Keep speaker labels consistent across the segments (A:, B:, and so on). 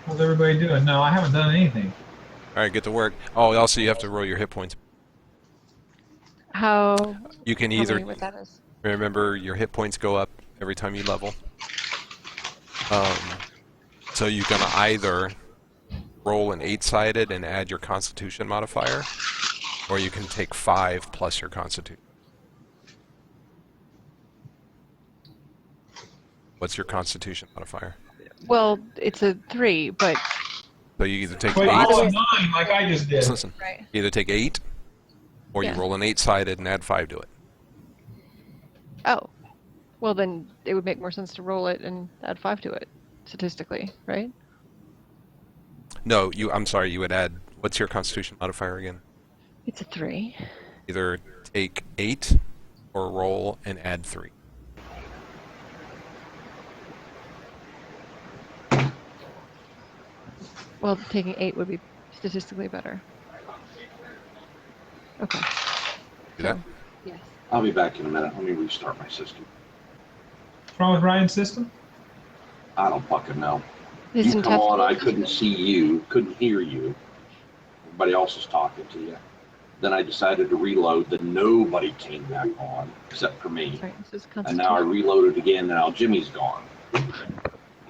A: What's everybody doing? No, I haven't done anything.
B: All right, get to work. Oh, also you have to roll your hit points.
C: How?
B: You can
C: Tell
B: either
C: me what that is.
B: remember your hit points go up every time you level. So you can either roll an 8-sided and add your Constitution modifier, or you can take 5 plus your Constitution. What's your Constitution modifier?
C: Well, it's a 3, but
B: So you either take
A: But you
B: 8.
A: roll a 9 like I just did.
B: Listen,
C: right.
B: you either take 8, or you
C: Yeah.
B: roll an 8-sided and add 5 to it.
C: Oh, well then it would make more sense to roll it and add 5 to it, statistically, right?
B: No, I'm sorry, you would add. What's your Constitution modifier again?
C: It's a 3.
B: Either take 8 or roll and add 3.
C: Well, taking 8 would be statistically better. Okay.
B: Do that?
C: Yes.
D: I'll be back in a minute. Let me restart my system.
A: What's wrong with Ryan's system?
D: I don't fucking know.
C: His
D: You come on, I
C: intestinal
D: couldn't see you, couldn't hear you. Everybody else was talking to you. Then I decided to reload. Then nobody came back on except for me.
C: Sorry, this is
D: And now I
C: constitution.
D: reloaded again. Now Jimmy's gone.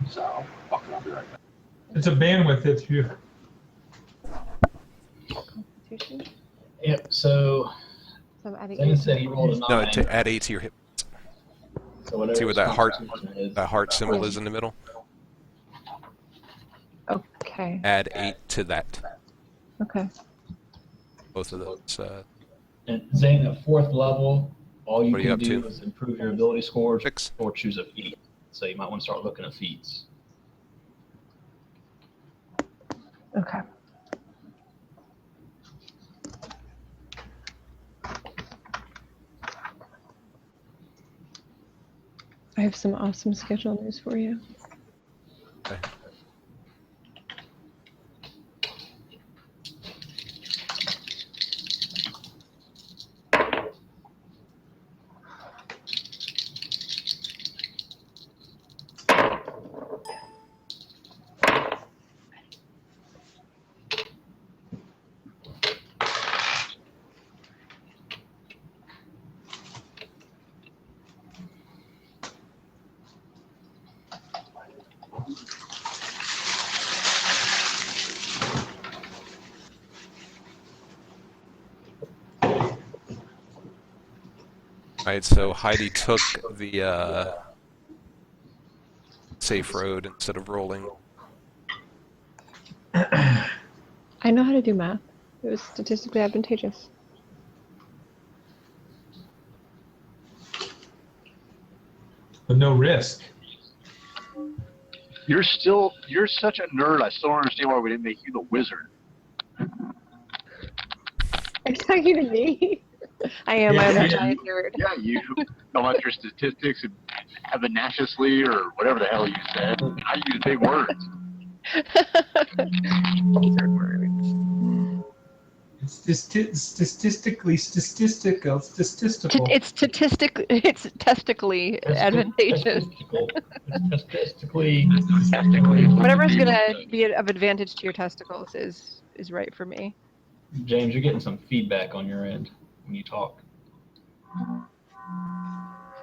D: So, fucking, I'll be right back.
A: It's a bandwidth issue.
C: Constitution?
E: Yep, so
C: So I'm adding
E: Dennis
C: 8.
E: said he rolled a 9.
B: No, to add 8 to your hit.
E: So whatever
B: See what
E: his
B: that heart-
E: constitution is,
B: That heart symbol is in the middle.
C: Okay.
B: Add 8 to that.
C: Okay.
B: Both of those.
E: And Zane, at 4th level, all you
B: What are you
E: can
B: up
E: do
B: to?
E: is improve your ability scores
B: 6.
E: or choose a feat. So you might want to start looking at feats.
C: Okay. I have some awesome schedule news for you.
B: Okay. Alright, so Heidi took the safe road instead of rolling.
C: I know how to do math. It was statistically advantageous.
A: With no risk.
F: You're such a nerd. I still don't understand why we didn't make you the wizard.
C: Are you talking to me? I am.
A: Yeah,
C: I'm a
A: yeah.
C: giant nerd.
F: Yeah, you know about your statistics and advantageously or whatever the hell you said. I use big words.
C: These are words.
A: It's statistical.
C: It's testically advantageous.
E: Statistically.
C: Whatever's gonna be of advantage to your testicles is right for me.
E: James, you're getting some feedback on your end when you talk.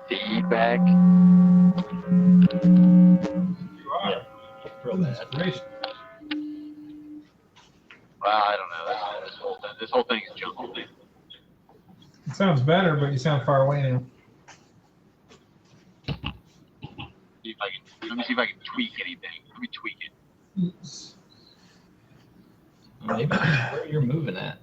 F: Feedback.
A: You are.
E: Yeah, real bad.
A: Inspiration.
F: Well, I don't know. This whole thing is jumbled.
A: It sounds better, but you sound far away now.
F: Let me see if I can tweak anything. Let me tweak it.
E: Maybe where you're moving at.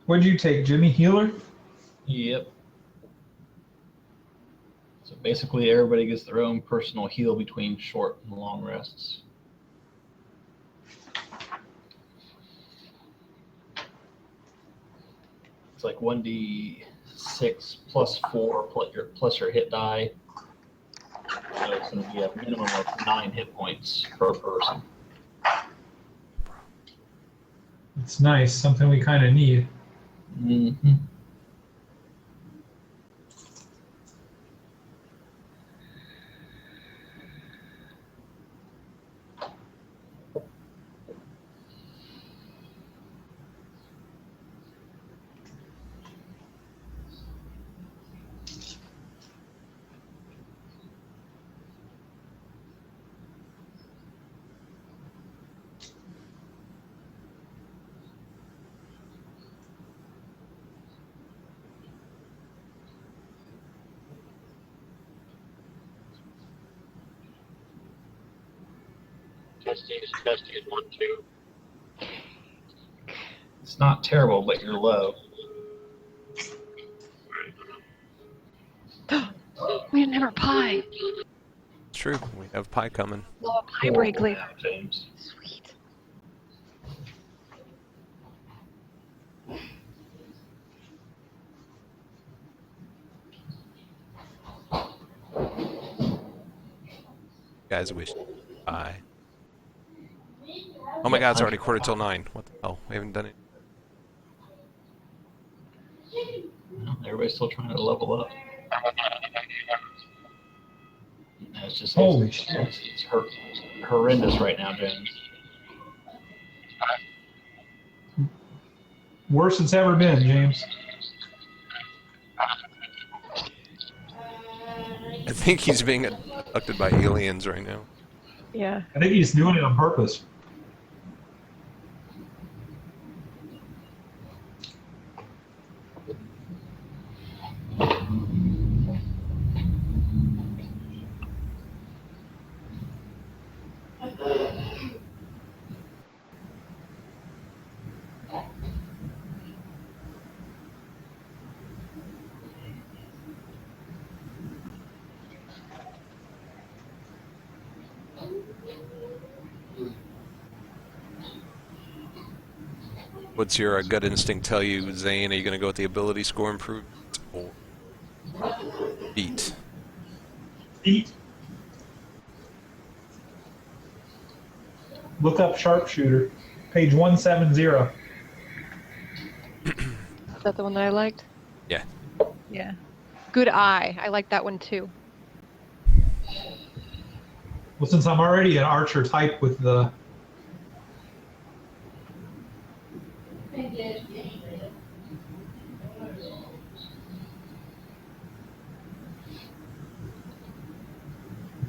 A: What'd you take, Jimmy? Healer?
E: Yep. So basically, everybody gets their own personal heal between short and long rests. It's like 1d6 plus 4 plus your hit die. So it's going to be a minimum of 9 hit points per person.
A: It's nice. Something we kind of need.
E: Mm-hmm.
F: Testing is 1, 2.
E: It's not terrible, but you're low.
C: We didn't have our pie.
B: It's true. We have pie coming.
C: Oh, pie break
E: Horrible
C: later.
E: now, James.
C: Sweet.
B: Guys, wish pie. Oh my God! It's already 8:45. What the hell? We haven't done it.
E: Well, everybody's still trying to level up. No, it's just
A: Holy
E: it's,
A: shit.
E: it's horrendous right now, James.
A: Worse it's ever been, James.
B: I think he's being abducted by aliens right now.
C: Yeah.
A: I think he's doing it on purpose.
B: What's your gut instinct tell you, Zane? Are you going to go with the ability score improvement or beat?
A: Eat. Look up sharpshooter, page 170.
C: Is that the one that I liked?
B: Yeah.
C: Yeah. Good eye. I like that one too.
A: Well, since I'm already an archer type with the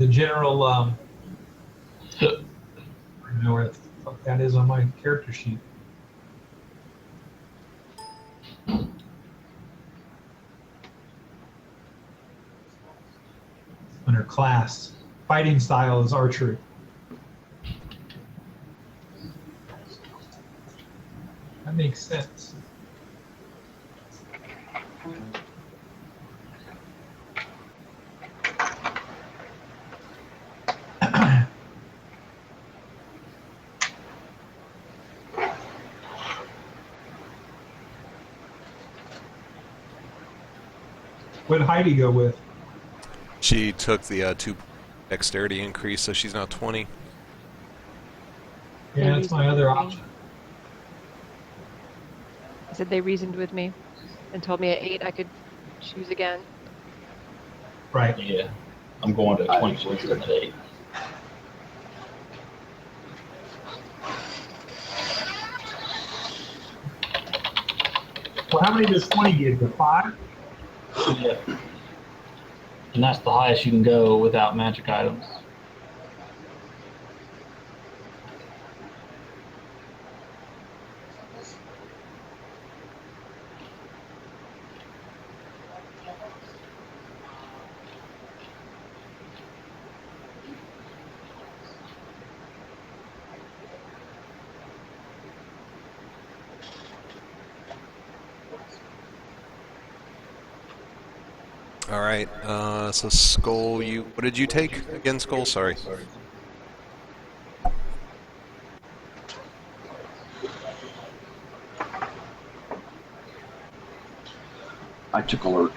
A: general, I don't know where the fuck that is on my character sheet. Under class, fighting style is archery. That makes sense. What did Heidi go with?
B: She took the 2 dexterity increase, so she's now 20.
A: Yeah, that's my other option.
C: I said they reasoned with me and told me at 8 I could choose again.
A: Right.
E: Yeah, I'm going to 20 instead of 8.
A: Well, how many does 20 give you? 5?
E: Yeah. And that's the highest you can go without magic items.
B: All right. So Skull, what did you take again? Skull, sorry.
D: I took alert.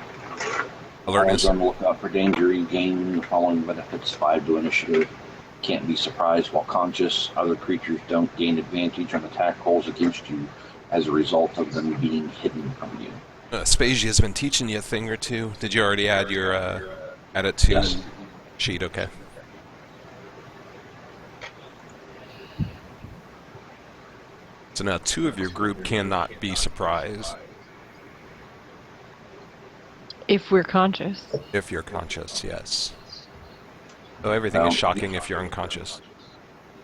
B: Alertness.
D: Always on the lookout for danger. You gain the following benefits: 5 to initiative. Can't be surprised while conscious. Other creatures don't gain advantage on attack rolls against you as a result of them being hidden from you.
B: Spasia's been teaching you a thing or two. Did you already add your add it to
D: Yes.
B: sheet? Okay. So now 2 of your group cannot be surprised
C: If we're conscious.
B: if you're conscious. Yes. So everything
D: Well,
B: is shocking if you're unconscious.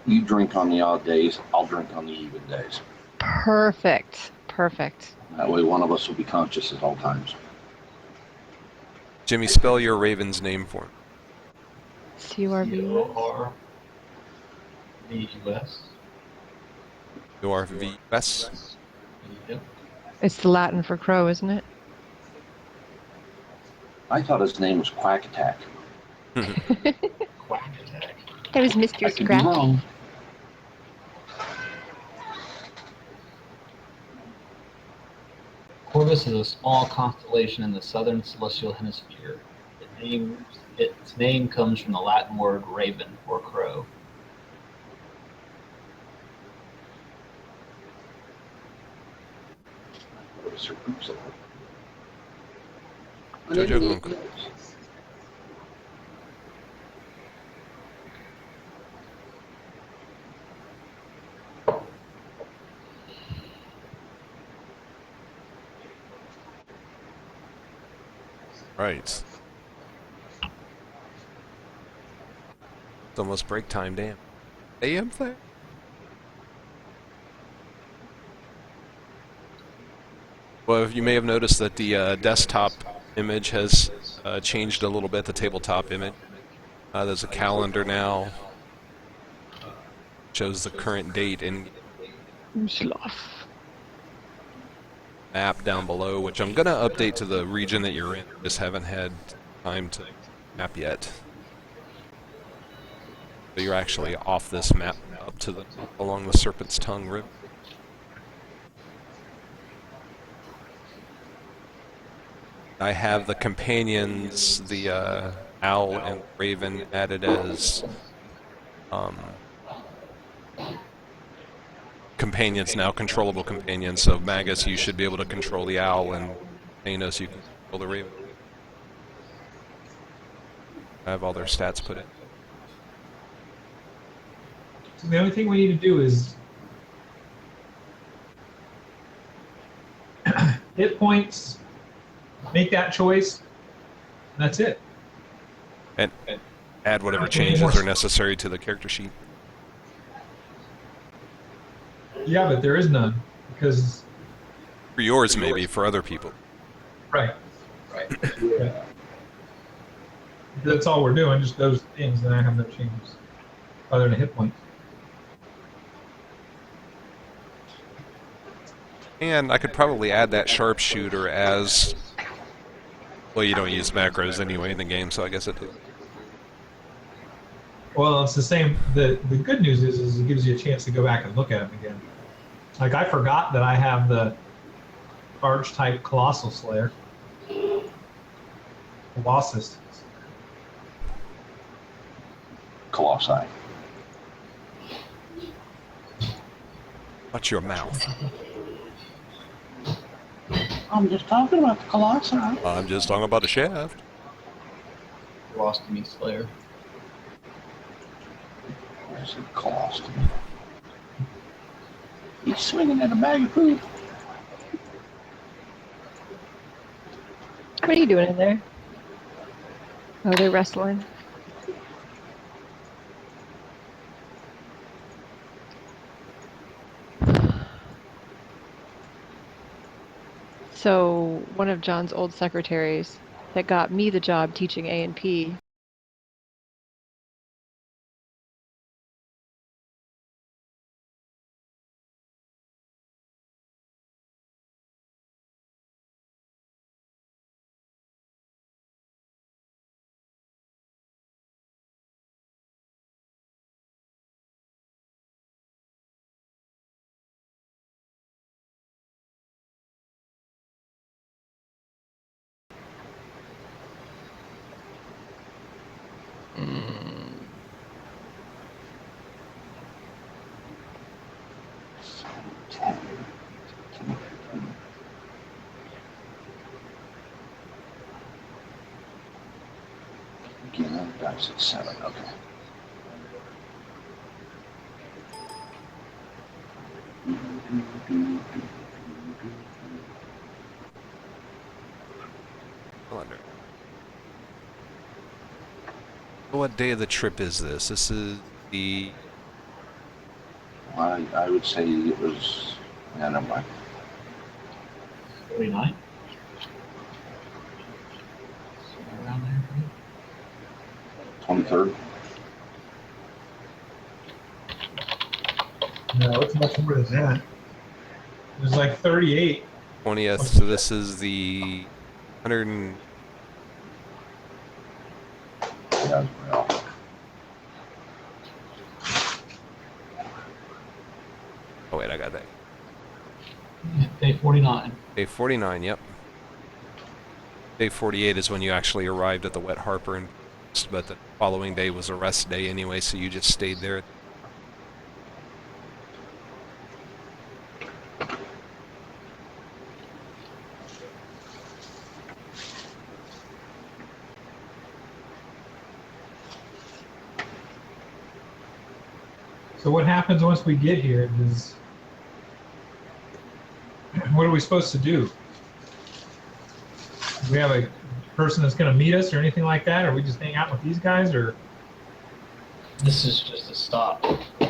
D: You drink on the odd days, I'll drink on the even days.
C: Perfect. Perfect.
D: That way one of us will be conscious at all times.
B: Jimmy, spell your raven's name for me.
C: CURV.
E: CORVUS.
B: URVS.
E: Yep.
C: It's the Latin for crow, isn't it?
D: I thought his name was Quack Attack.
E: Quack attack.
C: That was Mr.
D: I could be
C: Scratch.
D: wrong.
E: Corvus is a small constellation in the southern celestial hemisphere. Its name comes from the Latin word raven, or crow.
B: Jojo Gunko. Right. It's almost break time, damn. AM there? Well, you may have noticed that the desktop image has changed a little bit, the tabletop image. There's a calendar now. Shows the current date and
C: Sloth.
B: map down below, which I'm going to update to the region that you're in. Just haven't had time to map yet. So you're actually off this map up to the along the Serpent's Tongue River. I have the companions, the owl and raven, added as companions now, controllable companions. So Magus, you should be able to control the owl, and Thanos, you can control the raven. I have all their stats put in.
A: So the only thing we need to do is hit points, make that choice, and that's it.
B: And add whatever
A: Okay,
B: changes
A: more-
B: are necessary to the character sheet.
A: Yeah, but there is none because
B: For yours, maybe. For other people.
A: right. That's all we're doing, just those things, and I have no changes other than hit points.
B: And I could probably add that sharpshooter as... Well, you don't use macros anyway in the game, so I guess it...
A: Well, it's the same. The good news is it gives you a chance to go back and look at them again. Like, I forgot that I have the Arch-type Colossal Slayer. Colossus.
D: Colossi.
B: Watch your mouth.
D: I'm just talking about the Colossi.
B: I'm just talking about a shaft.
E: Colostomy Slayer.
D: Where's the Colostomy? He's swinging at a bag of poop.
C: What are you doing in there? Oh, they're wrestling. So, one of John's old secretaries that got me the job teaching A&P
D: Guys at 7. Okay.
B: Calendar. What day of the trip is this? This is the...
D: I would say it was. Yeah, never mind.
E: 49? Somewhere around there.
D: 23rd.
A: No, it's much more than that. It was like 38.
B: 20th, so this is the 100 and...
D: Yeah, well,
B: Oh wait, I got that.
E: Day 49.
B: Day 49, yep. Day 48 is when you actually arrived at the Wet Harper, and but the following day was a rest day anyway, so you just stayed there.
A: So what happens once we get here is, what are we supposed to do? Do we have a person that's going to meet us or anything like that? Or we just hang out with these guys? Or
E: This is just a stop.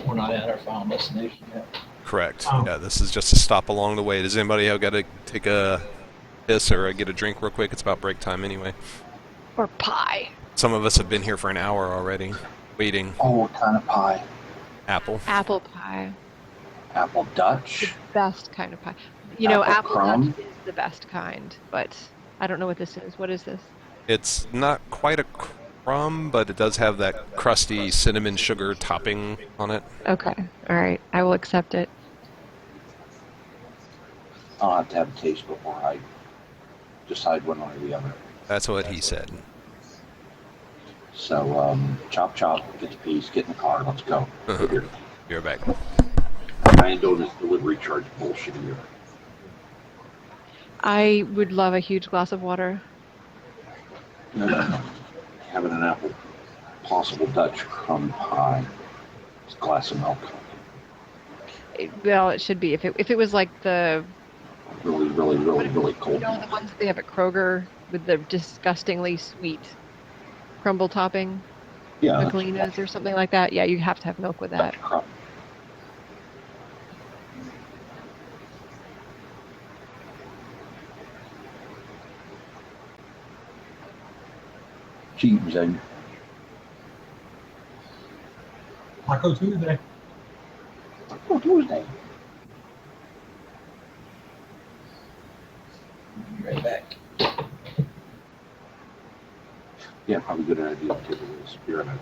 E: We're not at our final destination yet.
B: Correct.
A: Oh.
B: Yeah, this is just a stop along the way. Does anybody have got to take a piss or get a drink real quick? It's about break time anyway.
C: Or pie.
B: Some of us have been here for an hour already, waiting.
D: oh, what kind of pie?
B: Apple.
C: Apple pie.
D: Apple
C: The
D: Dutch?
C: best kind of pie. You know,
D: Apple
C: apple
D: crumb?
C: Dutch is the best kind, but I don't know what this is. What is this?
B: It's not quite a crumb, but it does have that crusty cinnamon sugar topping on it.
C: Okay. All right. I will accept it.
D: I'll have to have a taste before I decide one way or the other.
B: That's what he said.
D: So, chop chop, get the piece, get in the car, let's go. Here.
B: You're back.
D: I ain't doing this delivery charge bullshit here.
C: I would love a huge glass of water.
D: No. Having an apple possible Dutch crumb pie. It's a glass of milk.
C: Well, it should be. If it was like the
D: Really, really, really, really cold.
C: the ones that they have at Kroger with the disgustingly sweet crumble topping,
D: Yeah.
C: Michelina's or something like that. Yeah, you have to have milk with that.
D: Dutch crumb. Cheese, and
A: Taco Tuesday?
D: oh, Tuesday.
E: Be right back.
D: Yeah, probably a good idea to take a little spearmint.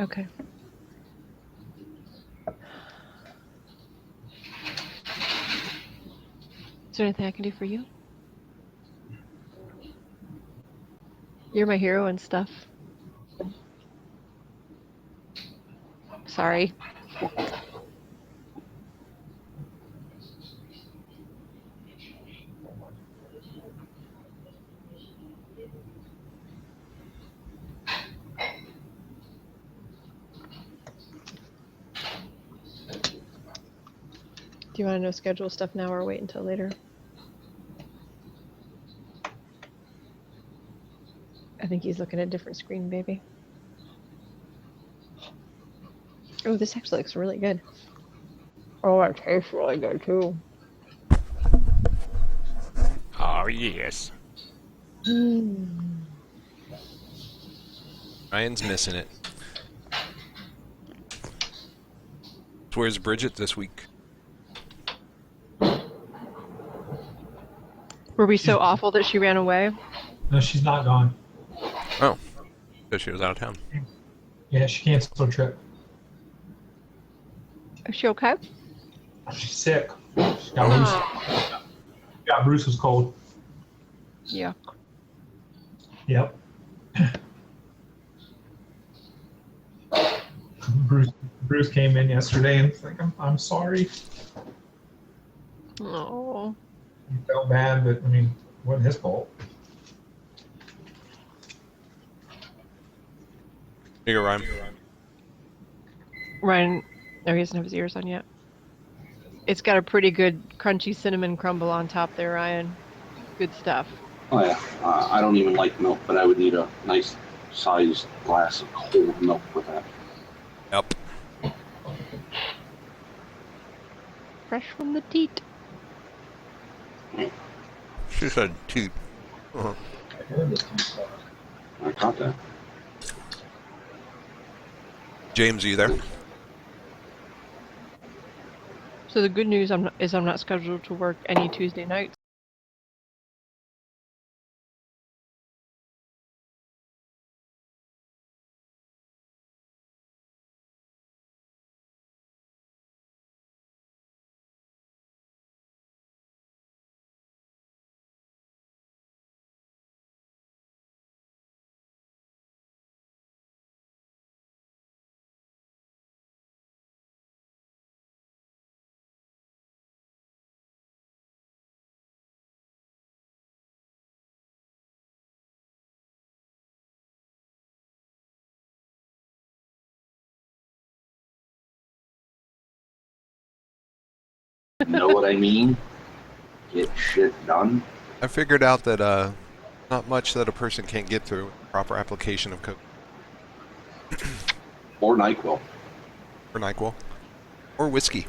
C: Okay. Is there anything I can do for you? You're my hero and stuff. Sorry. Do you want to know schedule stuff now or wait until later? I think he's looking at a different screen, baby. Oh, this actually looks really good. Oh, it tastes really good too.
B: Oh, yes. Ryan's missing it. So where's Bridget this week?
C: Were we so awful that she ran away?
A: No, she's not gone.
B: Oh, because she was out of town.
A: Yeah, she canceled her trip.
C: Is she okay?
A: She's sick. She got Bruce's cold.
C: Yeah.
A: Yep. Bruce came in yesterday and was like, I'm sorry.
C: Oh.
A: He felt bad, but I mean, it wasn't his fault.
B: Here you go, Ryan.
C: Ryan, no, he doesn't have his ears on yet. It's got a pretty good crunchy cinnamon crumble on top there, Ryan. Good stuff.
D: Oh yeah, I don't even like milk, but I would need a nice sized glass of cold milk with that.
B: Yep.
C: Fresh from the teat.
B: She said teeth.
E: I heard this too.
D: I caught that.
B: James, are you there?
C: So the good news is I'm not scheduled to work any Tuesday nights.
D: Know what I mean? Get shit done.
B: I figured out that not much that a person can't get through with proper application of coke
D: Or NyQuil.
B: or NyQuil or whiskey.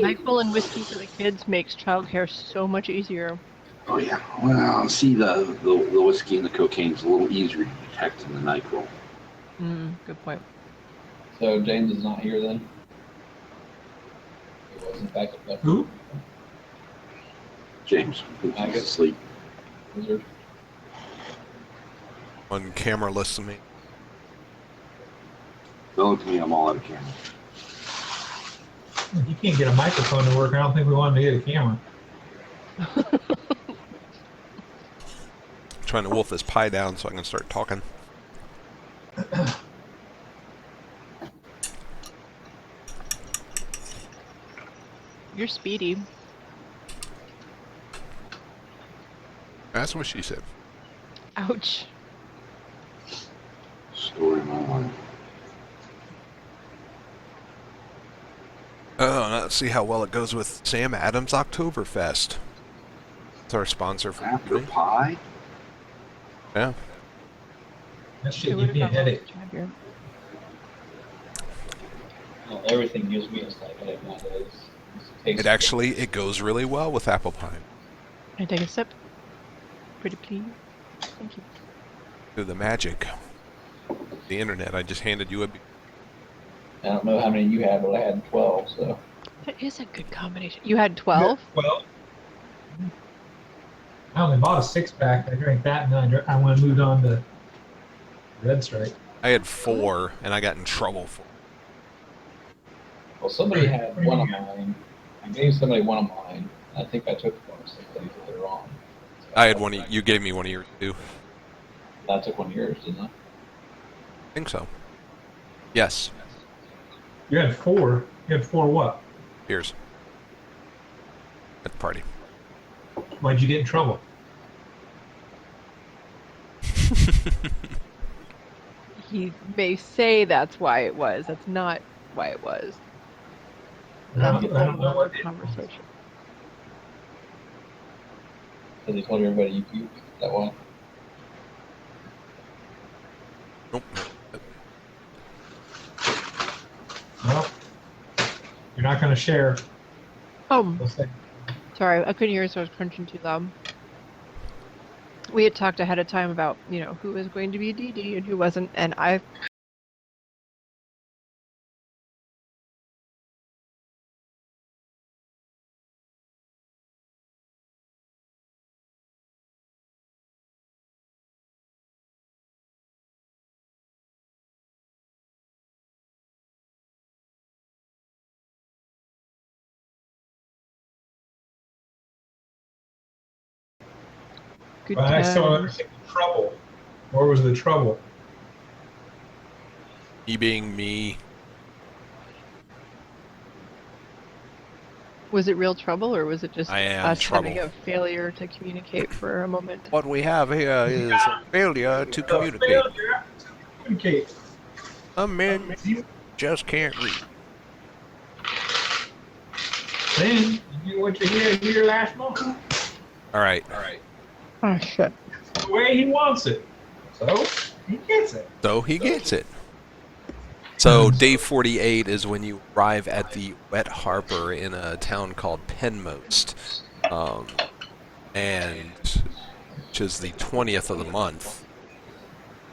C: NyQuil and whiskey for the kids makes childcare so much easier.
D: Oh yeah. Well, see the whiskey and the cocaine's a little easier to detect than the NyQuil.
C: Good point.
E: So James is not here then? He was in fact a
A: Who?
D: James, who's asleep.
E: wizard.
B: On camera lists to me.
D: Don't look at me, I'm all out of camera.
A: You can't get a microphone to work. I don't think we wanted to get a camera.
B: Trying to wolf this pie down so I can start talking.
C: You're speedy.
B: That's what she said.
C: Ouch.
D: Story of my life.
B: Oh, let's see how well it goes with Sam Adams Oktoberfest. It's our sponsor for
D: After
B: today.
D: pie?
B: Yeah.
A: That shit
C: It
A: give me a
C: would've got
A: headache.
C: lost here.
E: Well, everything gives me a slight headache nowadays.
B: It goes really well with apple pie.
C: Can I take a sip? Pretty please. Thank you.
B: Through the magic. The internet, I just handed you a...
E: I don't know how many you had, but I had 12, so.
C: That is a good combination. You had 12?
A: Well, I only bought a 6-pack. I drank that, and then I went and moved on to Red Stripe.
B: I had 4, and I got in trouble for it.
E: Well, somebody had one of mine. I gave somebody one of mine. I think I took one of somebody that they're wrong. So
B: I had one of... You gave me one of yours, too.
E: I took one of yours, didn't I?
B: I think so. Yes.
A: You had 4. You had 4 what?
B: Beers. At the party.
A: Why'd you get in trouble?
C: He may say that's why it was. That's not why it was.
A: I
C: That's
A: don't
C: a
A: know
C: whole
A: what.
C: conversation.
E: Because he told everybody you puked. Is that why?
B: Nope.
A: Well, you're not going to share. Let's say.
C: Sorry, I couldn't hear, so I was crunching too loud. We had talked ahead of time about, who was going to be DD and who wasn't, and I good
A: But I still don't
C: times.
A: understand the trouble. Where was the trouble?
B: Me being me.
C: Was it real trouble, or was it just
B: I am
C: us
B: trouble.
C: having a failure to communicate for a moment?
B: What we have here is a failure to
A: The
B: communicate.
A: failure to communicate.
B: A man just can't read.
A: Then you get what you hear here last month.
B: All right.
C: Oh shit!
A: The way he wants it. So he gets it.
B: So he gets it. So day 48 is when you arrive at the Wet Harbor in a town called Penmost, and which is the 20th of the month,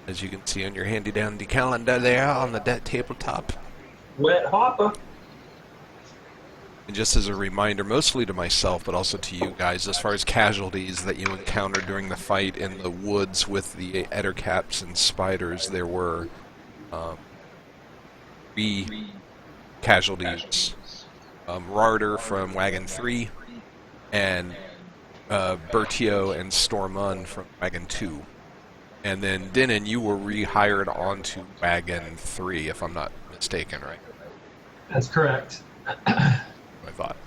B: as you can see on your handy dandy calendar there on the tabletop.
A: Wet hopper.
B: And just as a reminder, mostly to myself, but also to you guys, as far as casualties that you encountered during the fight in the woods with the ettercaps and spiders, there were 3 casualties. Rarder from Wagon 3, and Bertio and Stormun from Wagon 2. And then Dinnan, you were rehired onto Wagon 3, if I'm not mistaken, right?
A: That's correct.
B: I thought.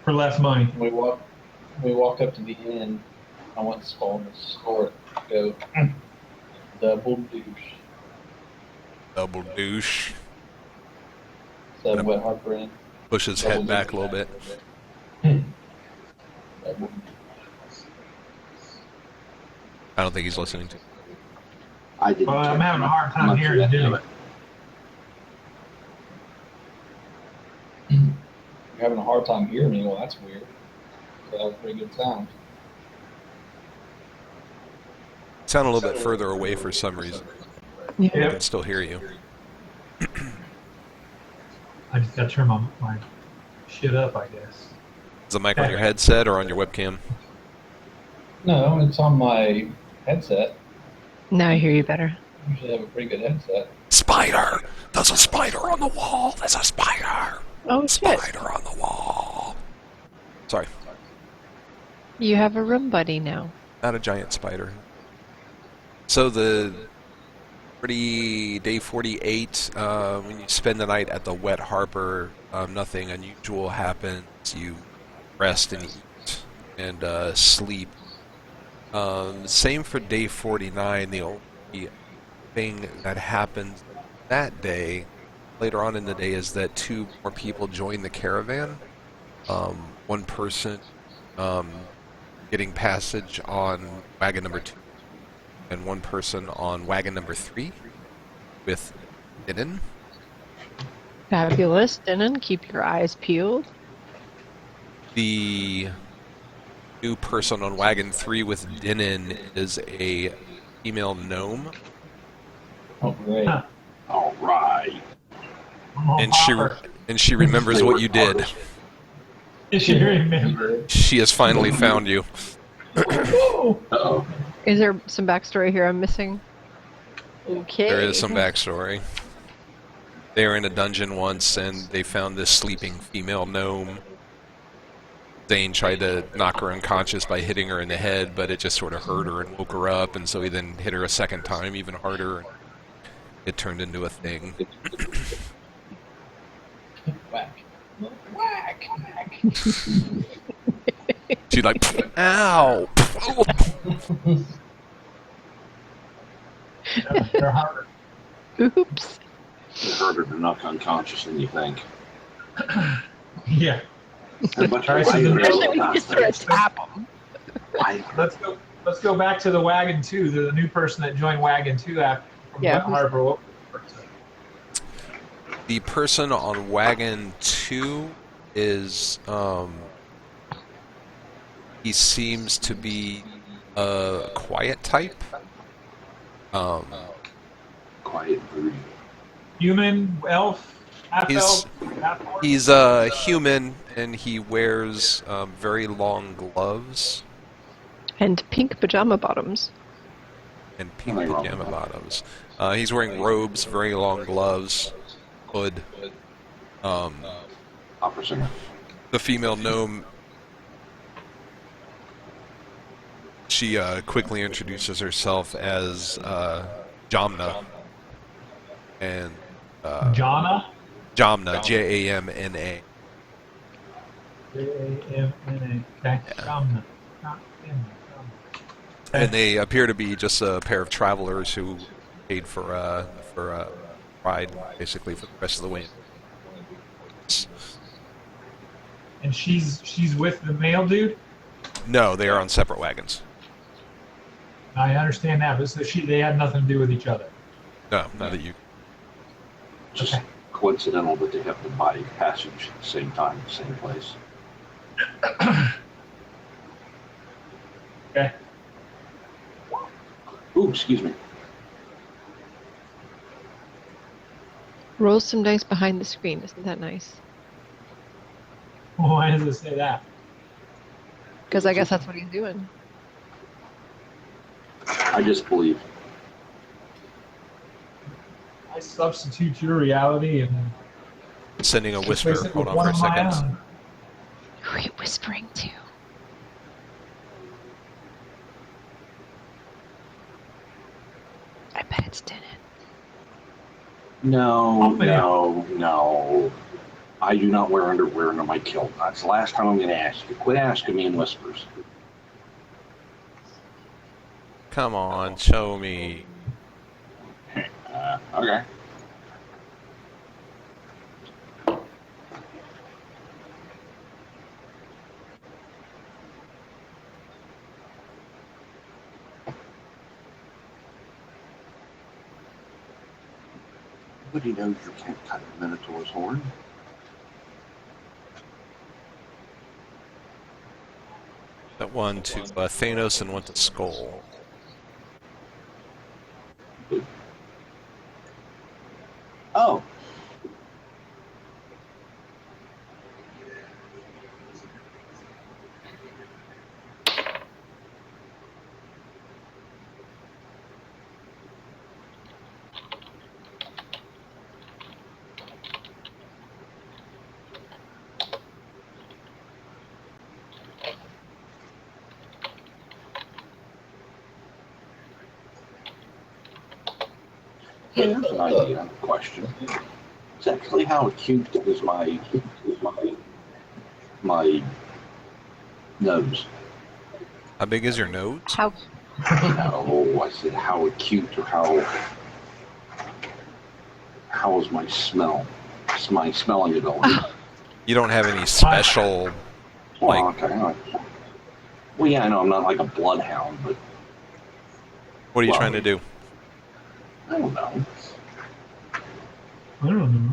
A: For less money.
E: We walk up to the end. I want to score it. Go. Double douche.
B: Double douche.
E: Said Wet Harbor Inn.
B: Push his head back a little bit.
E: Double.
B: I don't think he's listening to.
D: I didn't.
A: Well, I'm
D: check.
A: having a hard time
D: Not
A: hearing
D: yet.
A: you.
E: You're having a hard time hearing me. Well, that's weird. That was pretty good sound.
B: Sound a little bit further away for some reason. I
A: Yep.
B: can still hear you.
A: I just got to turn my shit up, I guess.
B: Is the mic on your headset or on your webcam?
E: No, it's on my headset.
C: Now I hear you better.
E: I usually have a pretty good headset.
B: Spider! There's a spider on the wall! There's a spider!
C: Oh shit!
B: Spider on the wall! Sorry,
C: You have a room buddy now.
B: not a giant spider. So the day 48, when you spend the night at the Wet Harbor, nothing unusual happens. You rest and eat and sleep. Same for day 49. The only thing that happens that day, later on in the day, is that 2 more people join the caravan. One person getting passage on wagon number 2, and one person on wagon number 3 with Dinnan.
C: Fabulous, Denon. Keep your eyes peeled.
B: The new person on wagon 3 with Dinnan is a female gnome,
E: Oh, great.
A: Huh.
D: All right.
B: and she remembers what you did.
A: She remember.
B: She has finally found you.
A: Whoa.
D: Uh-oh.
C: Is there some backstory here I'm missing? Okay.
B: There is some backstory. They were in a dungeon once, and they found this sleeping female gnome. Zane tried to knock her unconscious by hitting her in the head, but it just sort of hurt her and woke her up, and so he then hit her a second time, even harder. it turned into a thing.
E: Whack. Whack.
B: She'd like, ow!
A: They're harder.
C: Oops.
D: It's harder to knock unconscious than you think.
A: Yeah.
D: And much
A: All right, so
D: like
A: the
D: I-
C: Especially when you just sort of tap them.
A: Let's go back to the Wagon 2. The new person that joined Wagon 2 after from
C: Yeah,
A: Wet
C: who's-
A: Harbor.
B: The person on Wagon 2 is, he seems to be a quiet type.
D: Quiet brooding.
A: Human, elf, half
B: He's-
A: elf, half orc.
B: He's a human, and he wears very long gloves
C: And pink pajama bottoms.
B: and pink
D: Nothing wrong
B: pajama
D: with that.
B: bottoms. He's wearing robes, very long gloves, hood.
D: Opera singer.
B: The female gnome, she quickly introduces herself as Jamna. And
A: Jana.
B: Jamna, Jamna.
A: Jamna. Okay. Jamna.
B: And they appear to be just a pair of travelers who paid for a ride, basically, for the rest of the way.
A: And she's with the male dude.
B: No, they are on separate wagons.
A: I understand that, but so they had nothing to do with each other.
B: No, not that you.
D: Just
A: Okay.
D: coincidental that they have to buy passage at the same time, same place.
A: Okay.
D: Ooh, excuse me.
C: Roll some dice behind the screen. Isn't that nice?
A: Why does it say that?
C: Because I guess that's what he's doing.
D: I just believe.
A: I substitute your reality and
B: Sending a whisper.
A: replace it
B: Hold
A: with
B: on
A: one
B: for a
A: of my
B: second.
A: own.
C: Who are you whispering to? I bet it's Dennis.
D: No,
A: Open it.
D: no. I do not wear underwear under my kilt. That's the last time I'm going to ask you. Quit asking me in whispers.
B: Come on, show me.
D: Okay. Nobody knows you can't cut the Minotaur's horn.
B: That one to Thanos and one to Skull.
D: Oh. Here's an idea, question. Exactly how acute is my nose?
B: How big is your nose?
C: How?
D: No, I said how acute or how is my smell? It's my smelling ability.
B: You don't have any special.
D: Well, okay. Well, yeah, I know I'm not like a bloodhound, but
B: What are you
D: Well,
B: trying to do?
D: I don't know.
A: I don't know.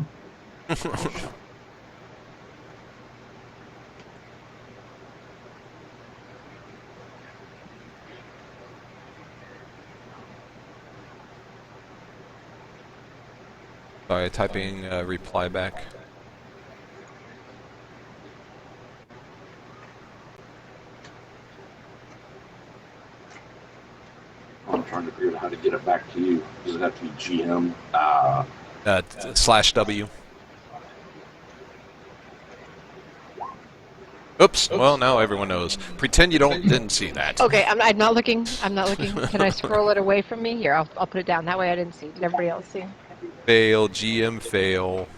B: Sorry, typing reply back.
D: I'm trying to figure out how to get it back to you. Does it have to be GM?
B: /W. Oops. Well, now everyone knows. Pretend you didn't see that.
C: Okay, I'm not looking. I'm not looking. Can I scroll it away from me? Here, I'll put it down. That way I didn't see. Did everybody else see?
B: Fail, GM fail.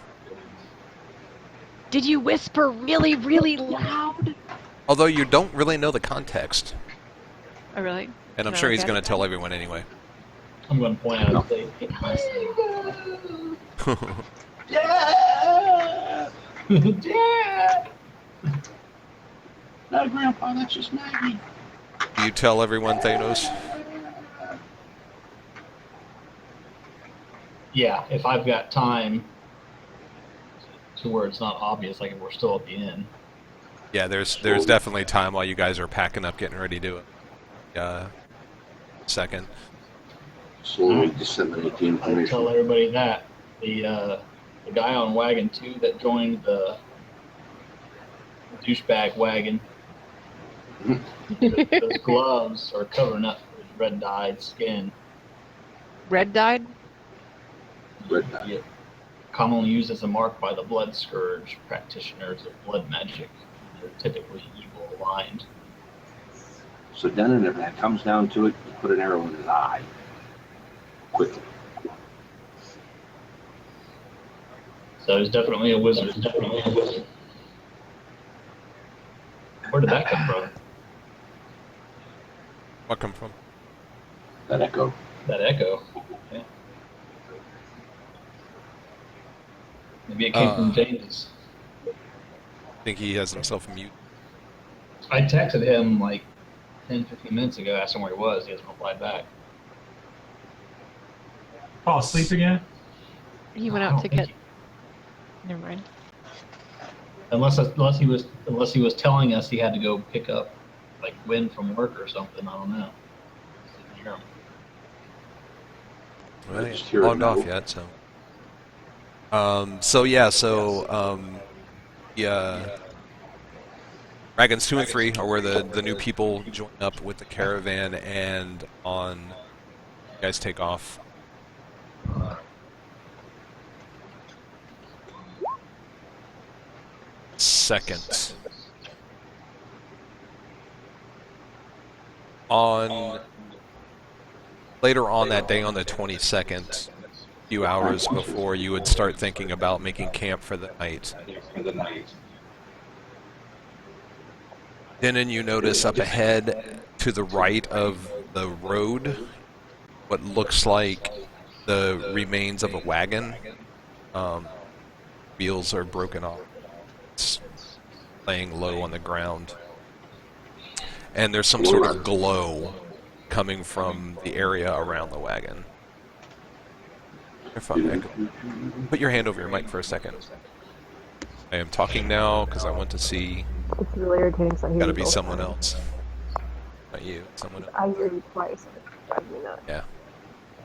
C: Did you whisper really, really loud?
B: Although you don't really know the context.
C: Oh, really?
B: And I'm
C: Can I
B: sure
C: look
B: he's
C: at
B: going
C: it
B: to tell everyone anyway.
E: I'm going to point out and say,
D: Yeah!
E: yeah!
D: No, Grandpa, that's just Maggie.
B: Do you tell everyone, Thanos?
E: Yeah, if I've got time to where it's not obvious, like if we're still at the end.
B: Yeah, there's definitely time while you guys are packing up, getting ready to do it. Second.
D: Slowly disseminate the
E: I
D: information.
E: tell everybody that. The guy on wagon 2 that joined the douchebag wagon, those gloves are covering up his red-dyed skin.
C: Red dyed?
D: Red dye.
E: Yeah. Commonly used as a mark by the blood scourge practitioners of blood magic. They're typically evil aligned.
D: So then, if it comes down to it, you put an arrow in his eye. Quickly.
E: So he's definitely a wizard. Where did that come from?
B: What come from?
D: That echo.
E: That echo. Yeah. Maybe it came from James's.
B: I think he has himself mute.
E: I texted him like 10, 15 minutes ago, asked him where he was. He hasn't replied back.
A: Fall asleep again?
C: He went
E: I
C: out
E: don't
C: to
E: think
C: get. Never mind.
E: Unless he was telling us he had to go pick up like wind from work or something. I don't know. Didn't hear him.
B: Well,
D: I
B: he
D: just
B: ain't
D: hear it
B: logged off
D: now.
B: yet, so. Yeah. Wagons 2 and 3 are where the new people join up with the caravan, and on you guys take off. Second. Later on that day, on the 22nd, a few hours before you would start thinking about making camp for the night, then you notice up ahead to the right of the road what looks like the remains of a wagon. Wheels are broken off. It's laying low on the ground. And there's some sort of glow coming from the area around the wagon. You're fine, Nick. Put your hand over your mic for a second. I am talking now because I want to see.
G: It's really irritating, so I hear
B: Gotta
G: you
B: be
G: both
B: someone
G: times.
B: else. Not you, someone else.
G: I hear you twice, and it drives me nuts.
B: Yeah.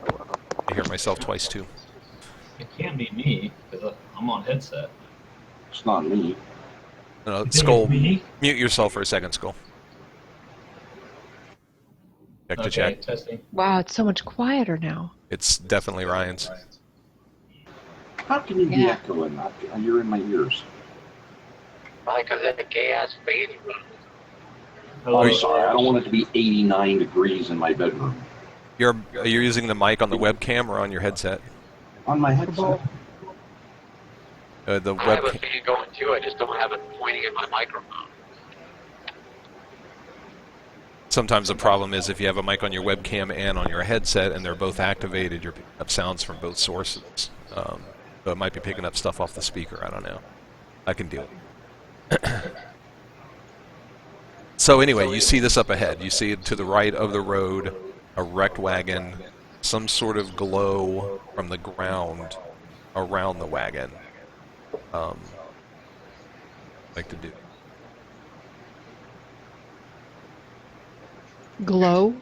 G: Oh, well.
B: I hear myself twice too.
E: It can't be me because I'm on headset.
D: It's not me.
B: No,
A: You think
B: Skull,
A: it's me?
B: mute yourself for a second, Skull. Check to
E: Okay,
B: check.
E: testing.
C: Wow, it's so much quieter now.
B: It's definitely Ryan's.
D: How can you be
C: Yeah.
D: echoing that? You're in my ears.
F: Probably because of that gay ass face.
E: Hello.
D: I'm sorry. I don't want it to be 89 degrees in my bedroom.
B: You're using the mic on the webcam or on your headset?
D: On my headset.
B: The
F: I have a
B: webcam.
F: fan going too. I just don't have it pointing at my microphone.
B: Sometimes the problem is if you have a mic on your webcam and on your headset and they're both activated, you're picking up sounds from both sources. So it might be picking up stuff off the speaker. I don't know. I can deal with it. So anyway, you see this up ahead. You see to the right of the road a wrecked wagon, some sort of glow from the ground around the wagon. Like to do.
C: Glow?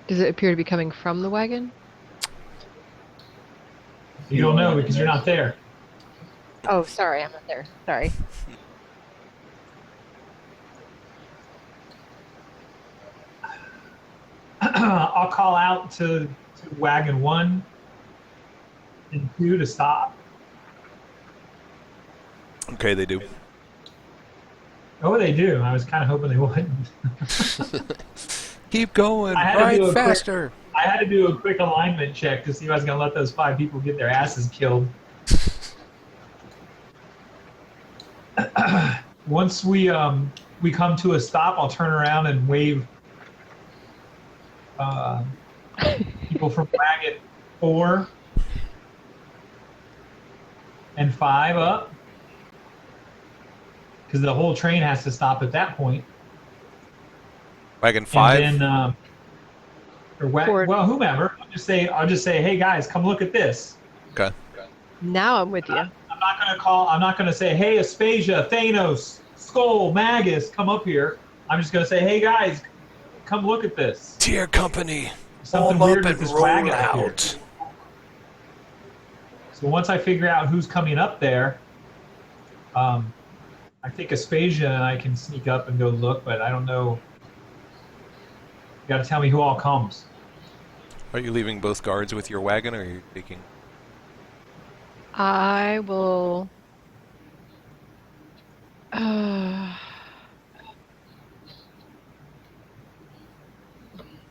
C: Does it appear to be coming from the wagon?
A: You don't know because you're not there.
C: Oh, sorry, I'm not there. Sorry.
A: I'll call out to wagon 1 and 2 to stop.
B: Okay, they do.
A: Oh, they do. I was kind of hoping they wouldn't.
B: Keep going,
A: I had to do a
B: ride
A: quick-
B: faster.
A: I had to do a quick alignment check to see if I was going to let those 5 people get their asses killed. Once we come to a stop, I'll turn around and wave people from wagon 4 and 5 up, because the whole train has to stop at that point.
B: Wagon 5.
A: And then,
C: Forward.
A: well, whomever. I'll just say, hey guys, come look at this.
B: Okay.
C: Now I'm with you.
A: I'm not gonna say, hey, Aspasia, Thanos, Skull, Magus, come up here. I'm just gonna say, hey guys, come look at this.
B: Dear company,
A: Something
B: all
A: weird
B: up
A: with
B: and
A: this
B: roll
A: wagon up here.
B: out.
A: So once I figure out who's coming up there, I think Aspasia and I can sneak up and go look, but I don't know. You gotta tell me who all comes.
B: Are you leaving both guards with your wagon, or are you taking?
C: I will.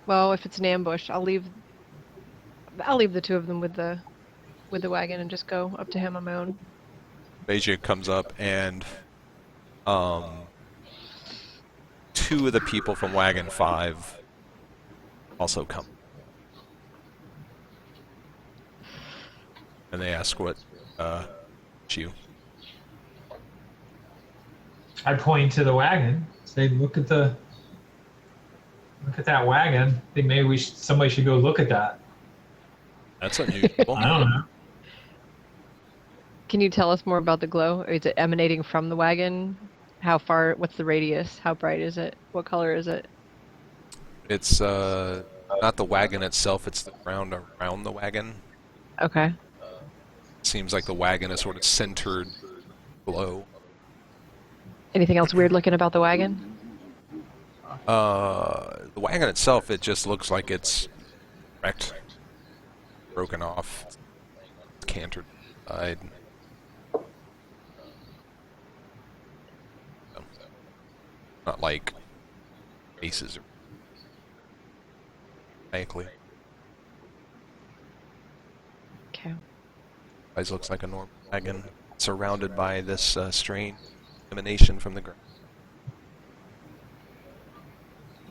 C: Well, if it's an ambush, I'll leave the 2 of them with the wagon and just go up to him on my own.
B: Beja comes up and 2 of the people from wagon 5 also come. And they ask what you.
A: I point to the wagon. Say, look at that wagon. I think maybe somebody should go look at that.
B: That's unusual.
A: I don't know.
C: Can you tell us more about the glow? Is it emanating from the wagon? How far? What's the radius? How bright is it? What color is it?
B: It's not the wagon itself, it's the ground around the wagon.
C: Okay.
B: Seems like the wagon is sort of centered below.
C: Anything else weird looking about the wagon?
B: The wagon itself, it just looks like it's wrecked, broken off, cantered aside. Not like aces or likely.
C: Okay.
B: Guys, looks like a normal wagon surrounded by this strange emanation from the ground.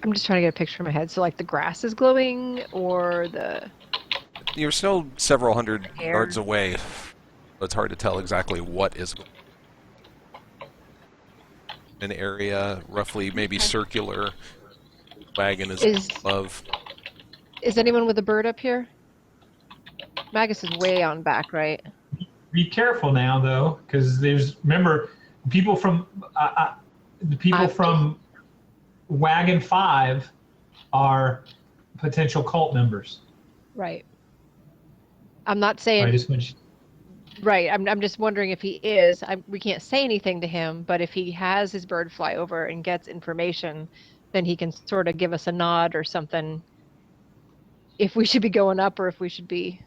C: I'm just trying to get a picture in my head. So, like, the grass is glowing, or the...
B: You're still several hundred
C: Air.
B: yards away, so it's hard to tell exactly what is going on. An area roughly maybe circular. Wagon is above.
C: Is anyone with a bird up here? Magus is way on back, right?
A: Be careful now, though, because remember, people from Wagon 5 are potential cult members.
C: Right. I'm not saying...
A: I just mentioned.
C: Right. I'm just wondering if he is. We can't say anything to him, but if he has his bird fly over and gets information, then he can sort of give us a nod or something if we should be going up or if we should be,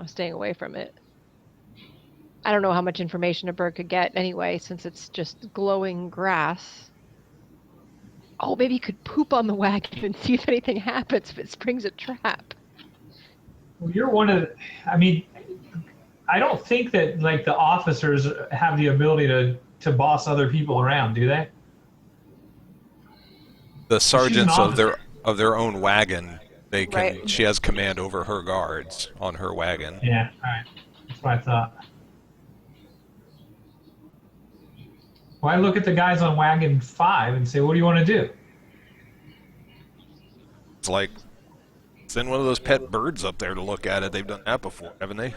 C: staying away from it. I don't know how much information a bird could get anyway, since it's just glowing grass. Oh, maybe he could poop on the wagon and see if anything happens if it springs a trap.
A: Well, you're one of I don't think that like the officers have the ability to boss other people around, do they?
B: The sergeants of
A: officer.
B: their own wagon, they can.
C: Right.
B: She has command over her guards on her wagon.
A: Yeah, all right. That's what I thought. Well, I look at the guys on Wagon 5 and say, what do you want to do?
B: It's like send one of those pet birds up there to look at it. They've done that before, haven't they?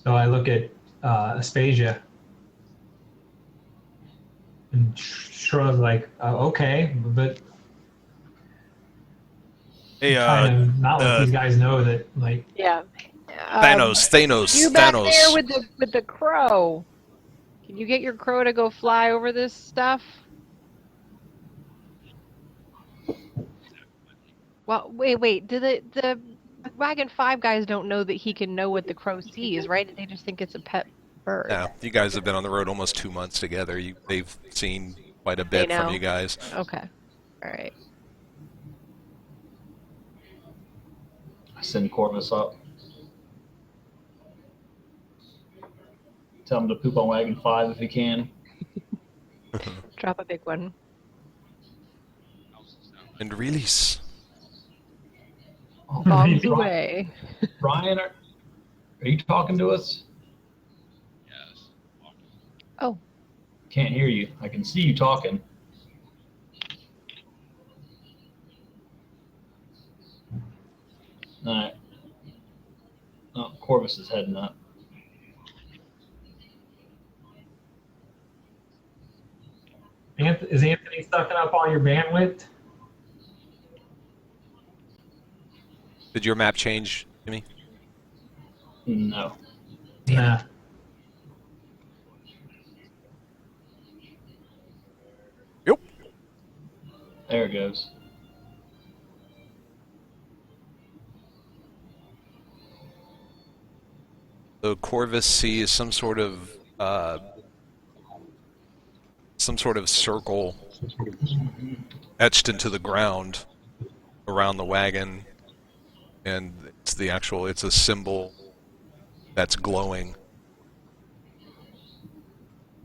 A: So I look at Aspasia and shrug like, okay, but
B: Hey,
A: kind of not let these guys know that, like,
C: Yeah.
B: Thanos,
C: You back
B: Thanos.
C: there with the crow. Can you get your crow to go fly over this stuff? Well, wait. Do the Wagon 5 guys don't know that he can know what the crow sees, right? They just think it's a pet bird.
B: Yeah, you guys have been on the road almost 2 months together. They've seen quite a bit from
C: know.
B: you guys.
C: Okay. All right.
E: I send Corvus up. Tell him to poop on Wagon 5 if he can.
C: Drop a big one.
B: And release.
E: Oh,
C: Bombs
E: Brian-
C: away.
E: Brian, are you talking to us?
F: Yes.
C: Oh.
E: Can't hear you. I can see you talking. All right. Oh, Corvus is heading up.
A: Is Anthony sucking up all your bandwidth?
B: Did your map change, Jimmy?
E: No.
A: Nah.
B: Yep.
E: There it goes.
B: So Corvus sees some sort of circle etched into the ground around the wagon, and it's a symbol that's glowing.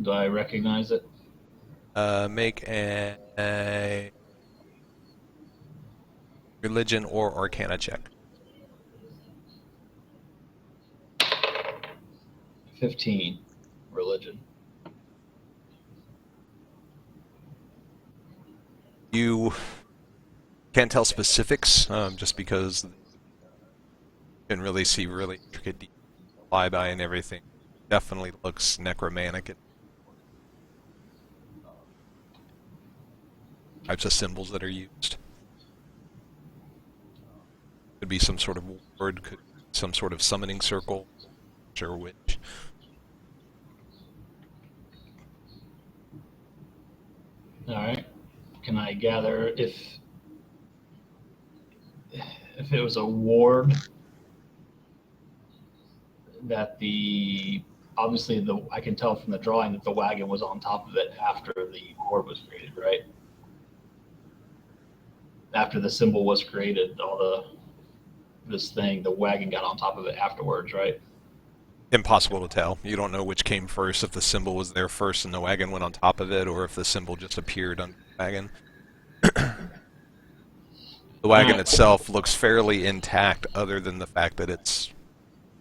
E: Do I recognize it?
B: Make a religion or arcana check.
E: 15. Religion.
B: You can't tell specifics, just because you can really see really intricate flyby and everything. Definitely looks necromantic. Types of symbols that are used. Could be some sort of word, could be some sort of summoning circle, not sure which.
E: All right. Can I gather if it was a ward that obviously I can tell from the drawing that the wagon was on top of it after the ward was created, right? After the symbol was created, the wagon got on top of it afterwards, right?
B: Impossible to tell. You don't know which came first, if the symbol was there first and the wagon went on top of it, or if the symbol just appeared on the wagon. The wagon itself looks fairly intact, other than the fact that it's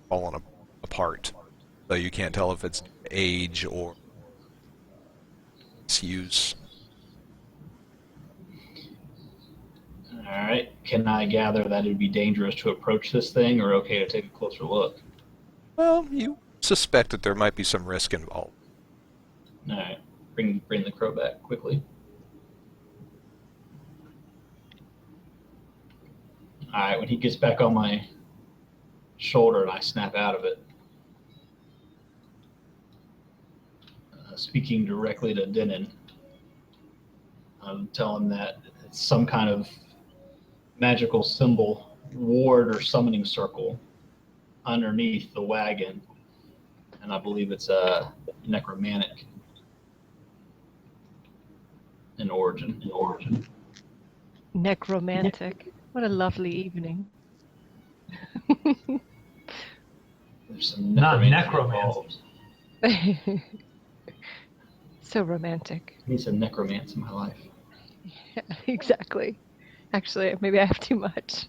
B: fallen apart. So you can't tell if it's age or its use.
E: All right. Can I gather that it'd be dangerous to approach this thing, or okay to take a closer look?
B: Well, you suspect that there might be some risk involved.
E: All right. Bring the crow back quickly. All right. When he gets back on my shoulder and I snap out of it, speaking directly to Denon, I'm telling that it's some kind of magical symbol, ward or summoning circle underneath the wagon, and I believe it's a necromantic in origin.
C: Necromantic. What a lovely evening.
E: There's some
A: Not
E: necromancy involved.
C: So romantic.
E: I need some necromancy in my life.
C: Yeah, exactly. Actually, maybe I have too much.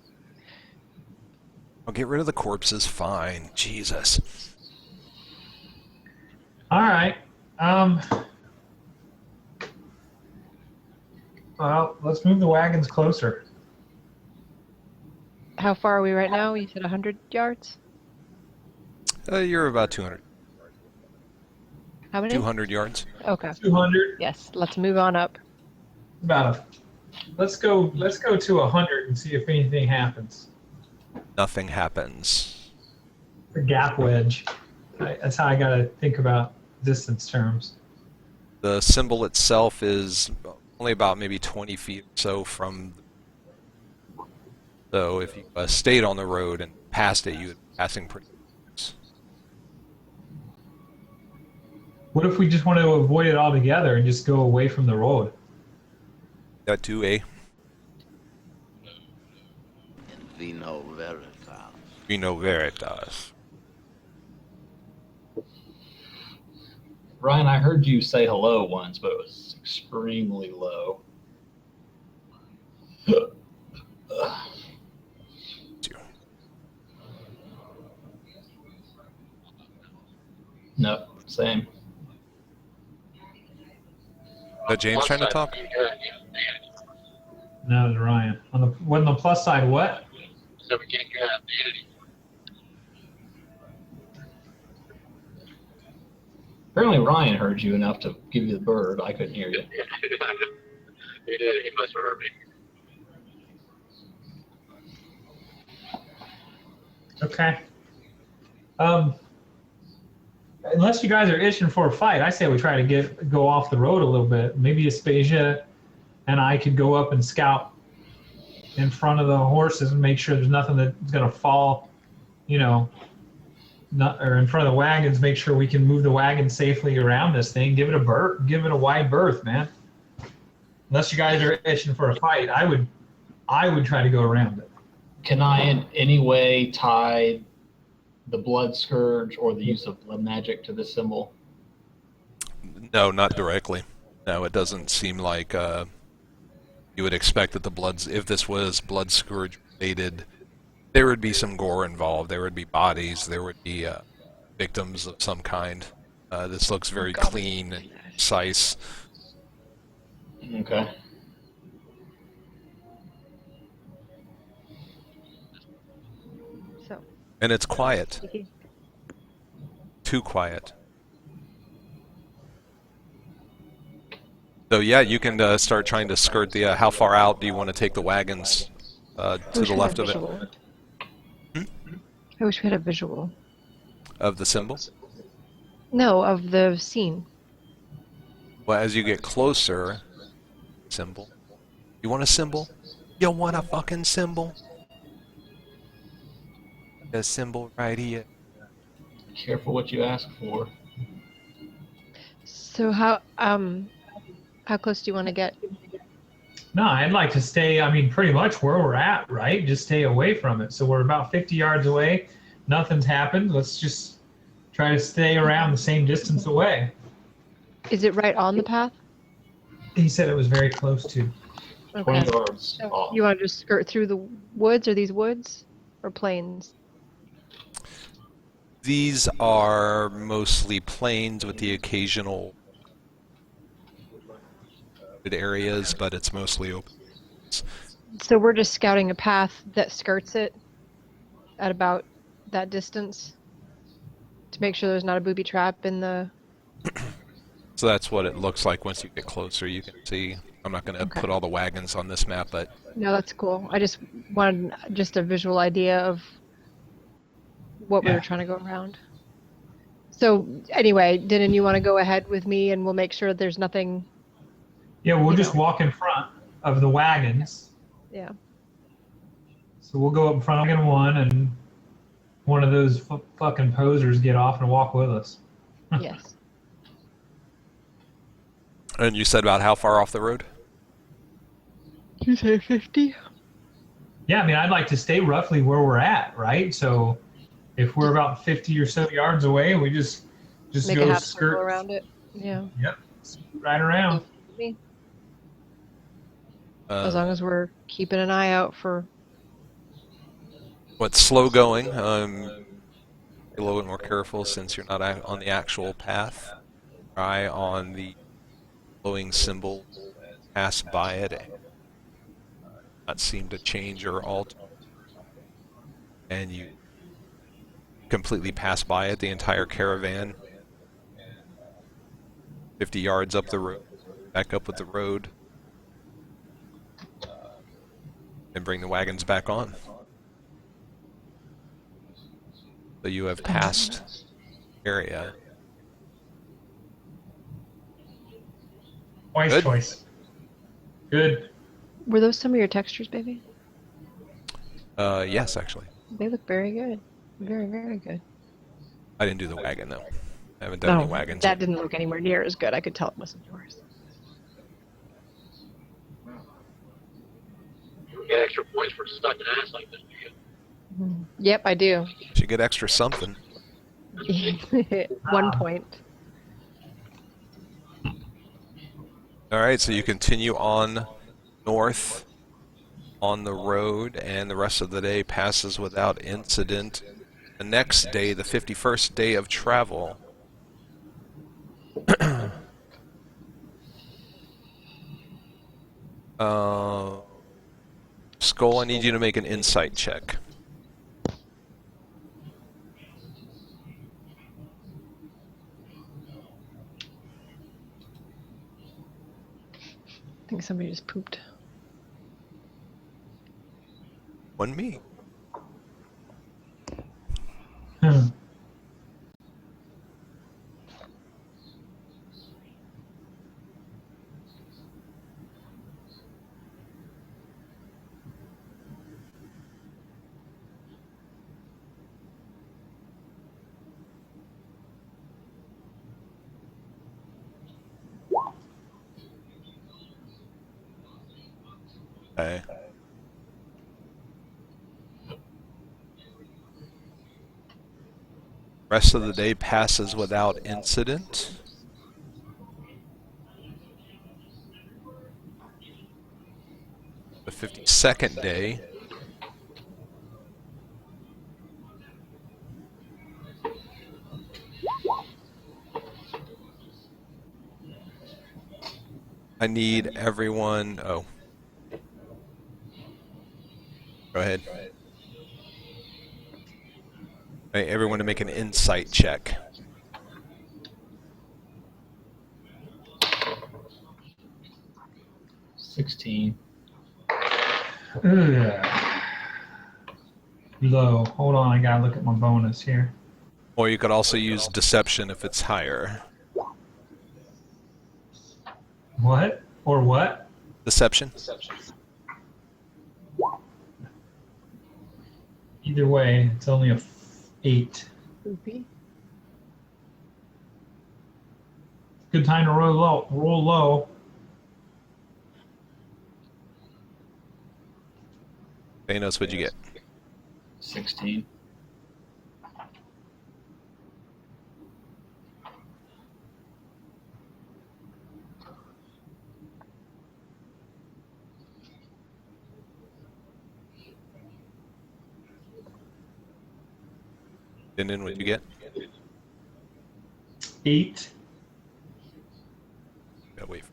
B: I'll get rid of the corpses, fine. Jesus.
A: All right. Well, let's move the wagons closer.
C: How far are we right now? You said 100 yards?
B: You're about 200.
C: How many?
B: 200 yards.
C: Okay.
A: 200.
C: Yes, let's move on up.
A: Let's go to 100 and see if anything happens.
B: Nothing happens.
A: The gap wedge. That's how I got to think about distance terms.
B: The symbol itself is only about maybe 20 feet or so from So if you stayed on the road and passed it, you would be passing pretty close.
A: What if we just want to avoid it altogether and just go away from the road?
B: That too, eh?
H: Vino Veritas.
B: Vino Veritas.
E: Ryan, I heard you say hello once, but it was extremely low. No, same.
B: James trying to talk?
A: No, it's Ryan. On the plus side, what?
F: So we can't get out the entity.
E: Apparently Ryan heard you enough to give you the bird. I couldn't hear you.
F: He did. He must have heard me.
A: Okay. Unless you guys are itching for a fight, I say we try to go off the road a little bit. Maybe Aspasia and I could go up and scout in front of the horses and make sure there's nothing that's gonna fall, or in front of the wagons. Make sure we can move the wagon safely around this thing. Give it a wide berth, man. Unless you guys are itching for a fight, I would try to go around it.
E: Can I in any way tie the blood scourge or the use of blood magic to this symbol?
B: No, not directly. No, it doesn't seem like you would expect that if this was blood scourge related, there would be some gore involved. There would be bodies. There would be victims of some kind. This looks very clean and precise.
E: Okay.
C: So,
B: And it's quiet. Too quiet. So yeah, you can start trying to skirt the. How far out do you want to take the wagons to the left of it?
C: I wish we had a visual.
B: Of the symbol?
C: No, of the scene.
B: Well, as you get closer, symbol. You want a symbol? You want a fucking symbol? The symbol right here.
E: Careful what you ask for.
C: So how close do you want to get?
A: No, I'd like to stay, pretty much where we're at, right? Just stay away from it. So we're about 50 yards away. Nothing's happened. Let's just try to stay around the same distance away.
C: Is it right on the path?
A: He said it was very close to.
E: 20 yards
C: So
E: off.
C: you want to just skirt through the woods? Are these woods or plains?
B: These are mostly plains with the occasional areas, but it's mostly open.
C: So we're just scouting a path that skirts it at about that distance to make sure there's not a booby trap in the...
B: So that's what it looks like once you get closer. You can see. I'm not going to put all the wagons on this map, but...
C: No, that's cool. I just wanted just a visual idea of what we were trying to go around. So anyway, Denon, you want to go ahead with me and we'll make sure there's nothing...
A: Yeah, we'll just walk in front of the wagons.
C: Yeah.
A: So we'll go up in front of wagon one and one of those fucking posers get off and walk with us.
C: Yes.
B: And you said about how far off the road?
C: You say 50?
A: Yeah, I'd like to stay roughly where we're at, right? So if we're about 50 or so yards away, we just
C: Make a
A: go
C: half circle
A: skirt
C: around it. Yeah.
A: Yep, right around.
C: As long as we're keeping an eye out for...
B: What's slow going? Be a little bit more careful since you're not on the actual path. Eye on the glowing symbol, pass by it, and not seem to change or alter. And you completely pass by it, the entire caravan. 50 yards up the road, back up with the road. And bring the wagons back on. So you have passed area.
A: Wise
B: Good.
A: choice. Good.
C: Were those some of your textures, baby?
B: Yes, actually.
C: They look very good. Very, very good.
B: I didn't do the wagon though. I haven't done any wagons.
C: That didn't look anywhere near as good. I could tell it wasn't yours.
F: You get extra points for stuck an ass like this, do you?
C: Yep, I do.
B: Should get extra something.
C: 1 point.
B: All right, so you continue on north on the road, and the rest of the day passes without incident. The next day, the 51st day of travel, Skull, I need you to make an insight check.
C: I think somebody just pooped.
B: One me.
A: Hmm.
B: Okay. Rest of the day passes without incident. The 52nd day, I need everyone. Oh, go ahead. I need everyone to make an insight check.
E: $16.
A: Ugh. Low. Hold on, I gotta look at my bonus here.
B: Or you could also use deception if it's higher.
A: What? Or what?
B: Deception?
A: Either way, it's only a 8.
C: Poopy.
A: Good time to roll low. Roll low.
B: Thanos, what'd you get?
E: 16.
B: Dinin, what'd you get?
A: 8.
B: Gotta wait.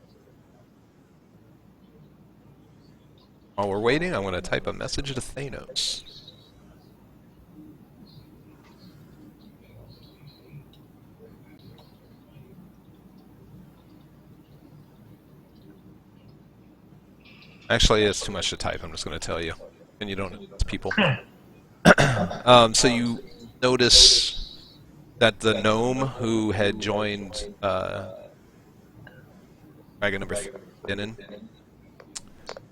B: While we're waiting, I'm gonna type a message to Thanos. Actually, it's too much to type. I'm just gonna tell you, and you don't know it's people. So you notice that the gnome who had joined wagon number 3,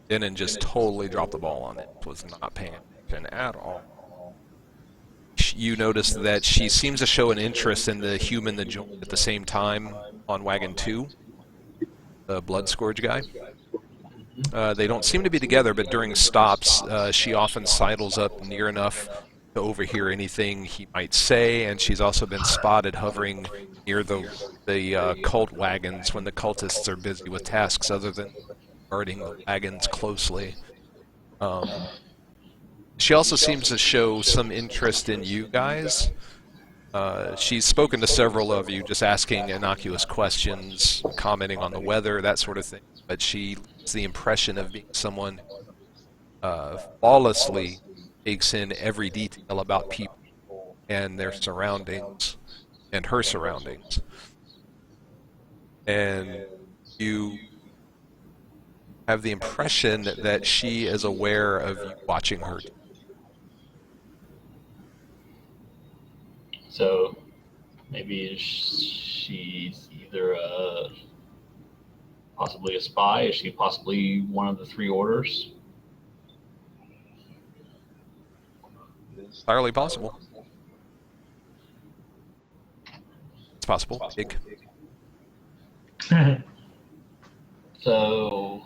B: Denon just totally dropped the ball on it. Was not paying attention at all. You notice that she seems to show an interest in the human that joined at the same time on wagon 2, the Blood Scourge guy. They don't seem to be together, but during stops, she often sidles up near enough to overhear anything he might say, and she's also been spotted hovering near the cult wagons when the cultists are busy with tasks other than guarding the wagons closely. She also seems to show some interest in you guys. She's spoken to several of you, just asking innocuous questions, commenting on the weather, that sort of thing. But she has the impression of being someone flawlessly takes in every detail about people and their surroundings and her surroundings. And you have the impression that she is aware of you watching her.
E: So maybe she's either possibly a spy. Is she possibly one of the 3 orders?
B: entirely possible. It's possible. Big.
E: So,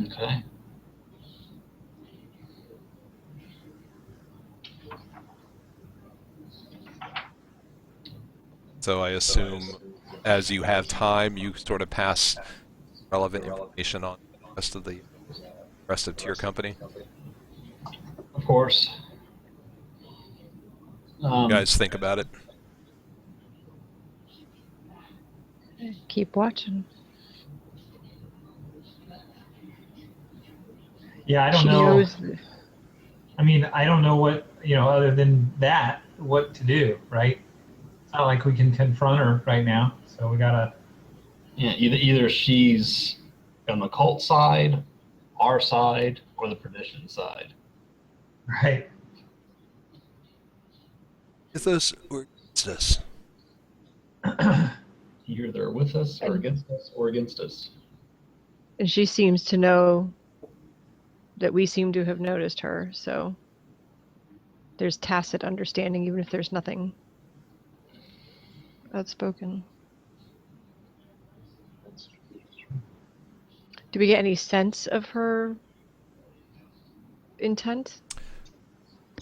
E: okay.
B: So I assume as you have time, you sort of pass relevant information on the rest of Tier Company.
E: Of course.
B: You guys think about it.
C: Keep watching.
A: Yeah, I don't
C: She
A: know.
C: knows.
A: I mean, I don't know what, other than that, what to do, right? It's not like we can confront her right now, so we gotta.
E: Yeah, either she's on the cult side, our side, or the perdition side.
A: Right.
B: With us or against us?
E: Either they're with us or against us or against us.
C: And she seems to know that we seem to have noticed her, so there's tacit understanding, even if there's nothing outspoken. Do we get any sense of her intent?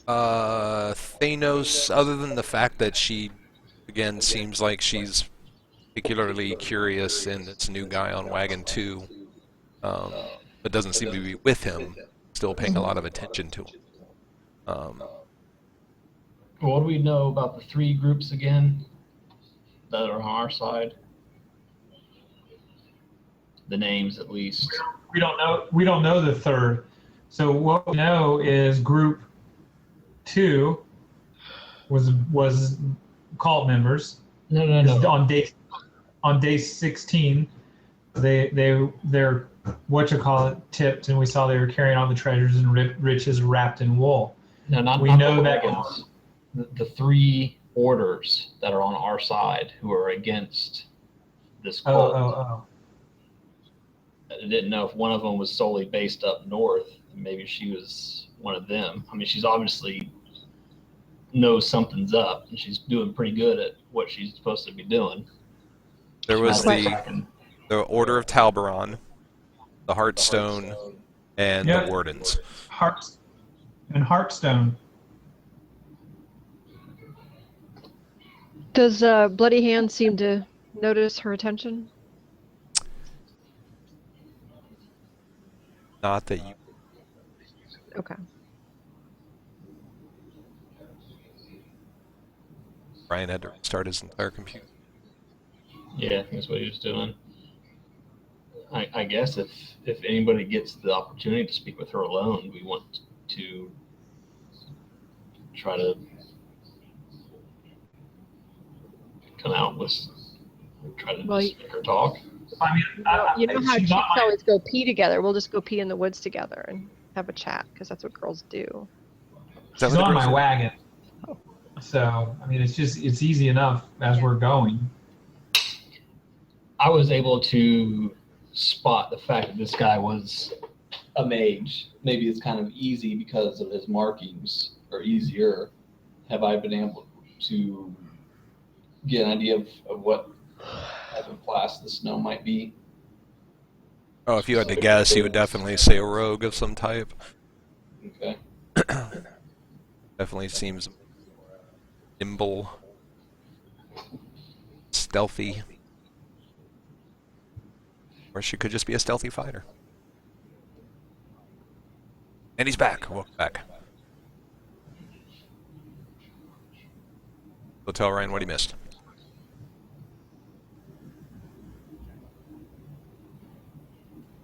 B: Thanos, other than the fact that she, again, seems like she's particularly curious in this new guy on Wagon 2, but doesn't seem to be with him, still paying a lot of attention to him.
E: What do we know about the three groups again that are on our side? The names, at least.
A: We don't know. We don't know the third. So what we know is Group 2 was cult members.
E: No.
A: On day 16, they're tipped, and we saw they were carrying all the treasures and riches wrapped in wool.
E: No, not
A: We
E: not
A: know
E: the
A: that-
E: wagons. The three orders that are on our side who are against this cult.
A: Oh.
E: I didn't know if one of them was solely based up north. Maybe she was one of them. I mean, she's obviously knows something's up, and she's doing pretty good at what she's supposed to be doing.
B: There was
E: She's
B: the
E: tracking.
B: Order of Talbaron, the Heartstone, and
A: Yeah.
B: the Wardens.
A: Heartstone.
C: Does Bloody Hand seem to notice her attention?
B: Not that you.
C: Okay.
B: Brian had to restart his entire computer.
E: Yeah, that's what he was doing. I guess if anybody gets the opportunity to speak with her alone, we want to try to come out with, try to
C: Well,
E: make her talk.
A: I mean,
C: You know how
A: she's
C: chicks
A: not my-
C: always go pee together? We'll just go pee in the woods together and have a chat, because that's what girls do.
B: Is that
A: She's
B: what the
A: on
B: girls
A: my
B: said?
A: wagon. So, I mean, it's easy enough as we're going.
E: I was able to spot the fact that this guy was a mage. Maybe it's kind of easy because of his markings, or easier. Have I been able to get an idea of what type of class the snow might be?
B: Oh, if you had to guess, you would definitely say a rogue of some type.
E: Okay.
B: Definitely seems nimble, stealthy. Or she could just be a stealthy fighter. And he's back. Welcome back. So tell Ryan what he missed.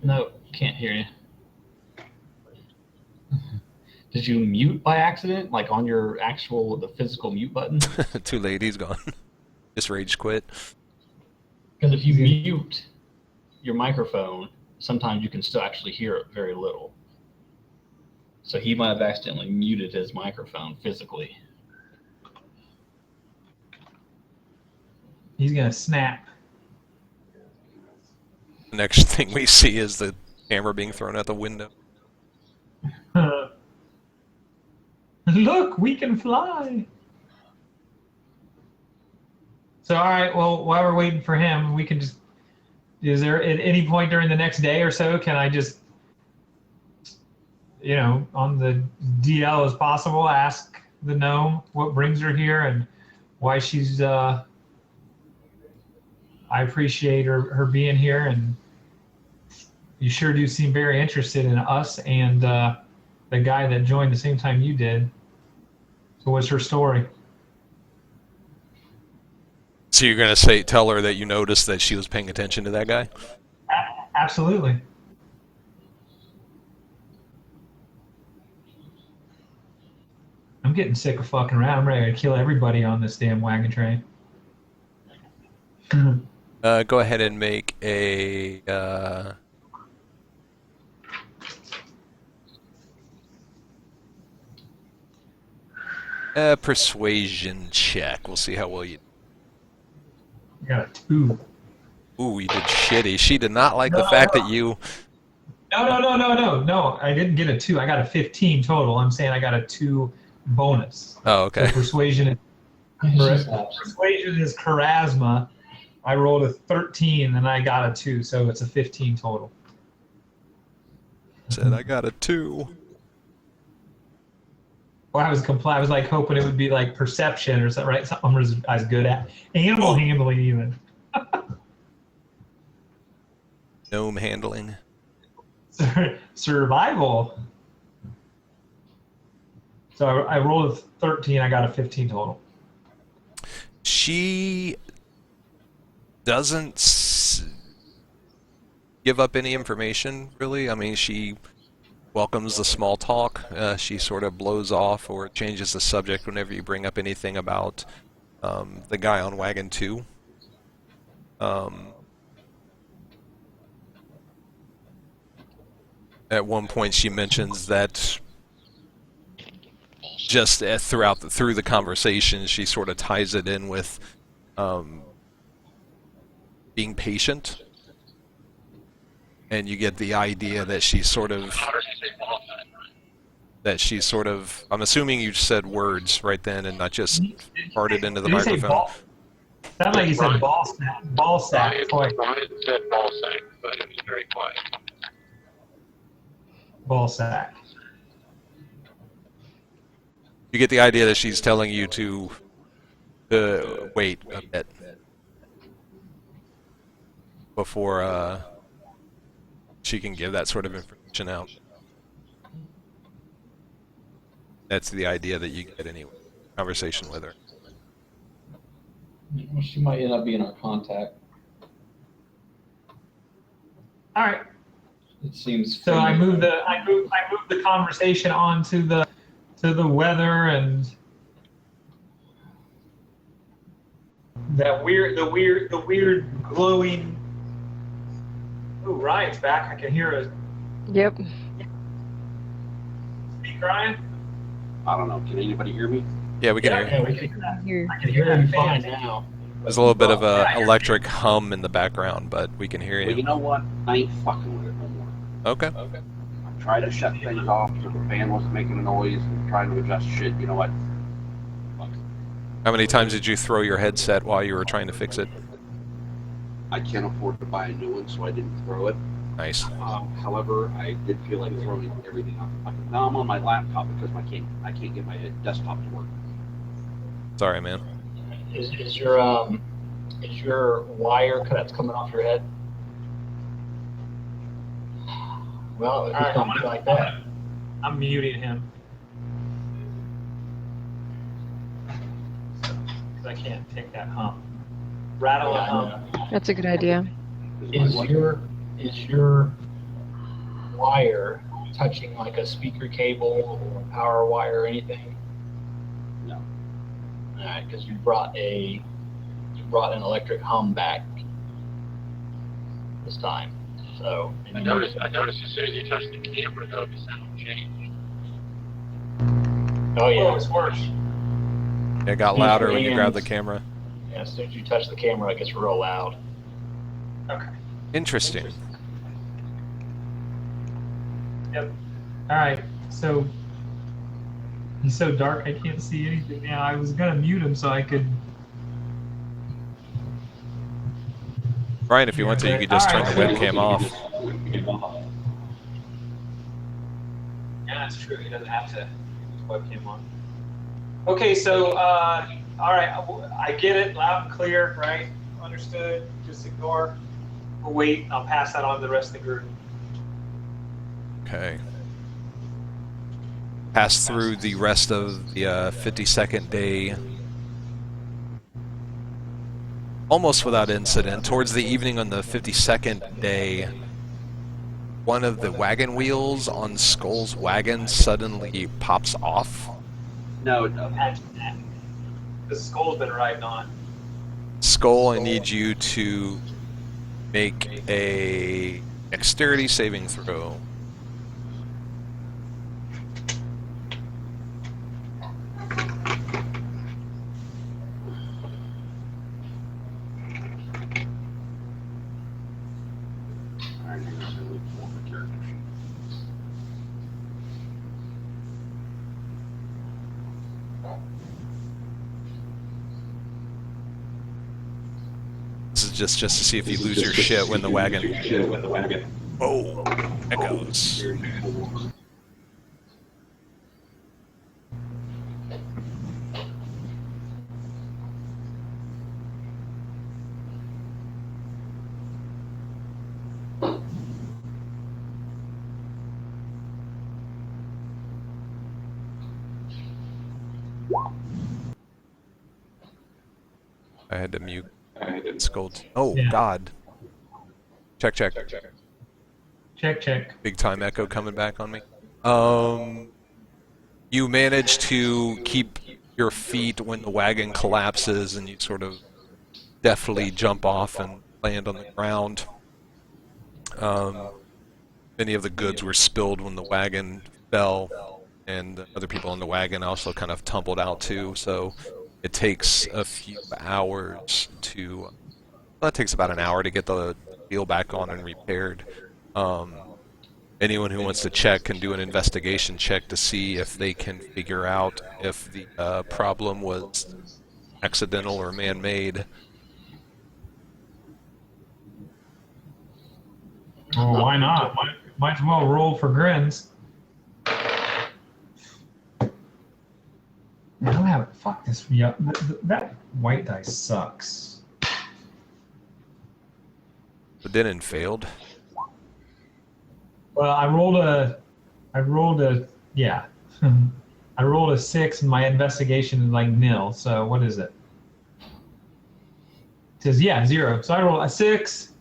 E: No, can't hear you. Did you mute by accident, like on your the physical mute button?
B: Too late, he's gone. Just rage quit.
E: Because if you mute your microphone, sometimes you can still actually hear it very little. So he might have accidentally muted his microphone physically.
A: He's gonna snap.
B: The next thing we see is the camera being thrown out the window.
A: Look, we can fly. So, all right, well, while we're waiting for him, we can just, is there at any point during the next day or so, can I just, you know, on the DL as possible, ask the gnome what brings her here and why she's, I appreciate her being here, and you sure do seem very interested in us and the guy that joined the same time you did. So what's her story?
B: So you're going to tell her that you noticed that she was paying attention to that guy?
A: Absolutely. I'm getting sick of fucking around. I'm ready to kill everybody on this damn wagon train.
B: Go ahead and make a persuasion check. We'll see how well you.
A: I got a 2.
B: Ooh, you did shitty. She did not like the fact that you.
A: No. I didn't get a 2. I got a 15 total. I'm saying I got a 2 bonus.
B: Oh, okay.
A: So persuasion is charisma. I rolled a 13 and I got a 2, so it's a 15 total.
B: Said I got a 2.
A: Well, I was like hoping it would be like perception or something, right? Something I was good at. Animal handling even.
B: Gnome handling.
A: Survival. So I rolled a 13, I got a 15 total.
B: She doesn't give up any information, really. I mean, she welcomes the small talk. She sort of blows off or changes the subject whenever you bring up anything about the guy on Wagon 2. At one point she mentions that just through the conversation she sort of ties it in with being patient, and you get the idea that she's sort of I'm assuming you said words right then and not just farted into the microphone.
A: Sounded like you said ball sack.
F: Brian said ball sack, but it was very quiet.
A: Ball sack.
B: You get the idea that she's telling you to wait a bit before she can give that sort of information out. That's the idea that you get anyway. Conversation with her.
E: Well, she might end up being our contact.
A: All right.
E: It seems.
A: So I moved the conversation on to the weather and the weird glowing. Oh, Ryan's back. I can hear a.
C: Yep.
A: Speak, Ryan.
D: I don't know. Can anybody hear me?
B: Yeah, we can hear you.
E: Yeah, we
C: Here.
A: I can
E: hear
A: hear
E: you
A: that
E: fine
A: fan.
E: now.
B: There's a little bit of a electric hum in the background, but we can hear
D: Well, you
B: you.
D: know what? I ain't fucking with it no more.
B: Okay.
D: I tried to shut things off so the fan wasn't making a noise and trying to adjust shit. You know what? Fuck it.
B: How many times did you throw your headset while you were trying to fix it?
D: I can't afford to buy a new one, so I didn't throw it.
B: Nice.
D: However, I did feel like throwing everything off. Now I'm on my laptop because I can't get my desktop to work.
B: Sorry, man.
E: Is your wire that's coming off your head? Well, it's
A: Alright,
E: going to be like that.
A: I'm muting him. Because I can't take that hump. Rattle
E: Yeah,
A: a
E: I
A: hump.
E: know.
C: That's a good idea.
E: Is your wire touching like a speaker cable or a power wire or anything?
D: No.
E: All right, because you brought an electric hum back this time. So
F: I noticed as soon as you touched the camera, though, the sound changed.
E: Oh
A: Oh,
E: yeah,
A: it's worse.
B: It got
E: Use
B: louder
E: your
B: when you
E: hands.
B: grabbed the camera.
E: yeah. As soon as you touch the camera, it gets real loud.
A: Okay.
B: Interesting.
A: Yep. All right. So He's so dark I can't see anything now. I was gonna mute him so I could.
B: Brian, if you want to, you could just turn the webcam off.
A: Yeah, that's true. He doesn't have to keep his webcam on. Okay, so all right, I get it, loud and clear, right? Understood. Just ignore. We'll wait. I'll pass that on to the rest of the group.
B: Okay. Pass through the rest of the 52nd day almost without incident. Towards the evening on the 52nd day, one of the wagon wheels on Skull's wagon suddenly pops off.
D: No,
A: Imagine that. The Skull's been riding on.
B: Skull, I need you to make a dexterity saving throw. This is just to see if you lose your shit when the wagon. Oh, echoes. I had to mute. Scold. Oh,
A: Yeah.
B: God. Check.
A: Check.
B: Big time echo coming back on me. You manage to keep your feet when the wagon collapses, and you sort of deftly jump off and land on the ground. Many of the goods were spilled when the wagon fell, and the other people on the wagon also kind of tumbled out too, so it takes a few hours to... Well, it takes about an hour to get the wheel back on and repaired. Anyone who wants to check can do an investigation check to see if they can figure out if the problem was accidental or man-made.
A: Oh, why not? Might as well roll for grins. I don't have it. Fuck this. Yeah, that white dice sucks.
B: But then it failed.
A: Well, I rolled a yeah. I rolled a 6 and my investigation is like nil. So what is it? It says 0. So I rolled a 6.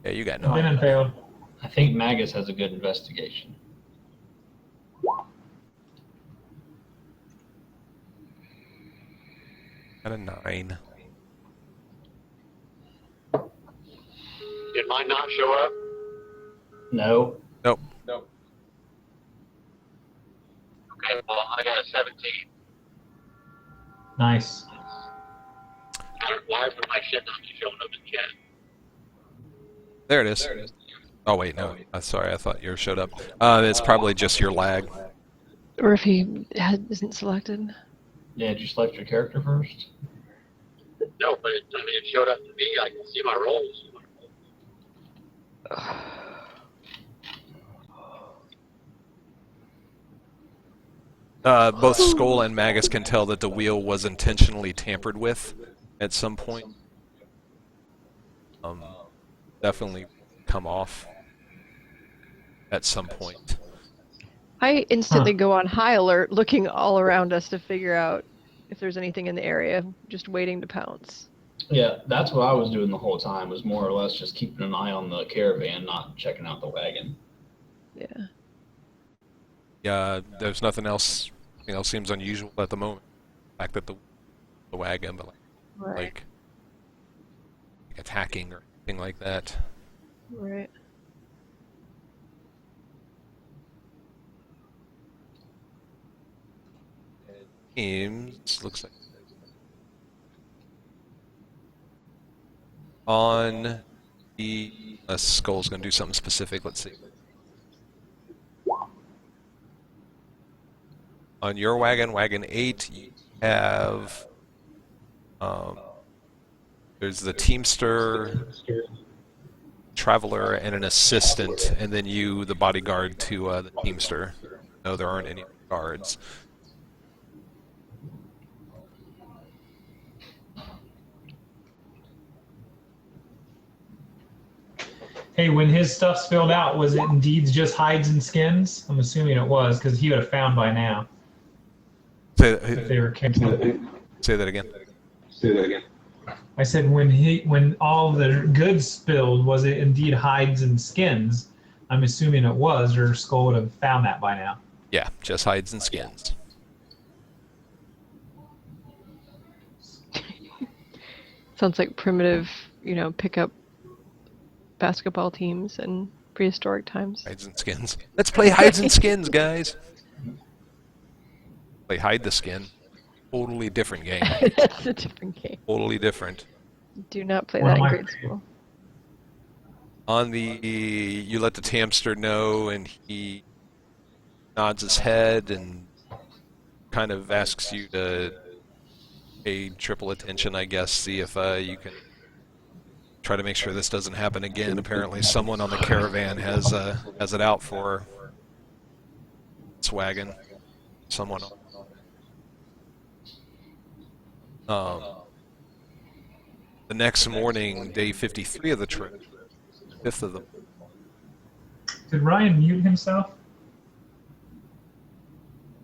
B: Yeah, you got
A: Then
B: no.
A: it failed.
E: I think Magus has a good investigation.
B: Got a 9.
F: Did mine not show up?
E: No.
B: Nope.
F: Okay, well, I got a 17.
A: Nice.
F: Why would my shit not be showing up in chat?
B: There it is. Oh, wait, no. Sorry, I thought yours showed up. It's probably just your lag.
C: Or if he isn't selected.
E: Yeah, did you select your character first?
F: No, but it showed up to me. I can see my rolls.
B: Both Skull and Magus can tell that the wheel was intentionally tampered with at some point. Definitely come off at some point.
C: I instantly go on high alert, looking all around us to figure out if there's anything in the area, just waiting to pounce.
E: Yeah, that's what I was doing the whole time, was more or less just keeping an eye on the caravan, not checking out the wagon.
C: Yeah.
B: Yeah, there's nothing else. Nothing else seems unusual at the moment. The fact that the wagon, but like attacking or anything like that.
C: Right.
B: Teams looks like on the Skull's gonna do something specific. Let's see. On your wagon, wagon 8, you have there's the Teamster, Traveler, and an assistant, and then you, the bodyguard to the Teamster. No, there aren't any guards.
A: Hey, when his stuff's filled out, was it indeed just hides and skins? I'm assuming it was, because he would have found by now if they were carrying.
B: Say that again.
A: I said when all the goods spilled, was it indeed hides and skins? I'm assuming it was, or Skull would have found that by now.
B: Yeah, just hides and skins.
C: Sounds like primitive, pick up basketball teams in prehistoric times.
B: Hides and skins. Let's play hides and skins, guys. Play hide the skin. Totally different game.
C: That's a different game.
B: Totally different.
C: Do not play
A: One
C: that
A: of
C: in
A: my
C: grade
A: favorite.
C: school.
B: On the, you let the Teamster know, and he nods his head and kind of asks you to pay triple attention, I guess, see if you can try to make sure this doesn't happen again. Apparently someone on the caravan has it out for this wagon. Someone. The next morning, day 53 of the trip, 5th of them.
A: Did Ryan mute himself?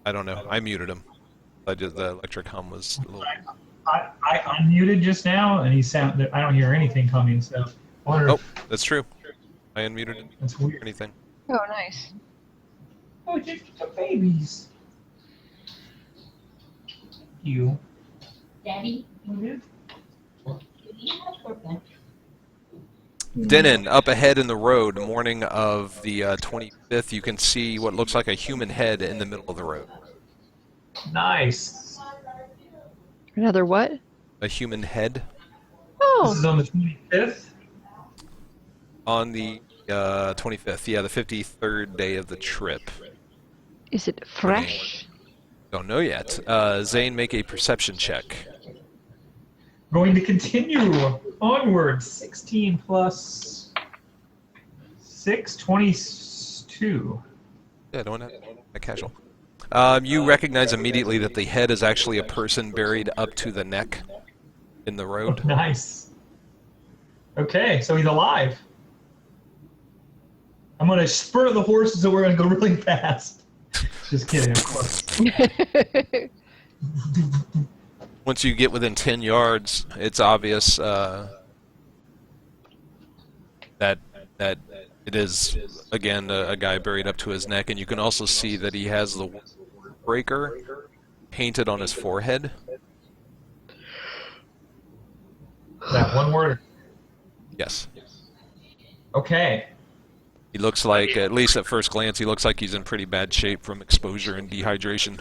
B: I don't know. I muted him. I did, the electric hum was a little...
A: I unmuted just now, and I don't hear anything coming. So I wonder.
B: Oh, that's true. I unmuted him.
A: That's weird.
B: Anything.
C: Oh, nice.
A: Oh, just the babies. You.
I: Daddy,
A: Okay.
I: do you have a purple?
B: Denon, up ahead in the road, morning of the 25th, you can see what looks like a human head in the middle of the road.
A: Nice.
C: Another what?
B: A human head
A: This
C: Oh,
A: is on the 25th.
B: on the 25th. Yeah, the 53rd day of the trip.
C: is it fresh?
B: Don't know yet. Zane, make a perception check.
A: Going to continue onward. 16 plus 6, 22.
B: Yeah, don't have a casual. You recognize immediately that the head is actually a person buried up to the neck in the road.
A: Nice. Okay, so he's alive. I'm going to spur the horses and we're going to go really fast. Just kidding, of course.
B: Once you get within 10 yards, it's obvious that it is, again, a guy buried up to his neck, and you can also see that he has the breaker painted on his forehead.
A: That one word.
B: Yes.
A: Okay.
B: He looks like, at least at first glance, he looks like he's in pretty bad shape from exposure and dehydration.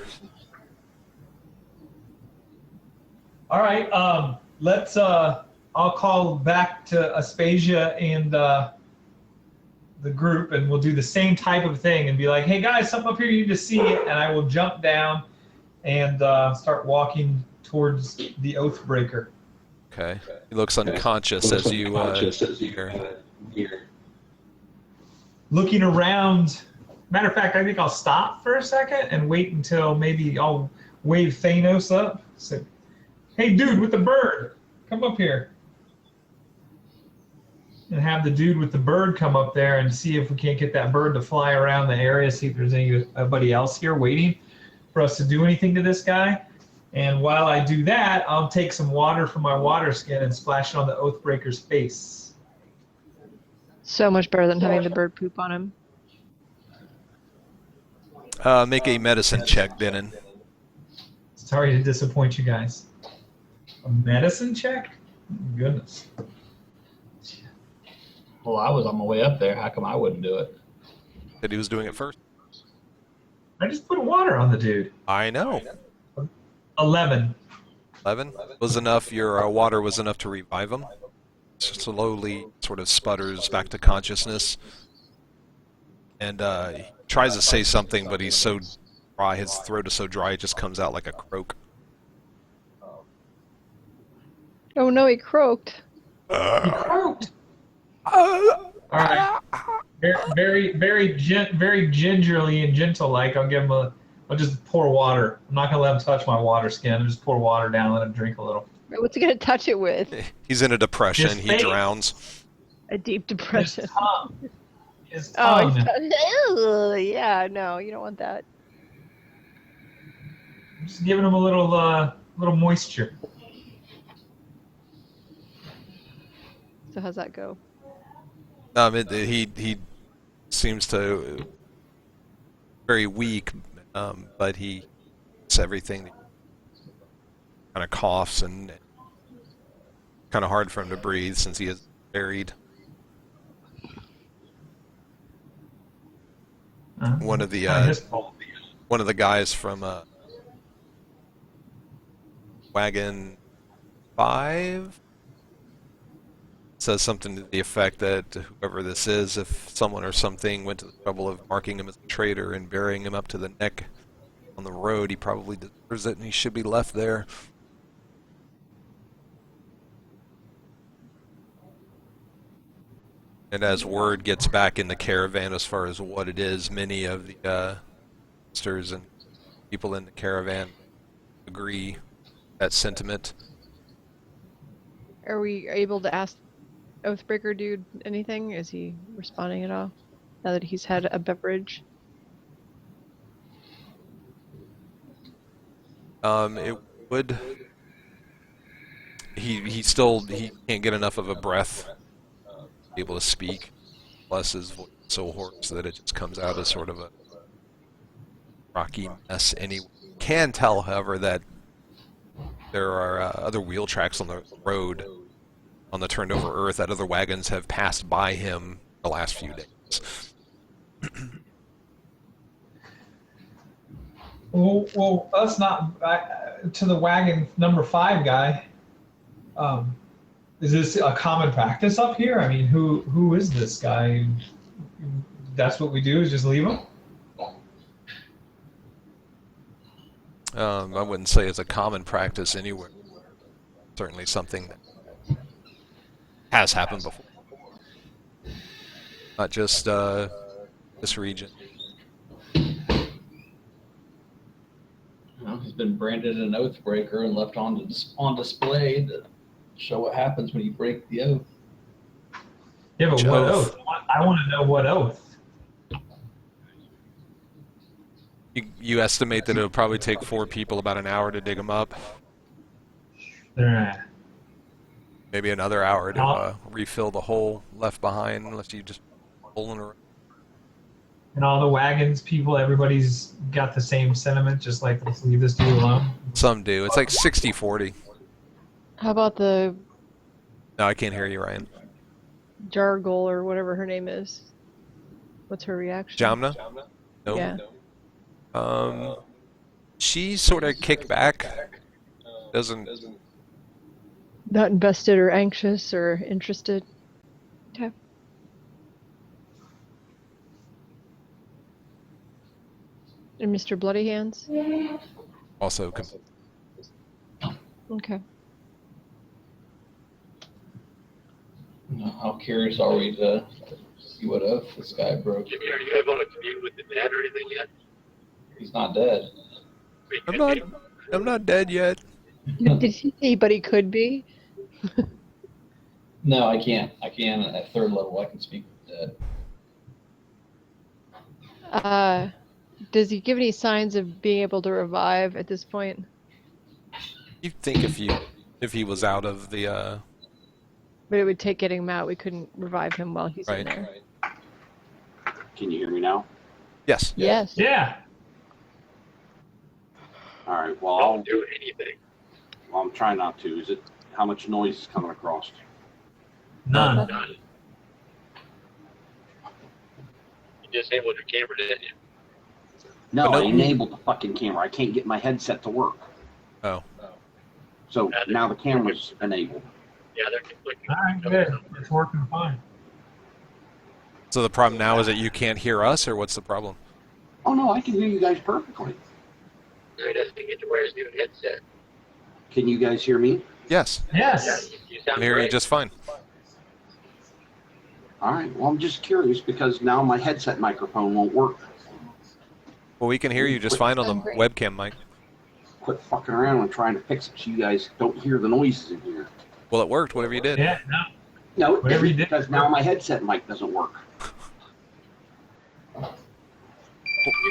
A: All right. Let's. I'll call back to Aspasia and the group, and we'll do the same type of thing and be like, "Hey guys, something up here you need to see," and I will jump down and start walking towards the Oathbreaker.
B: Okay. He looks unconscious as you hear.
A: Looking around. Matter of fact, I think I'll stop for a second and wait until maybe I'll wave Thanos up. So, hey, dude with the bird, come up here. And have the dude with the bird come up there and see if we can't get that bird to fly around the area, see if there's anybody else here waiting for us to do anything to this guy. And while I do that, I'll take some water from my water skin and splash it on the Oathbreaker's face.
C: So much better than having the bird poop on him.
B: Make a medicine check, Denon.
A: Sorry to disappoint you guys. A medicine check? Goodness.
E: Well, I was on my way up there. How come I wouldn't do it?
B: Said he was doing it first.
A: I just put water on the dude.
B: I know.
A: 11.
B: 11 was enough. Your water was enough to revive him. Slowly sort of sputters back to consciousness. And he tries to say something, but he's so dry. His throat is so dry it just comes out like a croak.
C: Oh no, he croaked.
A: He croaked. All right. Very gingerly and gentle like. I'll just pour water. I'm not gonna let him touch my water skin. I'll just pour water down and let him drink a little.
C: What's he gonna touch it with?
B: He's in a depression.
A: His
B: He
A: face.
B: drowns.
C: A deep depression.
A: His tongue. His
C: Oh,
A: tongue.
C: he's yeah, no, you don't want that.
A: I'm just giving him a little moisture.
C: So how's that go?
B: He seems to very weak, but he eats everything. Kind of coughs and kind of hard for him to breathe since he is buried. One of the guys from Wagon 5 says something to the effect that whoever this is, if someone or something went to the trouble of marking him as a traitor and burying him up to the neck on the road, he probably deserves it and he should be left there. And as word gets back in the caravan as far as what it is, many of the sisters and people in the caravan agree that sentiment.
C: Are we able to ask Oathbreaker dude anything? Is he responding at all? Now that he's had a beverage?
B: It would. He can't get enough of a breath to be able to speak. Plus his voice is so hoarse that it just comes out as sort of a rocky mess. Anyway, can tell, however, that there are other wheel tracks on the road on the turned over earth that other wagons have passed by him the last few days.
A: Well, us not to the wagon number 5 guy. Is this a common practice up here? I mean, who is this guy? That's what we do, is just leave him?
B: I wouldn't say it's a common practice anywhere. Certainly something that has happened before. Not just this region.
E: Well, he's been branded an Oathbreaker and left on display to show what happens when you break the oath.
A: Yeah, but
B: Which
A: what
B: oath?
A: oath? I want to know what oath.
B: You estimate that it'll probably take 4 people about an hour to dig them up. Maybe another hour to refill the hole left behind, unless you just pull in around.
A: And all the wagons, people, everybody's got the same sentiment, just like, let's leave this dude alone.
B: Some do. It's like 60-40.
C: How about the
B: No, I can't hear you, Ryan.
C: Jargle or whatever her name is? What's her reaction?
B: Jamna? No.
C: Yeah.
B: She's sort of kicked back. Doesn't.
C: Not invested or anxious or interested. Okay. And Mr. Bloody Hands?
B: Also.
C: Okay.
E: How curious are we to see what oath this guy broke?
F: Jimmy, are you able to commute with the dead or anything yet?
E: He's not dead.
B: I'm not dead yet.
C: Did he say, but he could be?
E: No, I can't. I can at 3rd level. I can speak with the dead.
C: Does he give any signs of being able to revive at this point?
B: You'd think if he was out of the
C: But it would take getting him out. We couldn't revive him while he's in
B: Right.
C: there.
D: Can you hear me now?
B: yes.
C: Yes.
A: Yeah.
D: All right. Well,
F: Don't do anything.
D: I'm trying not to. Is it how much noise is coming across?
A: None.
F: None. You disabled your camera, didn't you?
D: No,
B: But no-
D: I enabled the fucking camera. I can't get my headset to work.
B: Oh.
D: So now the camera's enabled.
F: Yeah, they're conflicting.
A: All right, good. It's working fine.
B: So the problem now is that you can't hear us, or what's the problem?
D: Oh no, I can hear you guys perfectly.
J: He doesn't get to wear his new headset.
D: Can you guys hear me?
B: Yes,
A: Yes.
J: You sound
B: I'm hearing you
J: great.
B: just fine.
D: All right. Well, I'm just curious because now my headset microphone won't work.
B: Well, we can hear you just fine on the webcam mic.
D: Quit fucking around and trying to fix it so you guys don't hear the noises in here.
B: Well, it worked, whatever you did.
A: Yeah. No.
D: No, it
A: Whatever you
D: didn't,
A: did.
D: because now my headset mic doesn't work.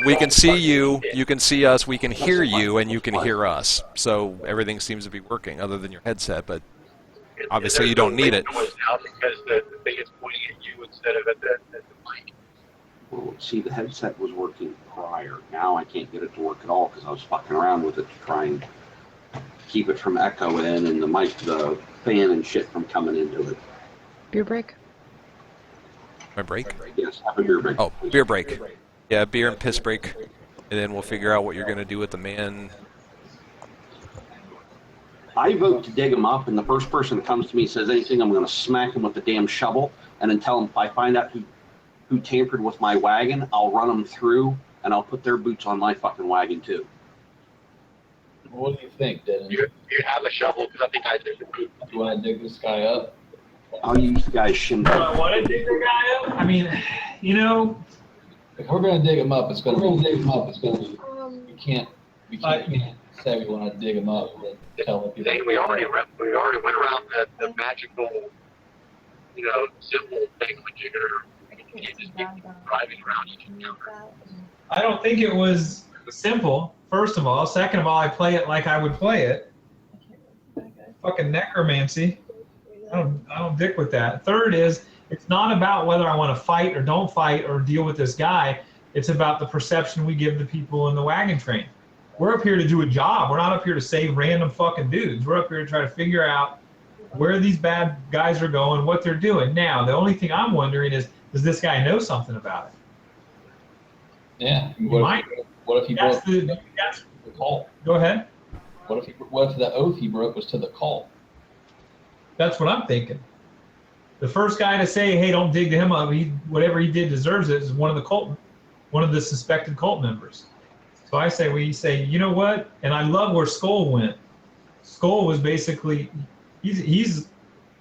B: We can see you, you can see us, we can hear you, and you can hear us. So everything seems to be working other than your headset, but obviously you don't need it.
J: Noise now because the thing is pointing at you instead of at the mic.
D: Well, see, the headset was working prior. Now I can't get it to work at all because I was fucking around with it to try and keep it from echoing and the fan and shit from coming into it.
C: Beer break?
B: My break?
D: Yes, have a beer break.
B: Oh, beer break. Yeah, beer and piss break. And then we'll figure out what you're going to do with the man.
D: I vote to dig him up, and the first person that comes to me says anything, I'm going to smack him with the damn shovel, and then tell him if I find out who tampered with my wagon, I'll run them through, and I'll put their boots on my fucking wagon too.
E: What do you think, Dennis?
J: You have a shovel because I think I did.
E: Do you want to dig this guy up?
D: I'll use the guy's shin.
A: Do I want to dig the guy up? I mean, you know,
E: If we're gonna dig him up, it's gonna be. We can't say we want to dig him up and then tell the people.
J: Thing we already went around the magical, symbol thing when you just keep driving around each encounter.
A: I don't think it was simple, first of all. Second of all, I play it like I would play it. Fucking necromancy. I don't dick with that. Third is, it's not about whether I want to fight or don't fight or deal with this guy. It's about the perception we give the people in the wagon train. We're up here to do a job. We're not up here to save random fucking dudes. We're up here to try to figure out where these bad guys are going, what they're doing. Now, the only thing I'm wondering is, does this guy know something about it?
E: Yeah. What if he broke the cult?
A: Go ahead.
E: What if the oath he broke was to the cult?
A: That's what I'm thinking. The first guy to say, "Hey, don't dig to him up. Whatever he did deserves it," is one of the suspected cult members. So I say, we say, you know what? And I love where Skull went. Skull was basically, he's,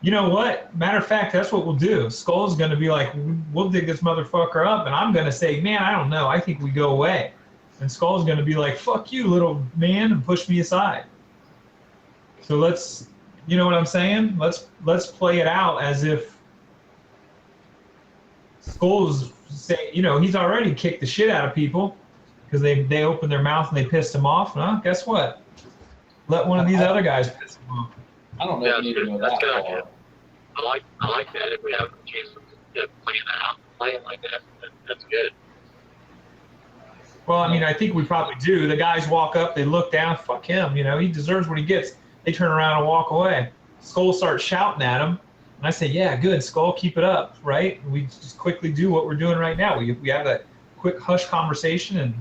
A: you know what? Matter of fact, that's what we'll do. Skull's going to be like, we'll dig this motherfucker up, and I'm going to say, man, I don't know. I think we go away. And Skull's going to be like, fuck you, little man, and push me aside. So let's. You know what I'm saying? Let's play it out as if Skull's saying, he's already kicked the shit out of people because they opened their mouth and they pissed him off. Huh? Guess what? Let one of these other guys piss him off.
E: I don't know if you need to go that far.
J: I like that. If we have a chance to plan that out, play it like that, that's good.
A: Well, I mean, I think we probably do. The guys walk up, they look down, fuck him, he deserves what he gets. They turn around and walk away. Skull starts shouting at him. And I say, yeah, good, Skull, keep it up, right? We just quickly do what we're doing right now. We have that quick hush conversation, and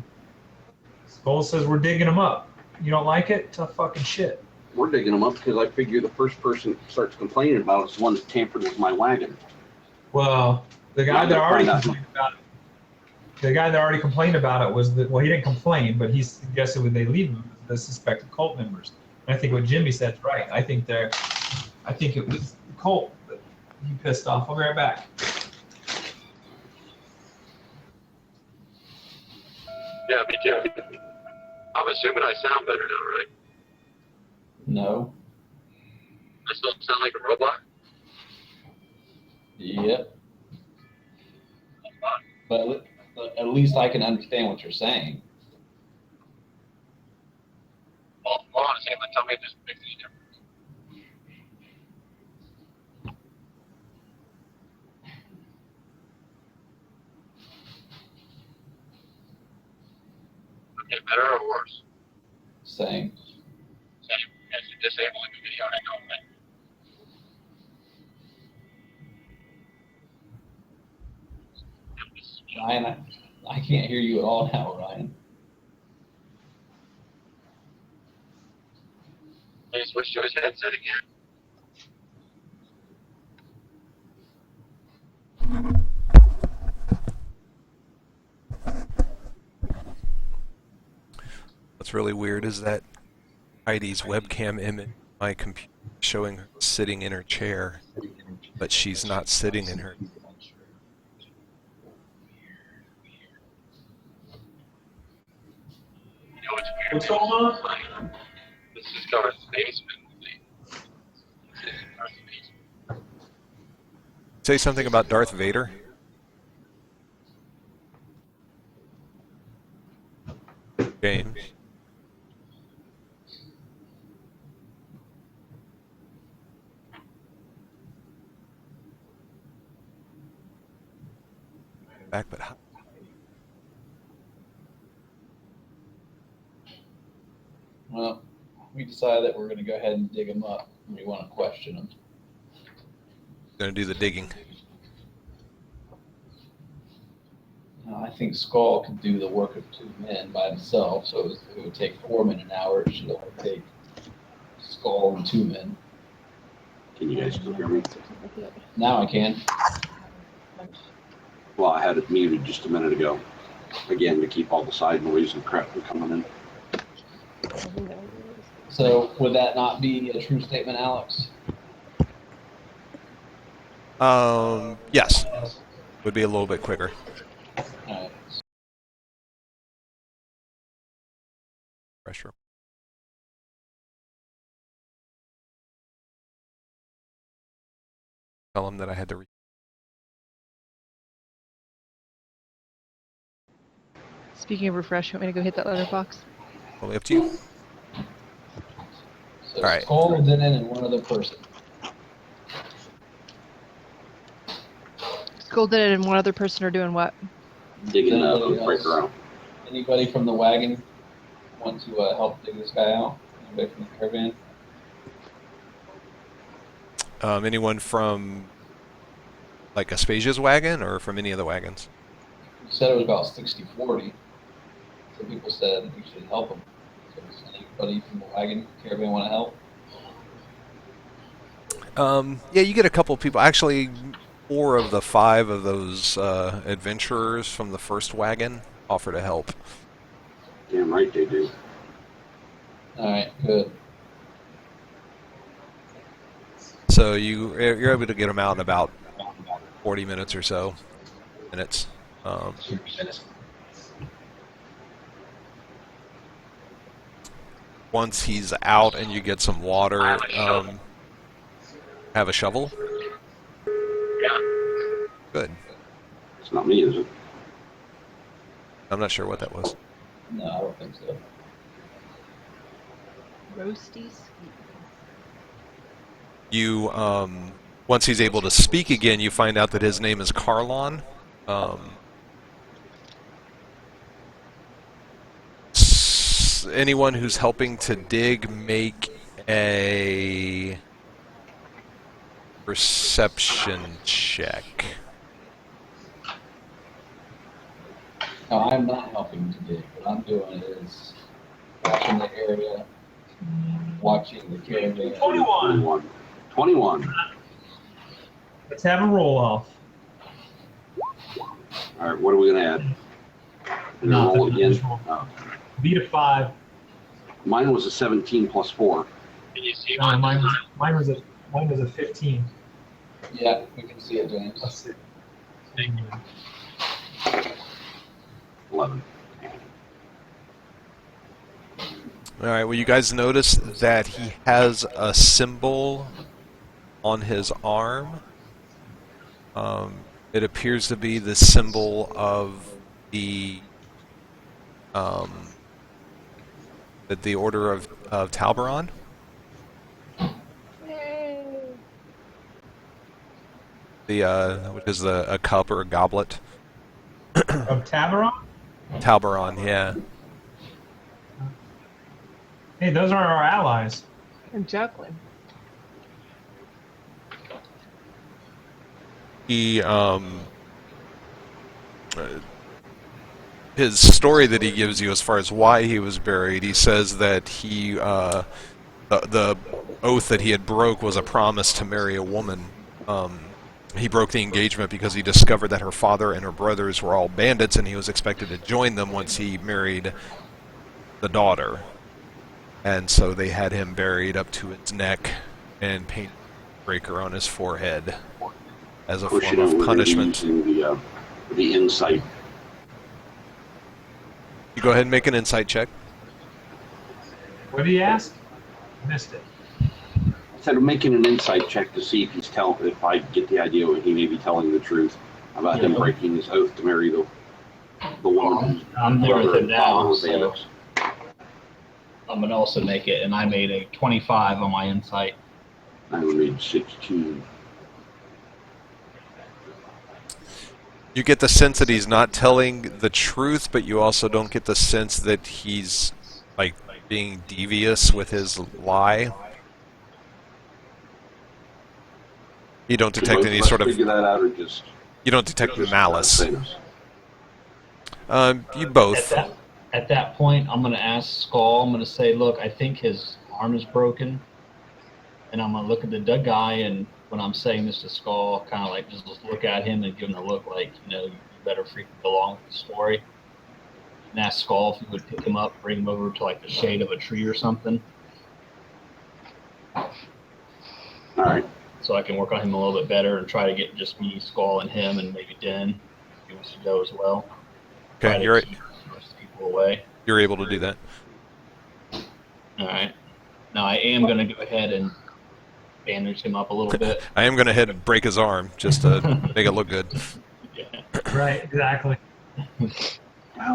A: Skull says, we're digging him up. You don't like it? Tough fucking shit.
D: We're digging them up because I figure the first person that starts complaining about it is the one that tampered with my wagon.
A: Well, the guy that already complained about it was that, well, he didn't complain, but he suggested when they leave him, the suspected cult members. And I think what Jimmy said is right. I think it was the cult that he pissed off. I'll be right back.
J: Yeah, me too. I'm assuming I sound better now, right?
E: No.
J: I still sound like a robot?
E: Yep. But at least I can understand what you're saying.
J: Well, hold on a second. Tell me if this makes any difference. Okay, better or worse?
E: Same.
J: Same. As you disabling the video, I know that.
E: Ryan, I can't hear you at all now, Ryan.
J: Can you switch to his headset again?
B: what's really weird is that Heidi's webcam image on my computer showing her sitting in her chair, but she's not sitting in her.
J: You know what's weird?
A: What's going on?
J: This is Darth basement. This is Darth basement.
B: Say something about Darth Vader. James. Back, but how?
E: Well, we decided that we're going to go ahead and dig him up, and we want to question him.
B: Gonna do the digging.
E: I think Skull could do the work of 2 men by himself, so it would take 4 men an hour. It should only take Skull and 2 men.
D: Can you guys still hear me?
E: Now I can.
D: Well, I had it muted just a minute ago. Again, to keep all the side noise and crap from coming in.
E: So would that not be a true statement, Alex?
B: Yes. Would be a little bit quicker.
E: All right.
B: Pressure. Tell him that I had to.
C: Speaking of refresh, you want me to go hit that letterbox?
B: Totally up to you.
E: So
B: All right.
E: Skull, Denon, and one other person.
C: Skull did it, and one other person are doing what?
D: Digging up
E: Anybody
D: and break
E: else?
D: around.
E: Anybody from the wagon want to help dig this guy out? Anybody from the caravan?
B: Anyone from like Aspasia's wagon or from any of the wagons?
E: You said it was about 60-40. So people said we should help him. So does anybody from the wagon caravan want to help?
B: Yeah, you get a couple people. Actually, 4 of the 5 of those adventurers from the first wagon offer to help.
D: Damn right they do.
E: All right, good.
B: So you're able to get them out in about 40 minutes or so. Minutes. Once he's out and you get some water, have a shovel?
J: Yeah.
B: Good.
D: It's not me, is it?
B: I'm not sure what that was.
E: No, I don't think so.
C: Roasties.
B: You, once he's able to speak again, you find out that his name is Carlon. Anyone who's helping to dig, make a perception check.
E: No, I'm not helping to dig. What I'm doing is watching the area, watching the caravan.
A: 21.
D: 21.
A: Let's have a roll off.
D: All right, what are we going to add? And then roll again.
A: Beat a 5.
D: Mine was a 17 plus 4.
J: Can you see
A: No,
J: mine?
A: mine was a 15.
E: Yeah, we can see it, James.
A: Let's see.
D: 11.
B: All right, well, you guys notice that he has a symbol on his arm. It appears to be the symbol of the Order of Talbaron. Which is a cup or a goblet.
A: Of Tabaron?
B: Talbaron, yeah.
A: Hey, those are our allies.
C: And Juglin.
B: He his story that he gives you as far as why he was buried, he says that he the oath that he had broke was a promise to marry a woman. He broke the engagement because he discovered that her father and her brothers were all bandits, and he was expected to join them once he married the daughter. And so they had him buried up to his neck and painted a breaker on his forehead as a
D: Of course,
B: form
D: you know,
B: of
D: we're
B: punishment.
D: using the insight.
B: You go ahead and make an insight check.
A: What did he ask? Missed it.
D: Instead of making an insight check to see if I get the idea he may be telling the truth about him
E: Yeah.
D: breaking his oath to marry the woman who's
E: I'm there with
D: brother
E: him
D: and father
E: now,
D: was
E: so
D: Alex.
E: I'm gonna also make it, and I made a 25 on my insight.
D: I made 16.
B: You get the sense that he's not telling the truth, but you also don't get the sense that he's like being devious with his lie. You don't
D: Did
B: detect
D: both
B: any
D: of us
B: sort of
D: figure that out, or just
B: detect malice.
D: Thanos?
B: You both.
E: At that point, I'm gonna ask Skull. I'm gonna say, look, I think his arm is broken, and I'm gonna look at the dead guy, and when I'm saying this to Skull, kind of like just look at him and give him a look like, you better freaking go along with the story. And ask Skull if he would pick him up, bring him over to like the shade of a tree or something,
D: All right.
E: so I can work on him a little bit better and try to get just me, Skull, and him, and maybe Den if he wants to go as well. Try
B: Okay,
E: to
B: you're
E: keep most people away.
B: you're able to do that.
E: All right. Now I am going to go ahead and bandage him up a little bit.
B: I am going to head and break his arm just to make it look good.
E: Yeah.
A: Right, exactly.
D: Well,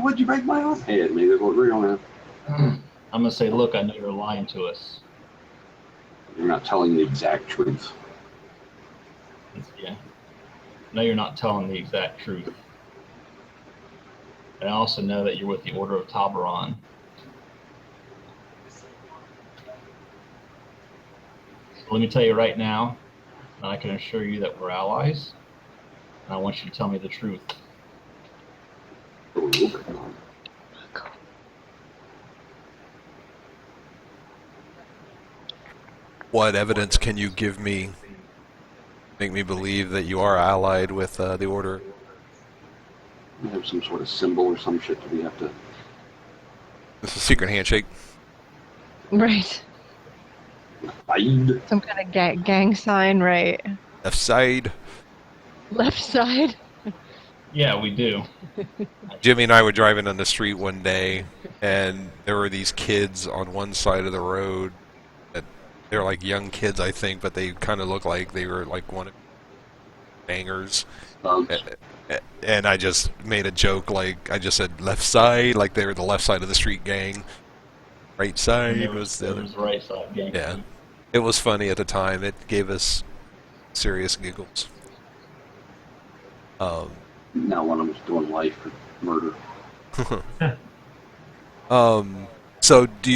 D: what'd you break my arm? Hey, it made it look real, man.
E: I'm going to say, look, I know you're lying to us.
D: You're not telling the exact truth.
E: Yeah. No, you're not telling the exact truth. And I also know that you're with the Order of Tabaron. So let me tell you right now, and I can assure you that we're allies. And I want you to tell me the truth.
B: What evidence can you give me, make me believe that you are allied with the Order?
D: We have some sort of symbol or some shit that we have to.
B: This is a secret handshake.
C: Right.
D: Hide.
C: Some kind of gang sign, right?
B: Left side.
C: Left side.
E: Yeah, we do.
B: Jimmy and I were driving on the street one day, and there were these kids on one side of the road. They were like young kids, I think, but they kind of looked like they were like one of bangers. And I just made a joke, like I just said left side, like they were the left side of the street gang. Right side was the other.
E: The right side gang.
B: Yeah, it was funny at the time. It gave us serious giggles.
D: Now one of them's doing life for murder.
B: So do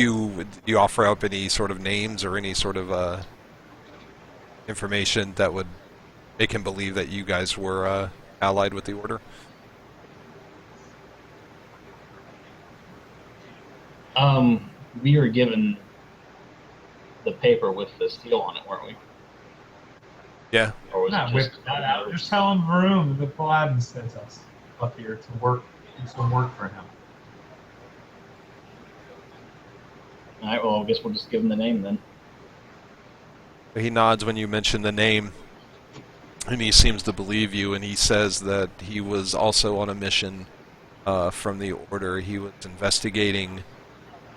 B: you offer up any sort of names or any sort of information that would make him believe that you guys were allied with the Order?
E: We were given the paper with the seal on it, weren't we?
B: Yeah.
E: Or was
A: Not
E: it
A: whip
E: just
A: that out. Just tell him Varun, the Paladin, sent us up here to work, do some work for him.
E: All right, well, I guess we'll just give him the name then.
B: He nods when you mention the name, and he seems to believe you, and he says that he was also on a mission from the Order. He was investigating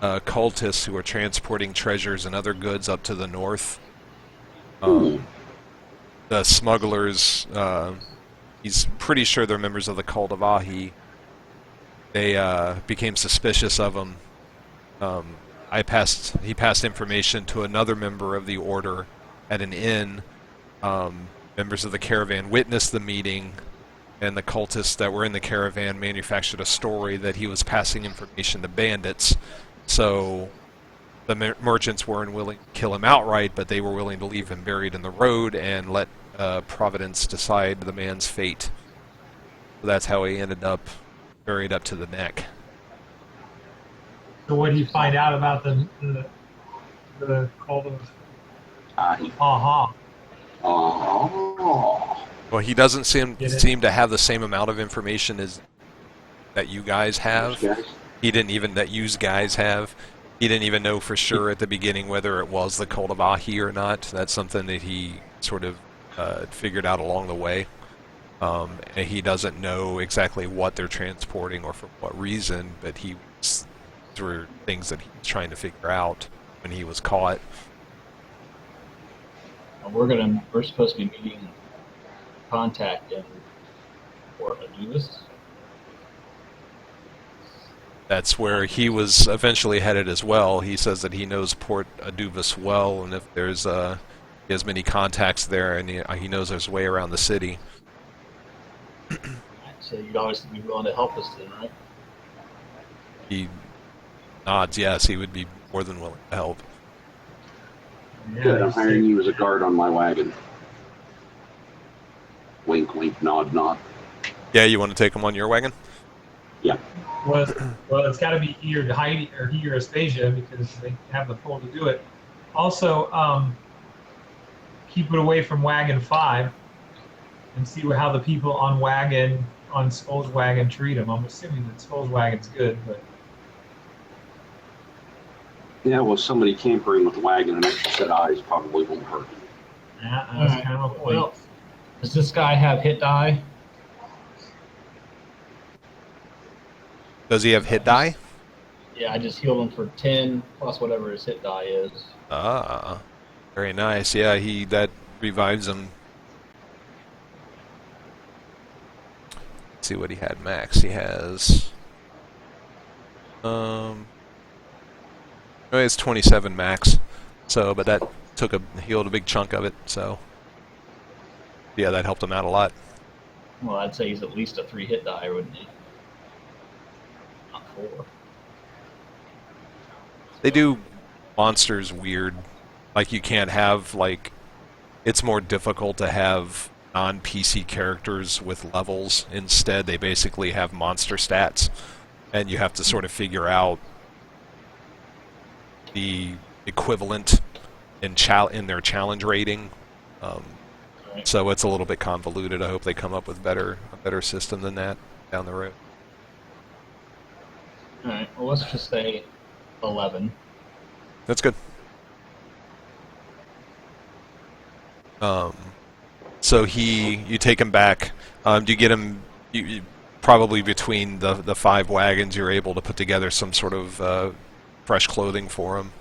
B: cultists who were transporting treasures and other goods up to the north. The smugglers, he's pretty sure they're members of the Cult of Ahi. They became suspicious of him. He passed information to another member of the Order at an inn. Members of the caravan witnessed the meeting, and the cultists that were in the caravan manufactured a story that he was passing information to bandits. So the merchants weren't willing to kill him outright, but they were willing to leave him buried in the road and let Providence decide the man's fate. So that's how he ended up buried up to the neck.
A: So what do you find out about the cult of Aha?
D: Oh.
B: Well, he doesn't seem to have the same amount of information as that you guys have.
D: Yes.
B: He didn't even, that used guys have. He didn't even know for sure at the beginning whether it was the Cult of Ahi or not. That's something that he sort of figured out along the way. And he doesn't know exactly what they're transporting or for what reason, but through things that he was trying to figure out when he was caught.
E: We're supposed to be meeting contact in Port Anubis.
B: That's where he was eventually headed as well. He says that he knows Port Anubis well, and if there's he has many contacts there, and he knows there's a way around the city.
E: So you'd obviously be willing to help us then, right?
B: He nods yes, he would be more than willing to help.
A: Yeah,
D: Good, I'm
A: you
D: hiring
A: see-
D: you as a guard on my wagon. Wink, wink, nod, nod.
B: Yeah, you want to take him on your wagon?
A: Well, it's got to be either Heidi or he or Aspasia because they have the pull to do it. Also, keep it away from Wagon 5 and see how the people on Skull's wagon treat him. I'm assuming that Skull's wagon's good, but
D: Yeah, well, somebody tampering with the wagon, an extra set of eyes probably won't hurt.
A: that's kind of a point.
E: Well, does this guy have hit die?
B: Does he have hit die?
E: Yeah, I just healed him for 10 plus whatever his hit die is.
B: Ah, very nice. Yeah, that revives him. Let's see what he had max. He has it's 27 max. So, but that healed a big chunk of it. So, yeah, that helped him out a lot.
E: Well, I'd say he's at least a 3 hit die, wouldn't he? Not 4.
B: They do monsters weird. Like, you can't have, like, it's more difficult to have non-PC characters with levels. Instead, they basically have monster stats, and you have to sort of figure out the equivalent in their challenge rating.
E: Right.
B: So it's a little bit convoluted. I hope they come up with a better system than that down the road.
E: Alright, well, let's just say 11.
B: That's good. So you take him back. Do you get him? You probably between the 5 wagons, you're able to put together some sort of fresh clothing for him.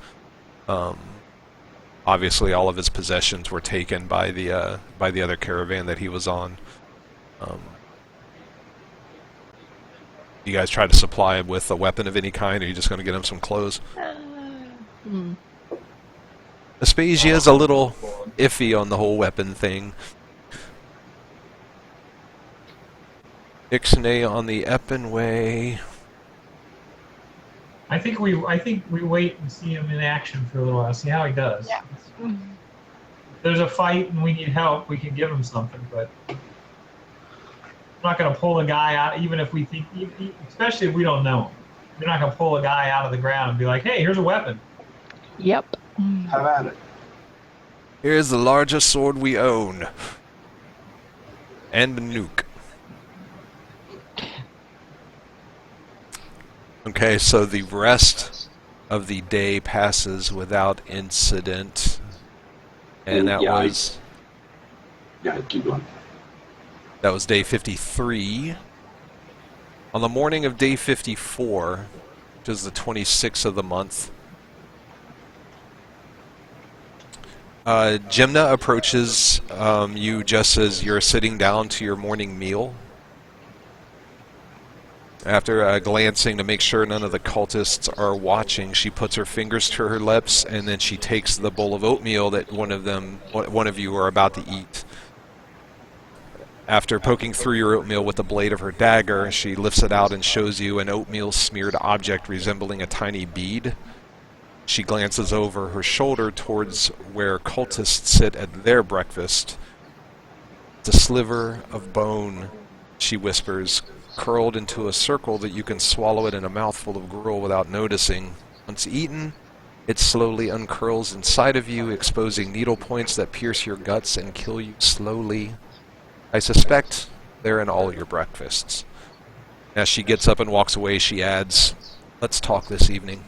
B: Obviously, all of his possessions were taken by the other caravan that he was on. You guys try to supply him with a weapon of any kind, or are you just going to get him some clothes? Aspasia is a little iffy on the whole weapon thing. Ixnay on the Eppenway.
A: I think we wait and see him in action for a little while, see how he does.
C: Yeah.
A: If there's a fight and we need help, we can give him something, but I'm not going to pull a guy out, even if we think, especially if we don't know him. You're not going to pull a guy out of the ground and be like, hey, here's a weapon.
C: Yep.
D: Have at it.
B: Here's the largest sword we own. And a nuke. Okay, so the rest of the day passes without incident. And that
D: Yeah,
B: was
D: Yeah, keep going.
B: that was day 53. On the morning of day 54, which is the 26th of the month, Jimna approaches you just as you're sitting down to your morning meal. After glancing to make sure none of the cultists are watching, she puts her fingers to her lips, and then she takes the bowl of oatmeal that one of you are about to eat. After poking through your oatmeal with the blade of her dagger, she lifts it out and shows you an oatmeal-smeared object resembling a tiny bead. She glances over her shoulder towards where cultists sit at their breakfast. It's a sliver of bone, she whispers, curled into a circle that you can swallow it in a mouthful of gruel without noticing. Once eaten, it slowly uncurls inside of you, exposing needle points that pierce your guts and kill you slowly. I suspect they're in all your breakfasts. As she gets up and walks away, she adds, let's talk this evening.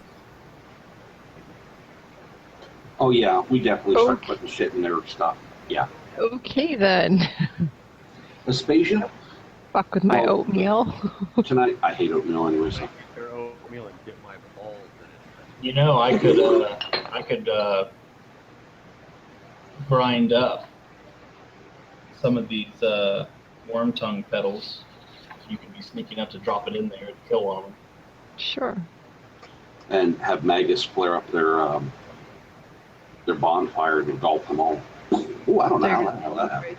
D: Oh yeah, we definitely start
C: Okay.
D: putting shit in their stuff. Yeah.
C: Okay then.
D: Aspasia?
C: Fuck with my
D: Oh.
C: oatmeal.
D: Tonight, I hate oatmeal anyway, so.
K: Their oatmeal and dip my balls in it.
E: You know, I could grind up some of these worm tongue petals. You can be sneaking up to drop it in there and kill one of them.
C: Sure.
D: And have Magus flare up their bonfire and engulf them all. Oh, I don't know how the hell that happened.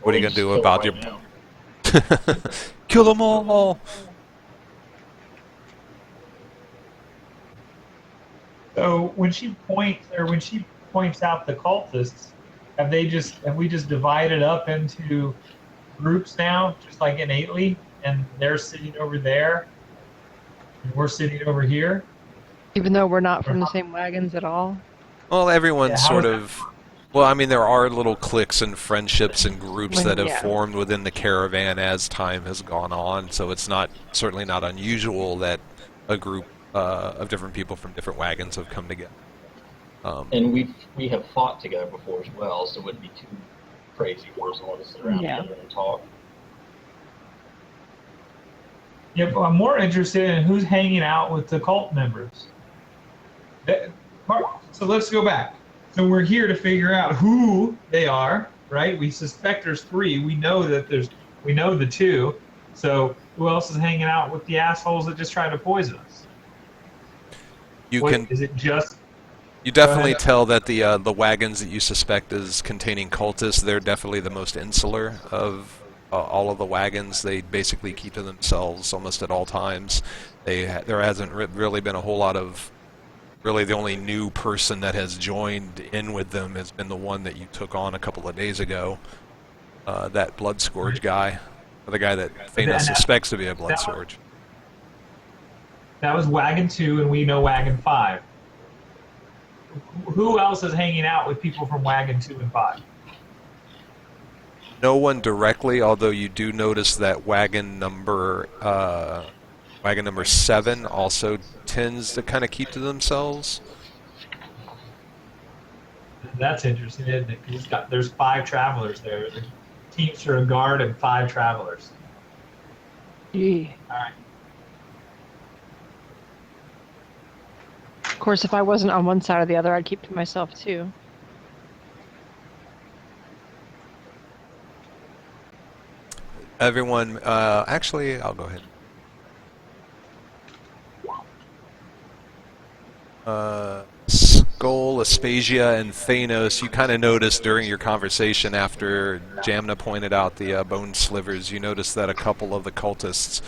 B: What are you gonna do
E: Kill
B: about
E: right
B: your?
E: now.
B: Kill them all.
A: So when she points out the cultists, have we just divided up into groups now, just like innately, and they're sitting over there, and we're sitting over here?
C: Even though we're not from the same wagons at all.
B: Well, everyone's
A: Yeah, how
B: sort
A: is
B: of. Well, I mean, there are little cliques and friendships and groups that have
C: Yeah.
B: formed within the caravan as time has gone on. So it's certainly not unusual that a group of different people from different wagons have come together.
E: And we have fought together before as well, so it wouldn't be too crazy for us all to sit around
C: Yeah.
E: together and talk.
A: Yeah, but I'm more interested in who's hanging out with the cult members. So let's go back. So we're here to figure out who they are, right? We suspect there's 3. We know the 2. So who else is hanging out with the assholes that just tried to poison us? Is it just?
B: You definitely
A: ahead.
B: tell that the wagons that you suspect is containing cultists, they're definitely the most insular of all of the wagons. They basically keep to themselves almost at all times. There hasn't really been a whole lot of. Really, the only new person that has joined in with them has been the one that you took on a couple of days ago. That Blood Scourge guy, or the guy that Thana suspects to be a Blood Scourge.
A: That was wagon 2, and we know wagon 5. Who else is hanging out with people from wagon 2 and 5?
B: No one directly, although you do notice that wagon number 7 also tends to kind of keep to themselves.
A: That's interesting, isn't it? There's 5 travelers there. The Teamster, a guard, and 5 travelers.
C: Gee.
A: All right.
C: Of course, if I wasn't on one side or the other, I'd keep to myself too.
B: Everyone, actually, I'll go ahead. Skull, Aspasia, and Thanos, you kind of noticed during your conversation after Jamna pointed out the bone slivers, you noticed that a couple of the cultists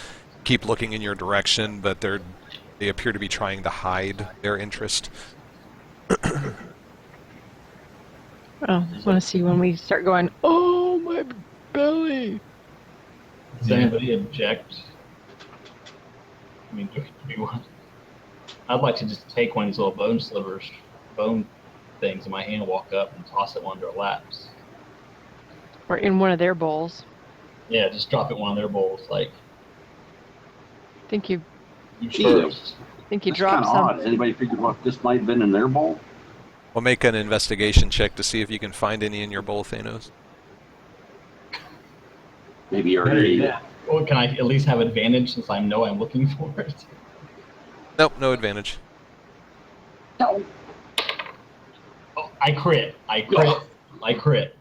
B: keep looking in your direction, but they appear to be trying to hide their interest.
C: Oh, I want to see when we start going, oh, my belly.
E: Does anybody object? I mean, do we want? I'd like to just take one of these little bone things in my hand, walk up and toss it one of their laps.
C: Or in one of their bowls.
E: Yeah, just drop it in one of their bowls. Like,
C: Think you
E: first.
C: think you
D: That's
C: dropped
D: kind of odd.
C: some?
D: Has anybody figured what this might have been in their bowl?
B: We'll make an investigation check to see if you can find any in your bowl, Thanos.
D: Maybe you already ate it.
E: Well, can I at least have advantage since I know I'm looking for it?
B: Nope, no advantage.
D: No.
E: Oh, I crit. I crit. I crit.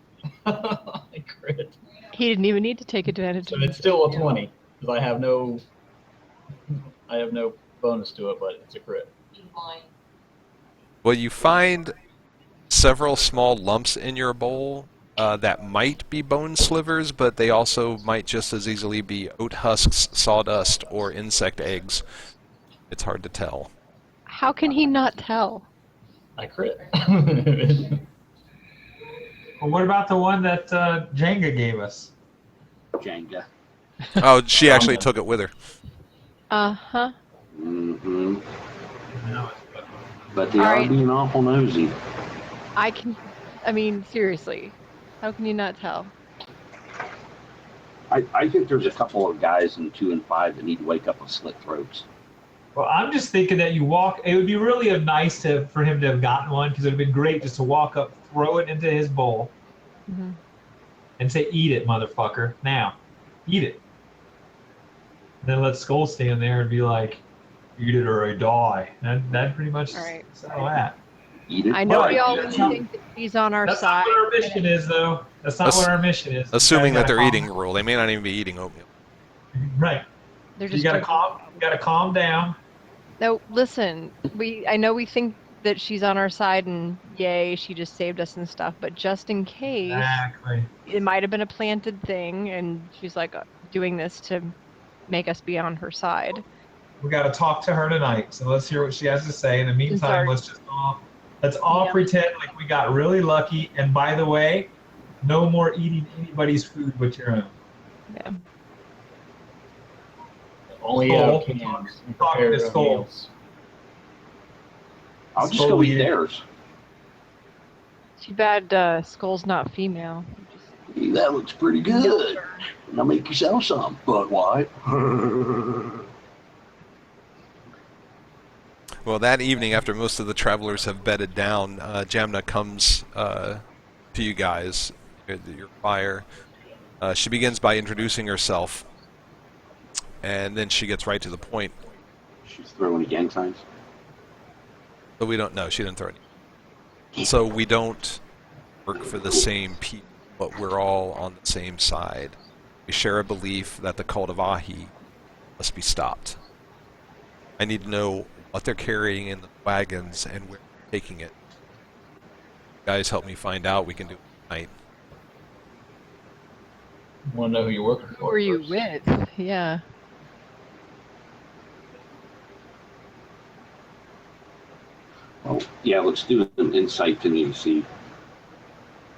C: He didn't even need to take advantage
E: So
C: of it.
E: it's still a 20 because I have no bonus to it, but it's a crit.
B: Well, you find several small lumps in your bowl that might be bone slivers, but they also might just as easily be oat husks, sawdust, or insect eggs. It's hard to tell.
C: How can he not tell?
E: I crit.
A: Well, what about the one that Jenga gave us?
D: Jenga.
B: Oh, she actually took it with her.
C: Uh-huh.
D: Mm-hmm. But they
C: All
D: are
C: right.
D: being awful nosy.
C: I mean, seriously. How can you not tell?
D: I think there's a couple of guys in 2 and 5 that need to wake up with slit throats.
A: Well, I'm just thinking that you walk. It would be really nice for him to have gotten one, because it would have been great just to walk up, throw it into his bowl, and say, "Eat it, motherfucker! Now, eat it." And then let Skull stand there and be like, "Eat it or I die." That pretty much settle that.
D: Eat it.
C: I know
A: But
C: we all
A: that's
C: think that he's on our
A: That's
C: side.
A: not what our mission is, though. That's not what our mission is.
B: Assuming
A: You
B: that
A: guys
B: they're
A: gotta
B: eating gruel, they may not even be eating oatmeal.
A: Right.
C: They're
A: You
C: just
A: gotta
C: drinking.
A: calm down.
C: No, listen. I know we think that she's on our side and yay, she just saved us and stuff. But just in case,
A: Exactly.
C: it might have been a planted thing, and she's like doing this to make us be on her side.
A: We got to talk to her tonight, so let's hear what she has to say. In the meantime, let's all pretend like we got really lucky. And by the way, no more eating anybody's food but your own.
C: Yeah.
E: Only
A: Skull.
E: cans.
A: Talk to
E: prepared
A: Skull.
E: meals.
D: I'll just go eat theirs.
C: Too bad Skull's not female.
D: Hey, that looks pretty good. Now make yourself some, Bud White.
B: Well, that evening, after most of the travelers have bedded down, Jamna comes to you guys at your fire. She begins by introducing herself, and then she gets right to the point.
D: She's throwing any gang signs.
B: But we don't know. She didn't throw any. So we don't work for the same people, but we're all on the same side. We share a belief that the cult of Ahi must be stopped. I need to know what they're carrying in the wagons and where they're taking it. Guys, help me find out. We can do it tonight.
E: Want to know who you're working
C: Who
E: for?
C: are you
E: first.
C: with? Yeah.
D: Oh, yeah, let's do an insight to me to see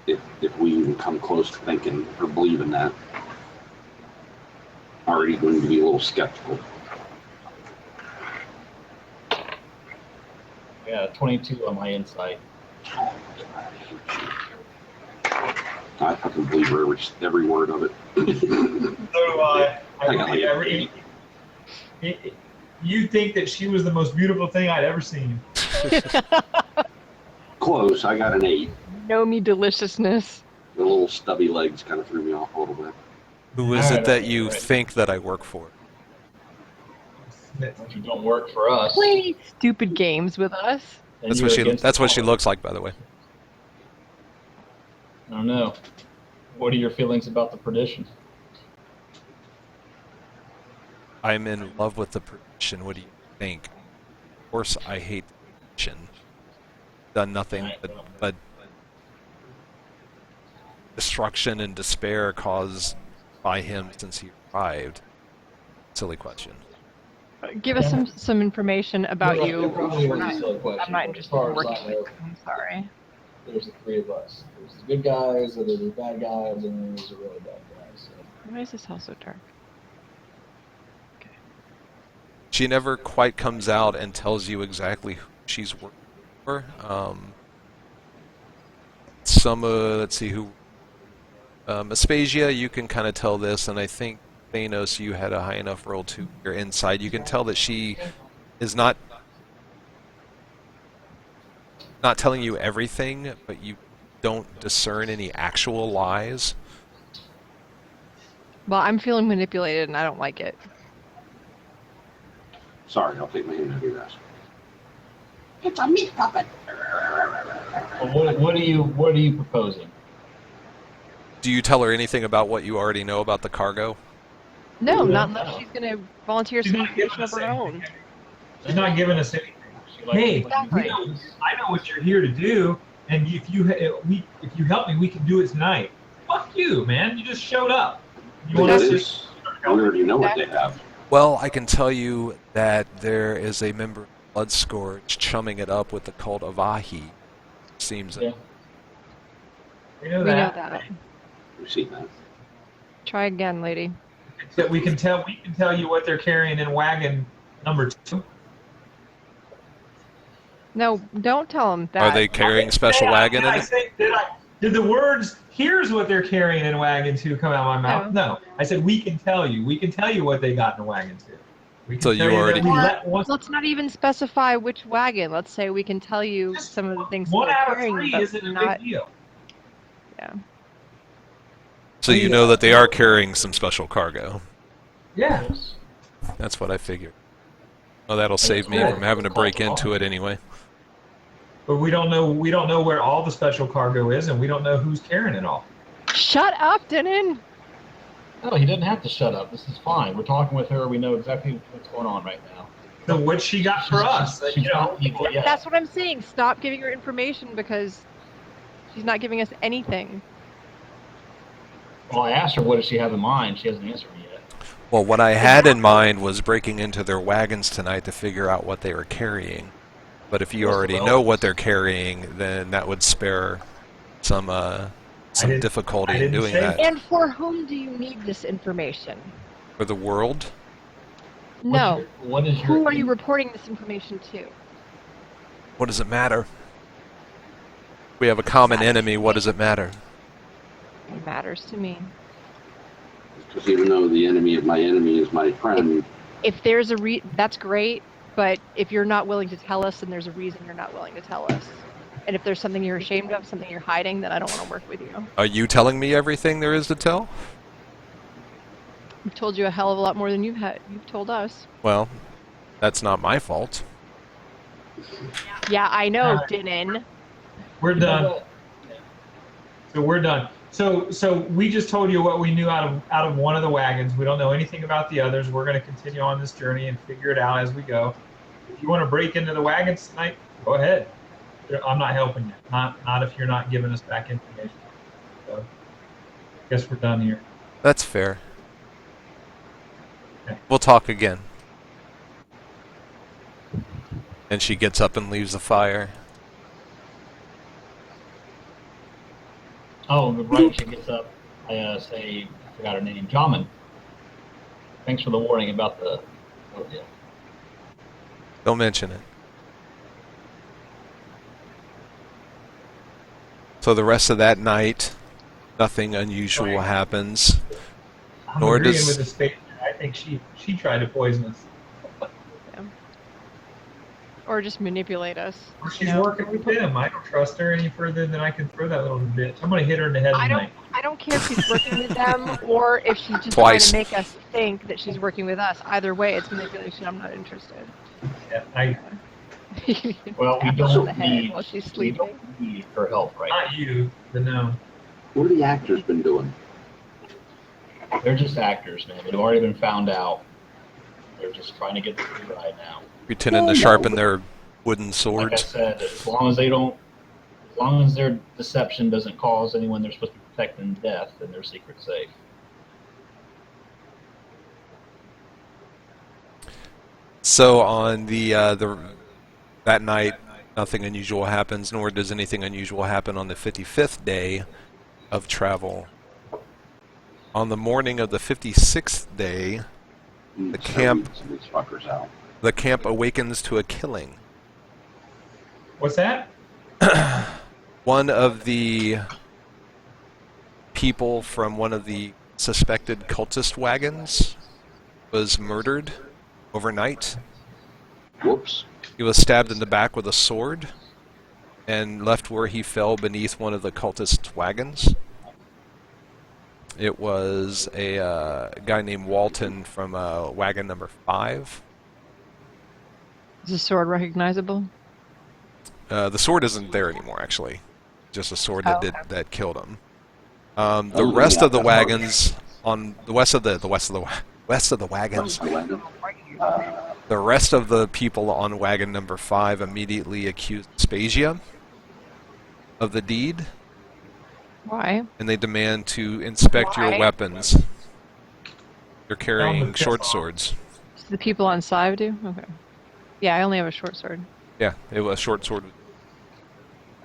D: if we even come close to thinking or believing that. Already going to be a little skeptical.
E: Yeah, 22 on my insight.
D: I fucking believe every word of it.
A: So do I.
D: I got like an 8.
A: You think that she was the most beautiful thing I'd ever seen.
D: Close. I got an 8.
C: Know me deliciousness.
D: The little stubby legs kind of threw me off a little bit.
B: Who is it that you think that I work for?
E: If you don't work for us,
C: Play stupid games with us.
E: then
B: That's
E: you're
B: what she.
E: against
B: That's
E: the
B: what she
E: law.
B: looks like, by the way.
E: I don't know. What are your feelings about the perdition?
B: I'm in love with the prediction. What do you think? Of course, I hate the prediction. Done nothing but destruction and despair caused by him since he arrived. Silly question.
C: Give us some information about
E: You're
C: you.
E: right, it probably
C: We're
E: was a
C: not,
E: silly question,
C: I'm not
E: but
C: interested
E: as far
C: in
E: as I
C: working
E: know,
C: with you. I'm sorry.
E: There's the 3 of us. There's the good guys, and there's the bad guys, and then there's the really bad guys. So.
C: Why is this house so dark?
B: She never quite comes out and tells you exactly who she's working for. Let's see who. Aspasia, you can kind of tell this, and I think Thanos, you had a high enough roll to your inside. You can tell that she is not telling you everything, but you don't discern any actual lies.
C: Well, I'm feeling manipulated and I don't like it.
D: Sorry, I'll take my hand out of your ass. It's a meat puppet.
E: Well, what are you proposing?
B: Do you tell her anything about what you already know about the cargo?
C: No,
E: Yeah.
C: not unless she's going to volunteer
A: She's
C: some
A: not giving
C: information of
A: us
C: her own.
A: anything. She's not giving us anything.
E: She likes
A: Hey,
C: Exactly.
A: I know what you're here to do, and if you help me, we can do it tonight. Fuck you, man. You just showed up. You
D: Look
A: want
D: at
A: us to?
D: this. I already know what they have.
B: Well, I can tell you that there is a member of Blood Scourge chumming it up with the cult of Ahi. Seems
E: Yeah.
A: We know
C: We know
A: that.
C: that.
D: We've seen that.
C: Try again, lady.
A: So we can tell you what they're carrying in wagon number 2.
C: No, don't tell him that.
B: Are they carrying special wagon in it?
A: Did the words, here's what they're carrying in wagon 2 come out of my mouth? No. I said, we can tell you. We can tell you what they got in wagon 2. We can
B: So
A: tell
B: you
A: that
B: already-
A: we let one,
C: Let's not even specify which wagon. Let's say we can tell you some of the things
A: one
C: that
A: out
C: they're
A: of
C: carrying,
A: 3
C: but
A: isn't a
C: not.
A: big deal.
C: Yeah.
B: So you know that they are carrying some special cargo.
A: Yeah.
B: That's what I figured. Well, that'll save me from having to break into it anyway.
A: But we don't know where all the special cargo is, and we don't know who's carrying it all.
C: Shut up, Denon.
E: No, he didn't have to shut up. This is fine. We're talking with her. We know exactly what's going on right now.
A: So what she got for us,
E: She's
A: you know?
E: not evil, yeah.
C: That's what I'm saying. Stop giving her information because she's not giving us anything.
E: Well, I asked her what does she have in mind. She hasn't answered me yet.
B: Well, what I had in mind was breaking into their wagons tonight to figure out what they were carrying. But if you already know what they're carrying, then that would spare some difficulty in doing that.
C: And for whom do you need this information?
B: For the world?
C: No.
E: What is your
C: Who are you reporting this information to?
B: What does it matter? We have a common enemy. What does it matter?
C: It matters to me.
D: Because even though the enemy of my enemy is my friend,
C: If there's a that's great, but if you're not willing to tell us, then there's a reason you're not willing to tell us. And if there's something you're ashamed of, something you're hiding, then I don't want to work with you.
B: Are you telling me everything there is to tell?
C: We've told you a hell of a lot more than you've told us.
B: Well, that's not my fault.
C: Yeah, I know, Denon.
A: We're done. So we're done. So we just told you what we knew out of one of the wagons. We don't know anything about the others. We're going to continue on this journey and figure it out as we go. If you want to break into the wagons tonight, go ahead. I'm not helping you. Not if you're not giving us back information. So I guess we're done here.
B: That's fair.
A: Okay.
B: We'll talk again. And she gets up and leaves the fire.
E: Oh, right when she gets up, I say, I forgot her name, Jamin. Thanks for the warning about the ordeal.
B: Don't mention it. So the rest of that night, nothing unusual happens.
A: I'm
B: Nor
A: agreeing
B: does-
A: with the space. I think she tried to poison us.
C: Or just manipulate us.
A: Or she's working with him. I don't trust her any further than I can throw that little bitch. I'm going to hit her in the head tonight.
C: I don't care if she's working with them or if she's just
B: Twice.
C: trying to make us think that she's working with us. Either way, it's manipulation. I'm not interested.
A: Yeah,
E: Well, we
C: Tap her on the
E: don't
C: head
E: need,
C: while she's
E: we
C: sleeping.
E: don't need her help right now.
A: not you, but no.
D: what have the actors been doing?
E: They're just actors, man. They've already been found out. They're just trying to get the truth right now.
B: Pretending to sharpen their wooden
E: Like I
B: swords.
E: said, as long as their deception doesn't cause anyone they're supposed to protect in death, then their secret's safe.
B: So on that night, nothing unusual happens, nor does anything unusual happen on the 55th day of travel. On the morning of the 56th day, the camp
D: These fuckers out.
B: the camp awakens to a killing.
A: What's that?
B: One of the people from one of the suspected cultist wagons was murdered overnight.
D: Whoops.
B: He was stabbed in the back with a sword and left where he fell beneath one of the cultist wagons. It was a guy named Walton from wagon number 5.
C: Is the sword recognizable?
B: The sword isn't there anymore, actually. Just a sword that that killed him. The
D: Oh,
B: rest
D: yeah,
B: of the
D: that's
B: wagons on the west of the wagons, the rest of the people on wagon number 5 immediately accused Spasia of the deed,
C: Why?
B: and they demand to inspect your
C: Why?
B: weapons. They're
A: Tell
B: carrying
A: them to
B: short
A: piss off.
B: swords.
C: Does the people on Sive do? Okay. Yeah, I only have a short sword.
B: Yeah, it was a short sword.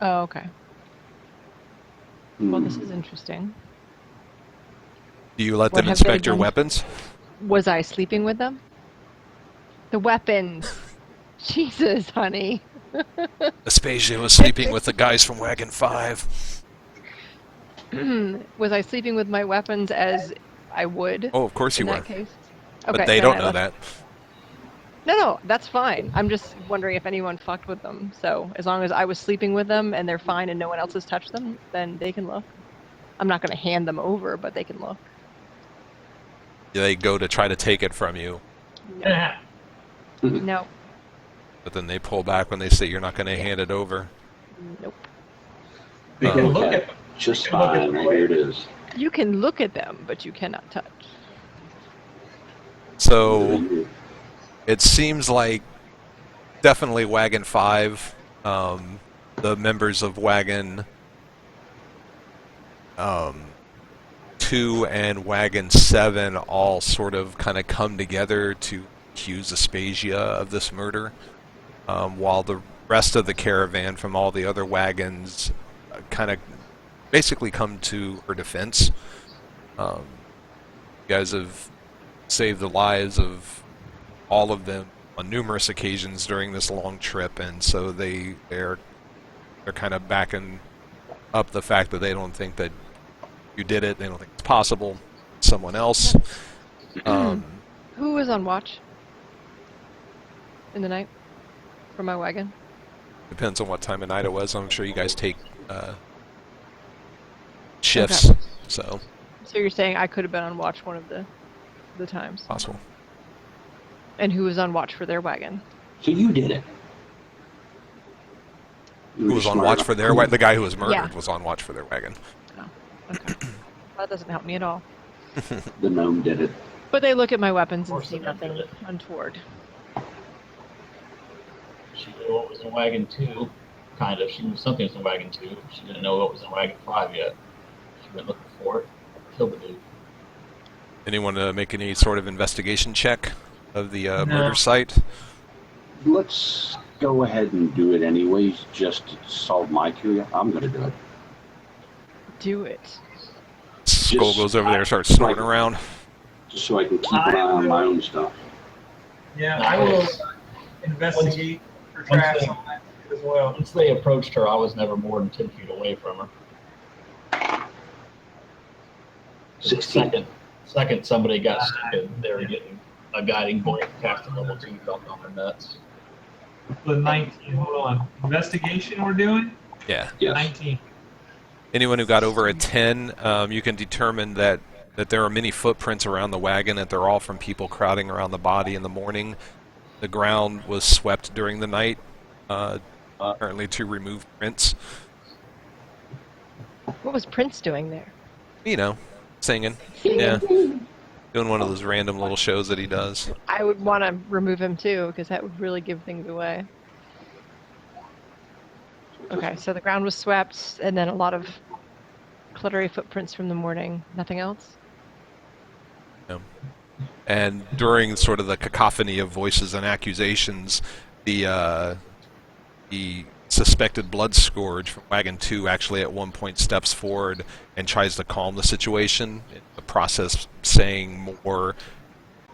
C: Oh, okay. Well,
D: Hmm.
C: this is interesting.
B: Do you let
C: What
B: them
C: have they
B: inspect your
C: done?
B: weapons?
C: Was I sleeping with them? The weapons. Jesus, honey.
B: Aspasia was sleeping with the guys from wagon 5.
C: Was I sleeping with my weapons as I would
B: Oh, of course
C: in
B: you
C: that
B: were.
C: case?
B: But
C: Okay,
B: they
C: then
B: don't
C: I
B: know
C: left-
B: that.
C: No, that's fine. I'm just wondering if anyone fucked with them. So as long as I was sleeping with them and they're fine and no one else has touched them, then they can look. I'm not going to hand them over, but they can look.
B: They go to try to take it from you,
C: No.
B: but then they pull back when they say you're not going to hand it over.
C: Nope.
D: They can
B: Uh,
D: look
A: look
D: at
A: at
D: it just
A: look at
D: fine.
A: the
D: Here it is.
C: You can look at them, but you cannot touch.
B: So it seems like definitely Wagon 5, the members of Wagon 2 and Wagon 7 all sort of kind of come together to accuse Aspasia of this murder, while the rest of the caravan from all the other wagons kind of basically come to her defense. You guys have saved the lives of all of them on numerous occasions during this long trip, and so they're kind of backing up the fact that they don't think that you did it. They don't think it's possible. Someone else.
C: Who was on watch in the night for my wagon?
B: Depends on what time of night it was. I'm sure you guys take shifts,
C: Okay.
B: so
C: So you're saying I could have been on watch one of the times.
B: possible.
C: And who was on watch for their wagon?
D: So you did it. You
B: Who
D: were
B: was on
D: smart
B: watch
D: enough
B: for
D: to
B: their
D: prove
B: wagon? The
D: it.
B: guy who was murdered
C: Yeah.
B: was on watch for their wagon.
C: Okay. That doesn't help me at all.
D: The gnome did it.
C: But they look at my weapons and
E: course
C: see
E: they did
C: nothing
E: it.
C: untoward.
E: She knew what was in wagon 2, kind of. She knew something was in wagon 2. She didn't know what was in wagon 5 yet. She went looking for it, killed the dude.
B: Anyone make any sort of investigation check of the murder site?
D: Let's go ahead and do it anyways, just to solve my curiosity. I'm going to do it.
C: Do it.
B: Skull
D: Just-
B: goes over there and starts snorting around.
D: Just so I can keep an eye on my own stuff.
A: Yeah, I will investigate for tracks on that as well.
E: Once they approached her, I was never more than 10 feet away from her. The
D: 16.
E: Second somebody got stupid, they were getting a guiding bolt cast at level 2 felt on their nuts.
A: The 19. Hold on. Investigation we're doing?
B: Yeah.
D: Yes.
A: 19.
B: Anyone who got over a 10, you can determine that there are many footprints around the wagon, that they're all from people crowding around the body in the morning. The ground was swept during the night, apparently to remove prints.
C: What was Prince doing there?
B: You know, singing. Yeah. Doing one of those random little shows that he does.
C: I would want to remove him too, because that would really give things away. Okay, so the ground was swept, and then a lot of cluttery footprints from the morning. Nothing else?
B: And during sort of the cacophony of voices and accusations, the suspected blood scourge from Wagon 2 actually at one point steps forward and tries to calm the situation, in the process saying more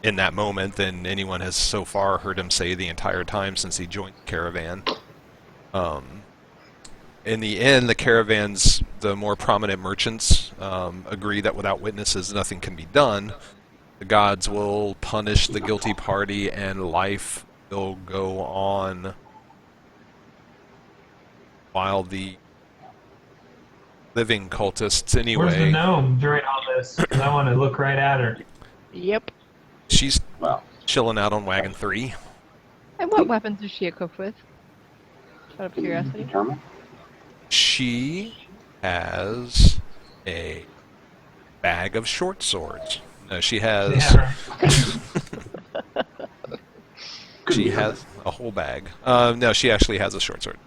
B: in that moment than anyone has so far heard him say the entire time since he joined the caravan. In the end, the caravans, the more prominent merchants, agree that without witnesses nothing can be done. The gods will punish the guilty party and life will go on while the living cultists
A: Where's the
B: anyway.
A: gnome during all this? 'Cause I want to look right at her.
C: Yep.
B: She's
D: Well,
B: chilling out on Wagon 3.
C: And what weapons is she equipped with? Out of curiosity.
D: determine.
B: She has a bag of short swords. No, she has
A: Yeah.
B: she has a whole bag. No, she actually has a short sword.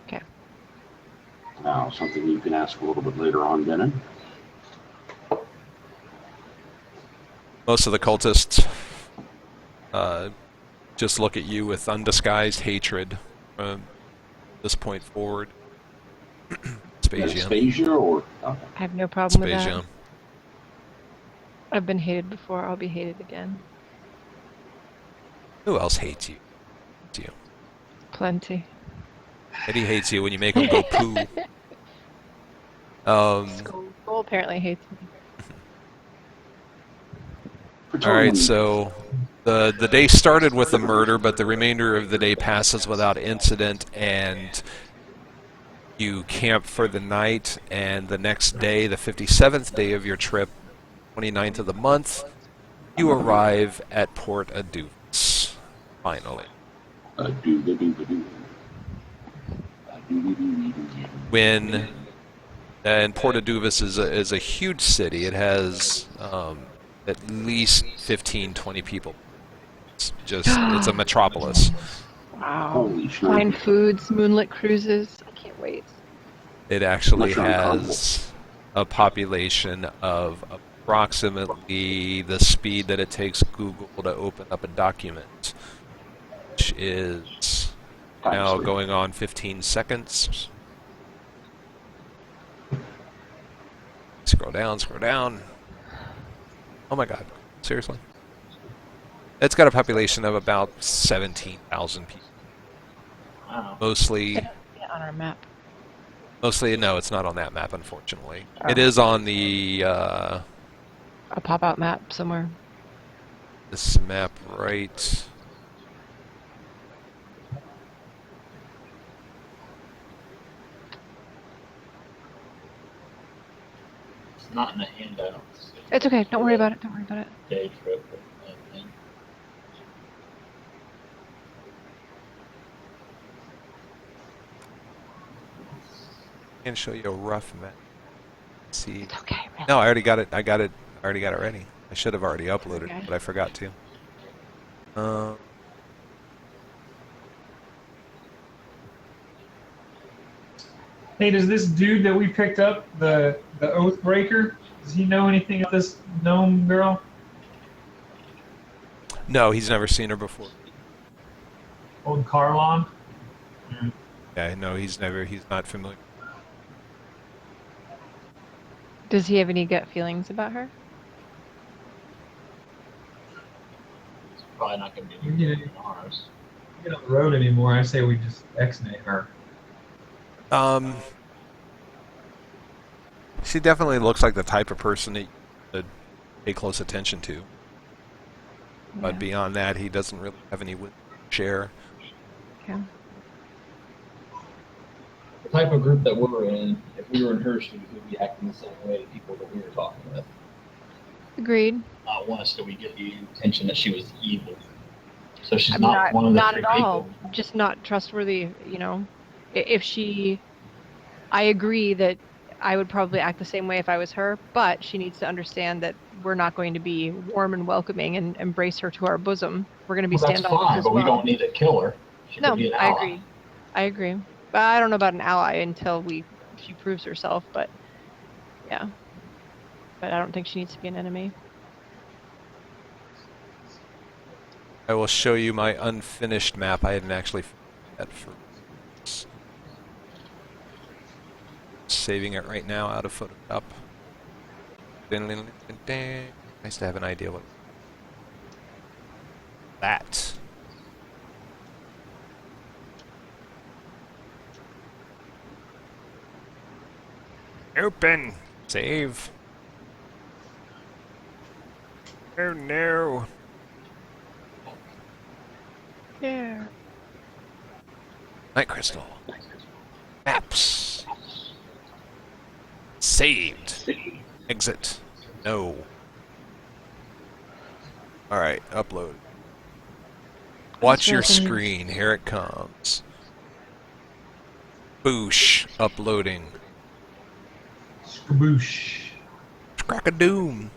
C: Okay.
D: Now, something you can ask a little bit later on, Denon.
B: Most of the cultists just look at you with undisguised hatred from this point forward. Aspasia.
D: Aspasia or okay.
C: I have no problem with
B: Aspasia.
C: that. I've been hated before. I'll be hated again.
B: Who else hates you? Hates you.
C: Plenty.
B: Eddie hates you when you make him go poo.
C: Skull apparently hates me.
B: All right, so the day started with a murder, but the remainder of the day passes without incident, and you camp for the night, and the next day, the 57th day of your trip, 29th of the month, you arrive at Port Aduvas, finally. And Port Aduvas is a huge city. It has at least 15, 20 people. It's a metropolis.
C: Wow.
D: Holy shit.
C: Fine foods, moonlit cruises. I can't wait.
B: It actually
D: Mushroom
B: has a population of approximately the speed that it takes Google to open up a document, which is now going on 15 seconds. Scroll down, scroll down. Oh my god, seriously? It's got a population of about 17,000 people.
E: Wow.
B: Mostly...
C: Yeah, on our map.
B: Mostly, no, it's not on that map, unfortunately.
C: Oh.
B: It is on the,
C: A pop-out map somewhere.
B: this map right...
E: It's not in the handout.
C: It's okay. Don't worry about it. Don't worry about it.
E: Day trip. I think.
B: I can show you a rough map. Let's see.
C: It's okay. Really.
B: No, I already got it. I already got it ready. I should have already uploaded
C: Okay.
B: it, but I forgot to.
A: Hey, does this dude that we picked up, the Oathbreaker, does he know anything of this gnome girl?
B: No, he's never seen her before.
A: Old Carlon?
B: Yeah, no, he's not familiar.
C: Does he have any gut feelings about her?
E: It's probably not going to be
A: Yeah.
E: in ours.
A: Get on the road anymore. I say we just X-nay her.
B: She definitely looks like the type of person that you would pay close attention to. But
C: Yeah.
B: beyond that, he doesn't really have any wisdom to share.
C: Okay.
E: The type of group that we're in, if we were in her shoes, we'd be acting the same way to people that we were talking with.
C: Agreed.
E: Not once did we get the intention that she was evil. So she's
C: I'm
E: not one of the
C: not
E: three
C: at all.
E: people.
C: Just not trustworthy. You know, if she, I agree that I would probably act the same way if I was her, but she needs to understand that we're not going to be warm and welcoming and embrace her to our bosom. We're going to be
E: Well, that's
C: standoffish
E: fine,
C: as
E: but
C: well.
E: we don't need to kill her. She
C: No,
E: could be an
C: I
E: ally.
C: agree. I agree. But I don't know about an ally until she proves herself. But yeah, but I don't think she needs to be an enemy.
B: I will show you my unfinished map. I hadn't actually finished that for saving it right now out of Photoshop. Nice to have an idea what that. Open. Save. Oh no.
C: Yeah.
B: Night Crystal. Maps. Saved. Exit. No. Alright, upload. Watch your screen. Here it comes. Boosh. Uploading.
A: Skaboosh.
B: Crack-a-doom.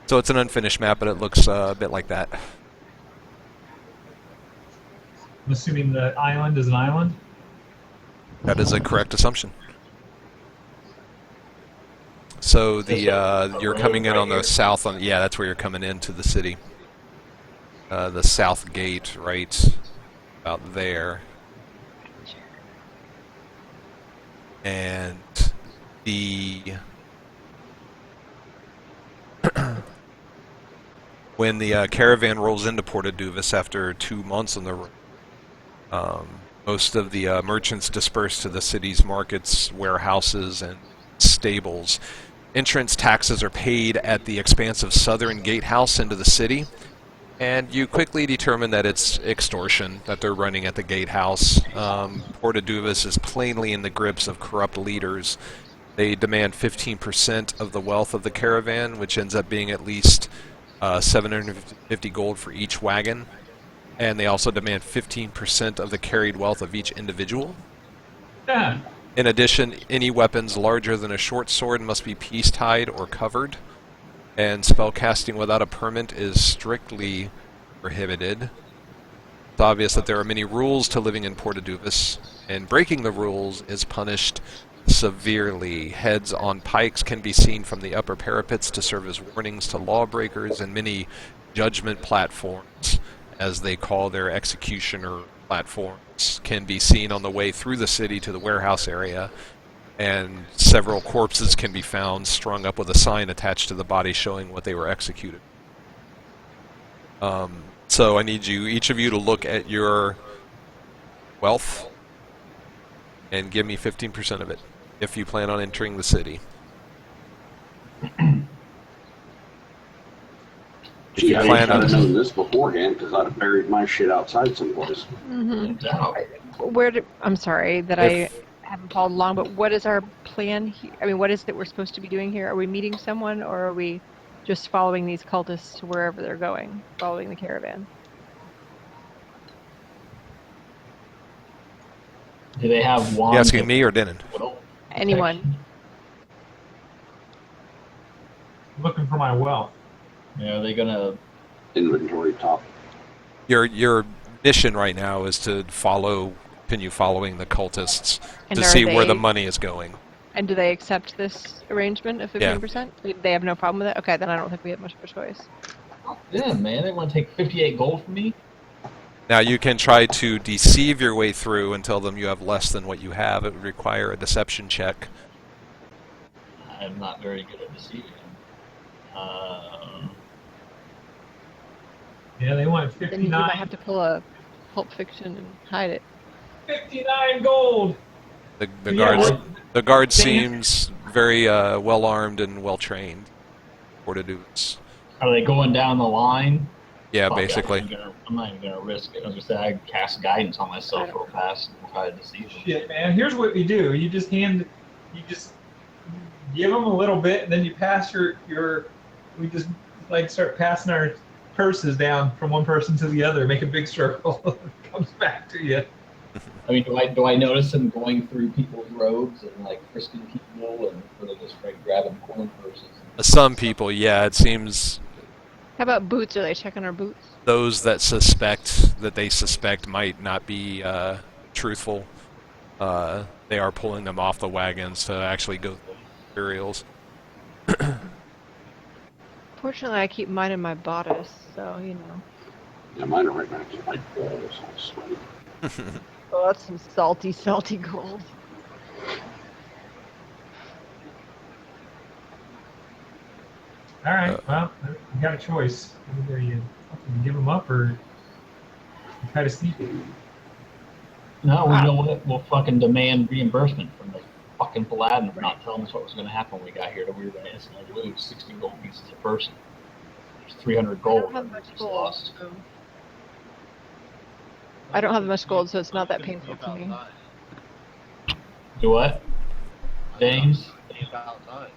B: So it's an unfinished map, but it looks a bit like that.
A: I'm assuming the island is an island.
B: That is a correct assumption. So the you're coming in on the south. Yeah, that's where you're coming into the city. The south gate, right about there. And the when the caravan rolls into Port Aduvas after 2 months on the road, Most of the merchants disperse to the city's markets, warehouses, and stables. Entrance taxes are paid at the expansive southern gatehouse into the city, and you quickly determine that it's extortion that they're running at the gatehouse. Porta Duvas is plainly in the grips of corrupt leaders. They demand 15% of the wealth of the caravan, which ends up being at least 750 gold for each wagon. And they also demand 15% of the carried wealth of each individual.
A: Yeah.
B: In addition, any weapons larger than a short sword must be peace-tied or covered. And spellcasting without a permit is strictly prohibited. It's obvious that there are many rules to living in Porta Duvas, and breaking the rules is punished severely. Heads on pikes can be seen from the upper parapets to serve as warnings to lawbreakers, and many judgment platforms, as they call their executioner platforms, can be seen on the way through the city to the warehouse area, and several corpses can be found strung up with a sign attached to the body showing what they were executed. So I need each of you to look at your wealth and give me 15% of it if you plan on entering the city.
D: Gee, I
B: plan
D: wish I'd
B: on-
D: have known this beforehand, because I'd have buried my shit outside someplace.
C: I'm sorry that I haven't followed along, but what is our plan here? I mean, what is it we're supposed to be doing here? Are we meeting someone, or are we just following these cultists to wherever they're going, following the caravan?
E: Do they have wands?
B: You asking me or Denon?
C: Anyone?
A: Looking for my wealth.
E: Yeah, are they gonna
D: Inventory top.
B: Your mission right now is to continue following the cultists
C: And
B: to
C: are
B: see where the
C: they-
B: money is going.
C: And do they accept this arrangement of 15%? They have no problem with it? Okay, then I don't think we have much of a choice.
E: Yeah, man, they want to take 58 gold from me?
B: Now you can try to deceive your way through and tell them you have less than what you have. It would require a deception check.
E: I'm not very good at deceiving.
A: Yeah, they want
C: Then you might
A: 59.
C: have to pull a Pulp Fiction and hide it.
A: 59 gold.
B: The
A: Yeah,
B: guards
A: well,
B: the guard
A: Dan-
B: seems very well armed and well trained. Porta Duvas.
E: Are they going down the line?
B: Yeah,
E: Fuck,
B: basically.
E: I'm not even gonna risk it. I was gonna say I cast guidance on myself real fast and try to deceive them.
A: Shit, man. Here's what you do. You just give them a little bit, and then you pass we just like start passing our purses down from one person to the other, make a big circle. It comes back to you.
E: I mean, do I notice them going through people's robes and like frisking people, and or they just like grabbing coin purses?
B: Some people, yeah, it seems
C: How about boots? Are they checking our boots?
B: those that they suspect might not be truthful. They are pulling them off the wagons to actually go through the materials.
C: Fortunately, I keep mine in my bodice, so, you know.
D: Yeah, mine are right next to my balls. All sweaty.
C: Oh, that's some salty, salty gold.
A: All right. Well, you got a choice. Either you fucking give them up or you try to sneak it.
E: No, we know what. We'll fucking demand reimbursement from the fucking Paladin for not telling us what was going to happen when we got here. That we were going to instantly lose 60 gold pieces a person. There's 300 gold.
C: I don't have
E: we
C: much
E: just
C: gold.
E: lost.
C: So. I don't have much gold, so it's not that painful to me.
E: Do what? James?
K: About time.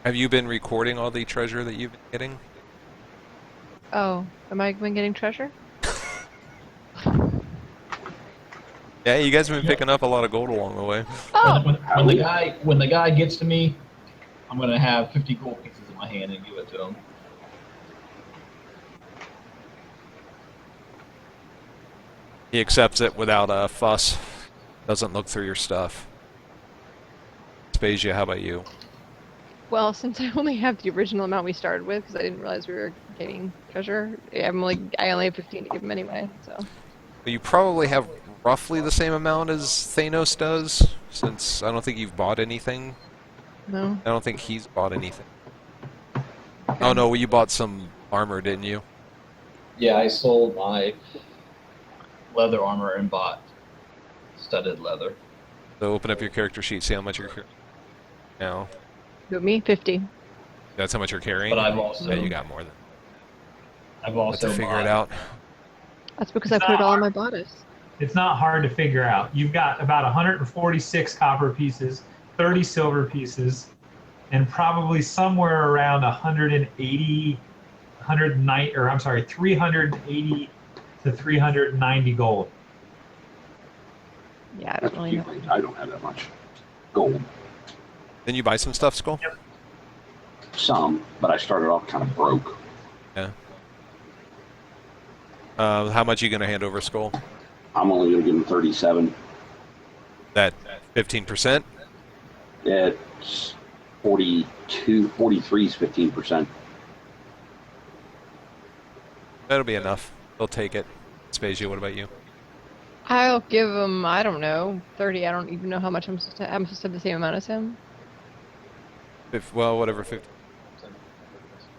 B: Have you been recording all the treasure that you've been getting?
C: Oh, am I been getting treasure?
B: Yeah, you guys have been picking up a lot of gold along the way.
C: Oh!
E: When the guy gets to me, I'm gonna have 50 gold pieces in my hand and give it to him.
B: He accepts it without a fuss. Doesn't look through your stuff. Spasia, how about you?
C: Well, since I only have the original amount we started with, because I didn't realize we were getting treasure, I only have 15 to give him anyway, so.
B: You probably have roughly the same amount as Thanos does, since I don't think you've bought anything.
C: No.
B: I don't think he's bought anything. Oh no, you bought some armor, didn't you?
E: Yeah, I sold my leather armor and bought studded leather.
B: So open up your character sheet, see how much you're now.
C: Who, me? 50.
B: That's how much you're carrying?
E: But I've also
B: Yeah, you got more than
E: I've
B: Let's
E: also
B: figure
E: bought,
B: it out.
C: That's because I put it all in my bodice.
A: It's not hard to figure out. You've got about 146 copper pieces, 30 silver pieces, and probably somewhere around 180, 190, or I'm sorry, 380 to 390 gold.
C: Yeah, I
D: That's
C: don't
D: a
C: really
D: few
C: know.
D: things. I don't have that much gold.
B: Then you buy some stuff, Skull?
A: Yep.
D: Some, but I started off kind of broke.
B: Yeah. How much are you going to hand over, Skull?
D: I'm only going to give him 37.
B: That 15%?
D: It's 42, 43 is 15%.
B: That'll be enough. They'll take it. Spasia, what about you?
C: I'll give him, I don't know, 30. I don't even know how much I'm supposed to have the same amount as him.
B: Well, whatever, 50.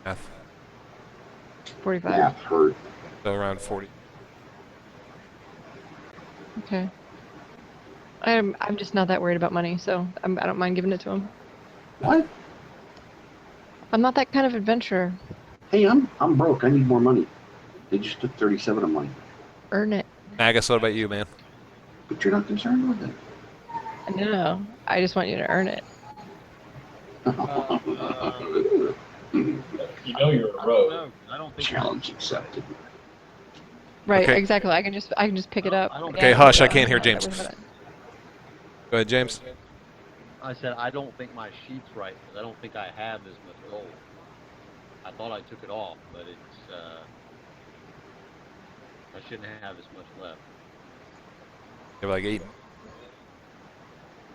B: Math.
C: 45.
D: Math hurt.
B: So around 40.
C: Okay. I'm just not that worried about money, so I don't mind giving it to him.
D: What?
C: I'm not that kind of adventurer.
D: Hey, I'm broke. I need more money. They just took 37 of mine.
C: Earn it.
B: Magus, what about you, man?
D: But you're not concerned with it.
C: No, I just want you to earn it.
E: You know you're a
K: I don't
E: rogue.
K: know. I don't think.
D: Challenge accepted.
C: Right,
B: Okay.
C: exactly. I can just pick it up.
K: I don't-
B: Okay,
C: again.
B: hush, I can't hear James.
C: Wait a minute.
B: Go ahead, James.
K: I said I don't think my sheet's right because I don't think I have this much gold. I thought I took it off, but it's I shouldn't have this much left.
B: You're like 8.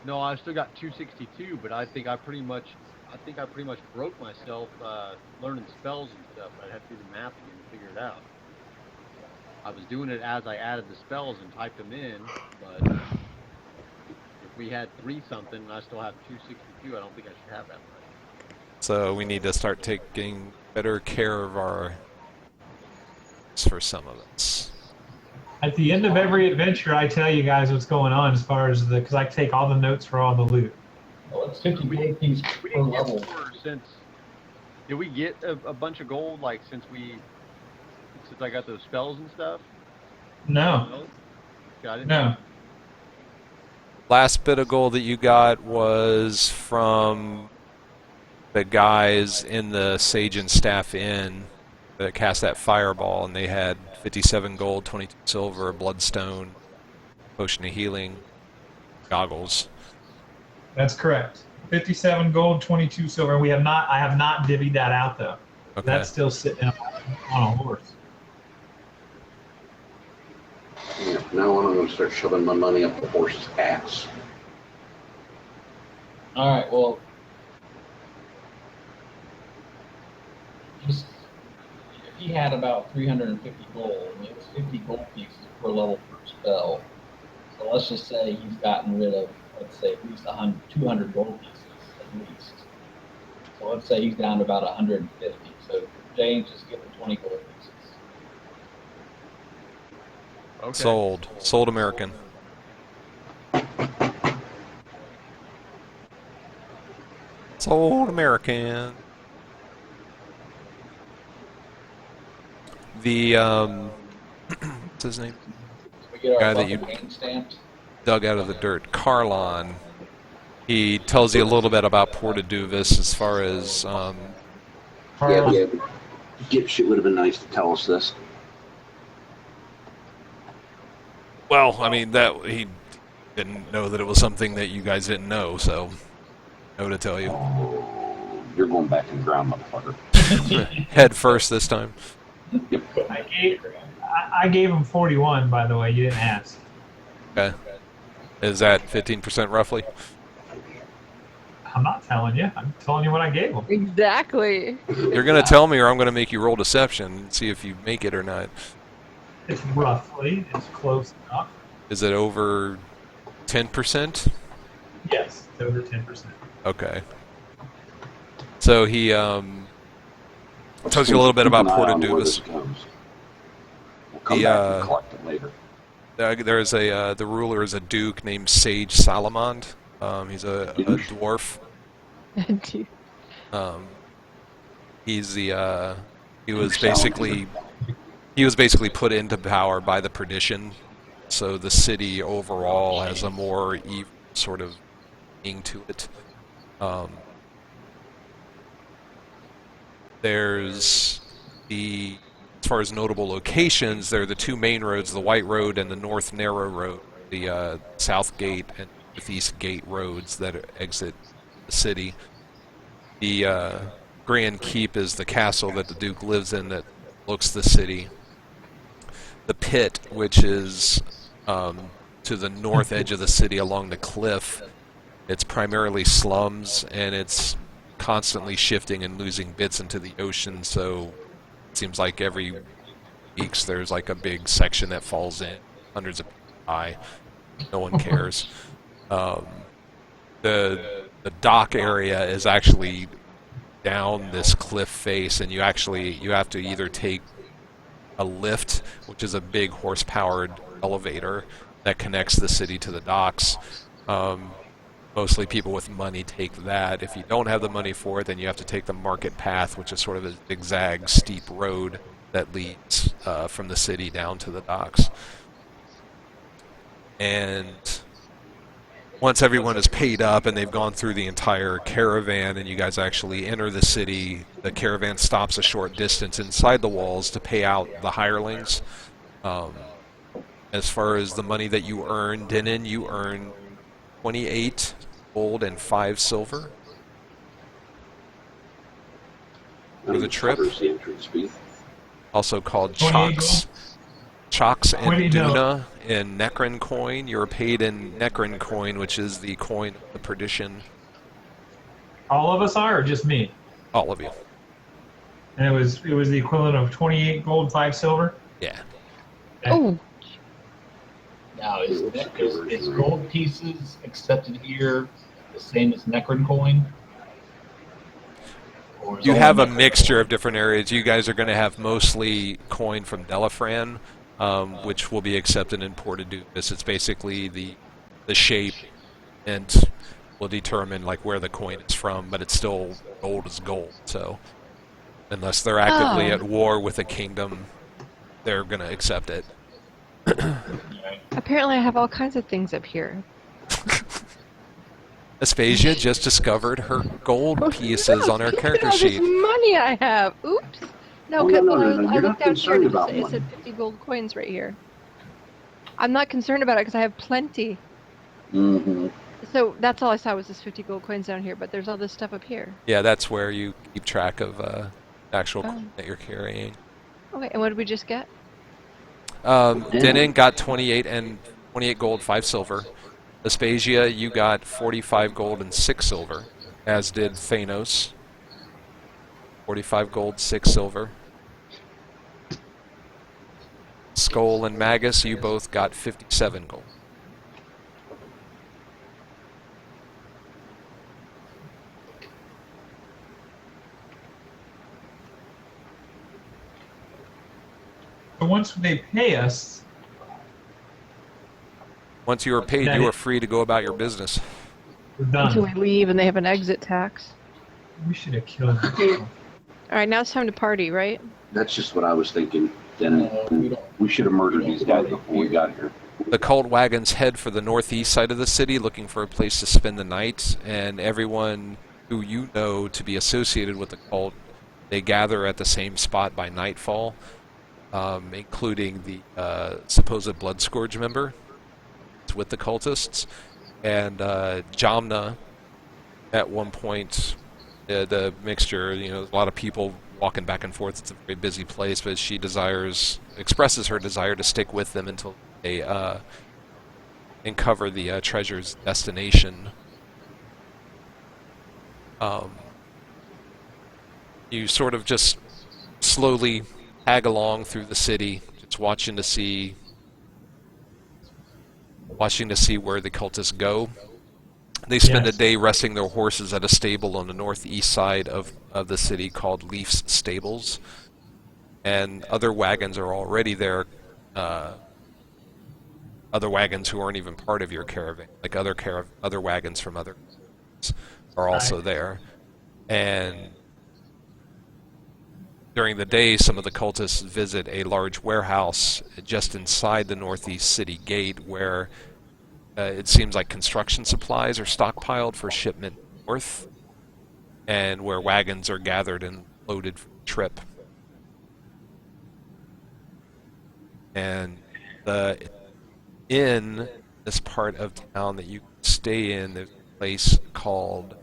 K: No, I've still got 262, but I think I pretty much broke myself learning spells and stuff. I'd have to do the math again to figure it out. I was doing it as I added the spells and typed them in, but if we had 3 something and I still have 262, I don't think I should have that much.
B: So we need to start taking better care of our... for some of us.
A: At the end of every adventure, I tell you guys what's going on as far as because I take all the notes for all the loot.
E: Well, it's 50 gold piece
K: We
E: per
K: didn't get
E: level.
K: more since. Did we get a bunch of gold like since I got those spells and stuff?
A: No,
K: Got it.
A: no.
B: Last bit of gold that you got was from the guys in the Sage and Staff Inn that cast that fireball, and they had 57 gold, 22 silver, bloodstone, potion of healing, goggles.
A: That's correct. 57 gold, 22 silver. I have not divvied that out though.
B: Okay.
A: That's still sitting on a horse.
D: Yeah, from now on, I'm going to start shoving my money up the horse's ass.
E: All right, well, just if he had about 350 gold, I mean, it's 50 gold pieces per level per spell. So let's just say he's gotten rid of, let's say, at least 200 gold pieces, at least. So let's say he's down to about 150. So James just give him 20 gold pieces.
K: Okay.
B: Sold American. Sold American. The what's his name?
E: We get our
B: Guy that
E: fucking
B: you-
E: name stamped.
B: Dug out of the dirt. Carlon. He tells you a little bit about Porta Duvis as far as
D: Yeah, dipshit would have been nice to tell us this.
B: well, I mean that he didn't know that it was something that you guys didn't know, so no to tell you.
D: Oh, you're going back in the ground, motherfucker.
B: Head first this time.
A: I gave him 41, by the way. You didn't ask.
B: Okay. Is that 15% roughly?
A: I'm not telling you. I'm telling you what I gave him.
C: Exactly.
B: You're gonna tell me, or I'm gonna make you roll deception and see if you make it or not.
A: It's roughly. It's close enough.
B: Is it over 10%?
A: Yes, it's over 10%.
B: Okay. So he tells you a little bit about
D: Keep an eye
B: Porta
D: on where this
B: Duvis.
D: goes. We'll come
B: The,
D: back and collect it later.
B: There's the ruler is a duke named Sage Salamand. He's a dwarf. He's the he was basically put into power by the Perdition, so the city overall has a more evil sort of being to it. There's as far as notable locations, there are the two main roads, the White Road and the North Narrow Road, the South Gate and Northeast Gate roads that exit the city. The Grand Keep is the castle that the Duke lives in that looks the city. The Pit, which is to the north edge of the city along the cliff, it's primarily slums, and it's constantly shifting and losing bits into the ocean, so it seems like every weeks there's like a big section that falls in, hundreds of people die. No one cares. The dock area is actually down this cliff face, and you have to either take a lift, which is a big horse-powered elevator that connects the city to the docks. Mostly people with money take that. If you don't have the money for it, then you have to take the market path, which is sort of a zigzag, steep road that leads from the city down to the docks. And once everyone is paid up and they've gone through the entire caravan and you guys actually enter the city, the caravan stops a short distance inside the walls to pay out the hirelings. As far as the money that you earn, Denon, you earn 28 gold and 5 silver for the trip. Also called Chocks. Chocks and Duna in Necron coin. You're paid in Necron coin, which is the coin of the Perdition.
A: All of us are, or just me?
B: All of you.
A: And it was the equivalent of 28 gold, 5 silver?
B: Yeah.
C: Oh.
E: Now, is gold pieces accepted here the same as Necron coin?
B: You have a mixture of different areas. You guys are going to have mostly coin from Delafran, which will be accepted in Portadus. It's basically the shape and will determine like where the coin is from, but it's still gold is gold. So unless they're actively at war with a kingdom, they're going to accept it.
C: Apparently I have all kinds of things up here.
B: Aspasia just discovered her gold pieces on her character
C: all
B: sheet.
C: This money I have. Oops. No,
D: Oh,
C: because
D: no,
C: when I
D: you're
C: looked
D: not
C: down here,
D: concerned about
C: it said 50 gold coins right here. I'm not concerned about it because I have plenty.
D: Mm-hmm.
C: So that's all I saw was this 50 gold coins down here, but there's all this stuff up here.
B: Yeah, that's where you keep track of actual coin that you're carrying.
C: Okay, and what did we just get?
B: Denon got 28 gold, 5 silver. Aspasia, you got 45 gold and 6 silver, as did Thanos. 45 gold, 6 silver. Skull and Magus, you both got 57 gold.
A: So once they pay us...
B: Once you are paid, you are free to go about your business.
A: We're done.
C: Until we leave and they have an exit tax.
A: We should have killed them.
C: Alright, now it's time to party, right?
D: That's just what I was thinking. Then we should have murdered these guys before we got here.
B: The cult wagons head for the northeast side of the city, looking for a place to spend the night, and everyone who you know to be associated with the cult, they gather at the same spot by nightfall, including the supposed Bloodscourge member with the cultists, and Jamna. At one point, the mixture, there's a lot of people walking back and forth. It's a very busy place, but she expresses her desire to stick with them until they uncover the treasure's destination. You sort of just slowly tag along through the city, just watching to see where the cultists go. They spend a day resting their horses at a stable on the northeast side of the city called Leaf's Stables. And other wagons are already there other wagons who aren't even part of your caravan, like other wagons from other caravans are also there. And during the day, some of the cultists visit a large warehouse just inside the northeast city gate where it seems like construction supplies are stockpiled for shipment north, and where wagons are gathered and loaded for the trip. And in this part of town that you can stay in, there's a place called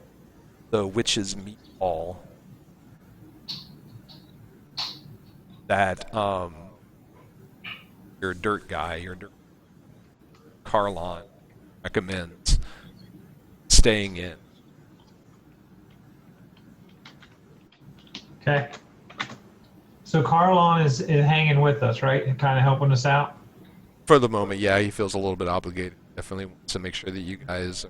B: the Witch's Meat Hall that your dirt Carlon recommends staying in.
A: Okay. So Carlon is hanging with us, right? And kind of helping us out?
B: For the moment, yeah, he feels a little bit obligated. Definitely wants to make sure that you guys,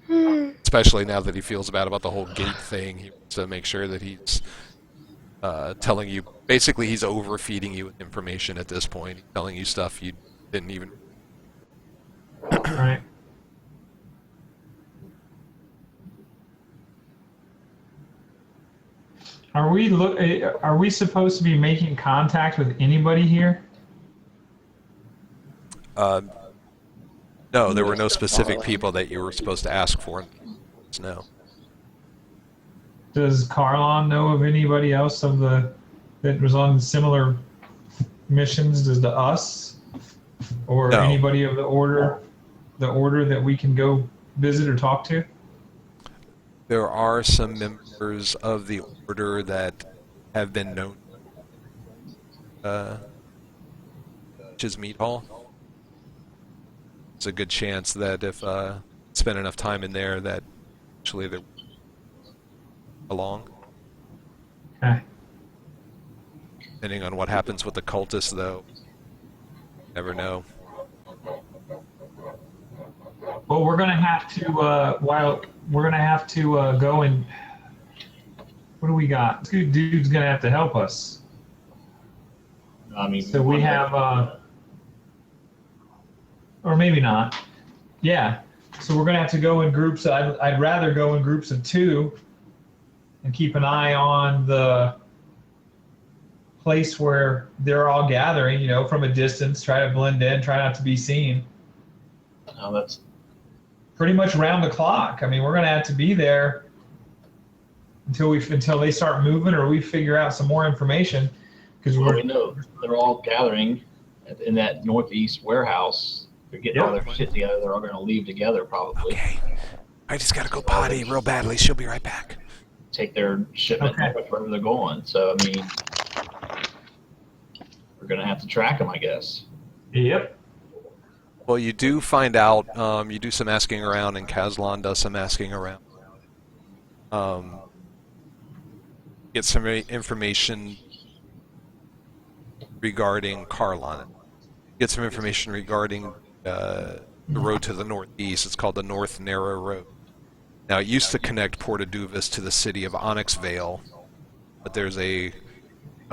B: especially now that he feels bad about the whole gate thing, he wants to make sure that he's telling you, basically he's overfeeding you with information at this point. He's telling you stuff you didn't even...
A: Right. Are we supposed to be making contact with anybody here?
B: No, there were no specific people that you were supposed to ask for. No.
A: Does Carlon know of anybody else that was on similar missions as to us, or
B: No.
A: anybody of the order that we can go visit or talk to?
B: There are some members of the order that have been known. Which is Meat Hall. It's a good chance that if spend enough time in there, that actually they're along.
A: Okay.
B: Depending on what happens with the cultists, though, never know.
A: Well, we're gonna have to go and what do we got? This dude's gonna have to help us.
E: I mean,
A: So we have, or maybe not. Yeah. So we're gonna have to go in groups. I'd rather go in groups of 2 and keep an eye on the place where they're all gathering, from a distance, try to blend in, try not to be seen.
E: no, that's
A: Pretty much round the clock. I mean, we're going to have to be there until they start moving or we figure out some more information. Because
E: well, we know they're all gathering in that northeast warehouse. They're getting all their shit together. They're all going to leave together probably.
B: Okay. I just gotta go potty real badly. She'll be right back.
E: Take their shipment wherever they're going. So, I mean, we're going to have to track them, I guess.
A: Yep.
B: Well, you do find out, you do some asking around, and Kazlan does some asking around. Get some information regarding Carlon. Get some information regarding the road to the northeast. It's called the North Narrow Road. Now, it used to connect Portaduvis to the city of Onyx Vale, but there's a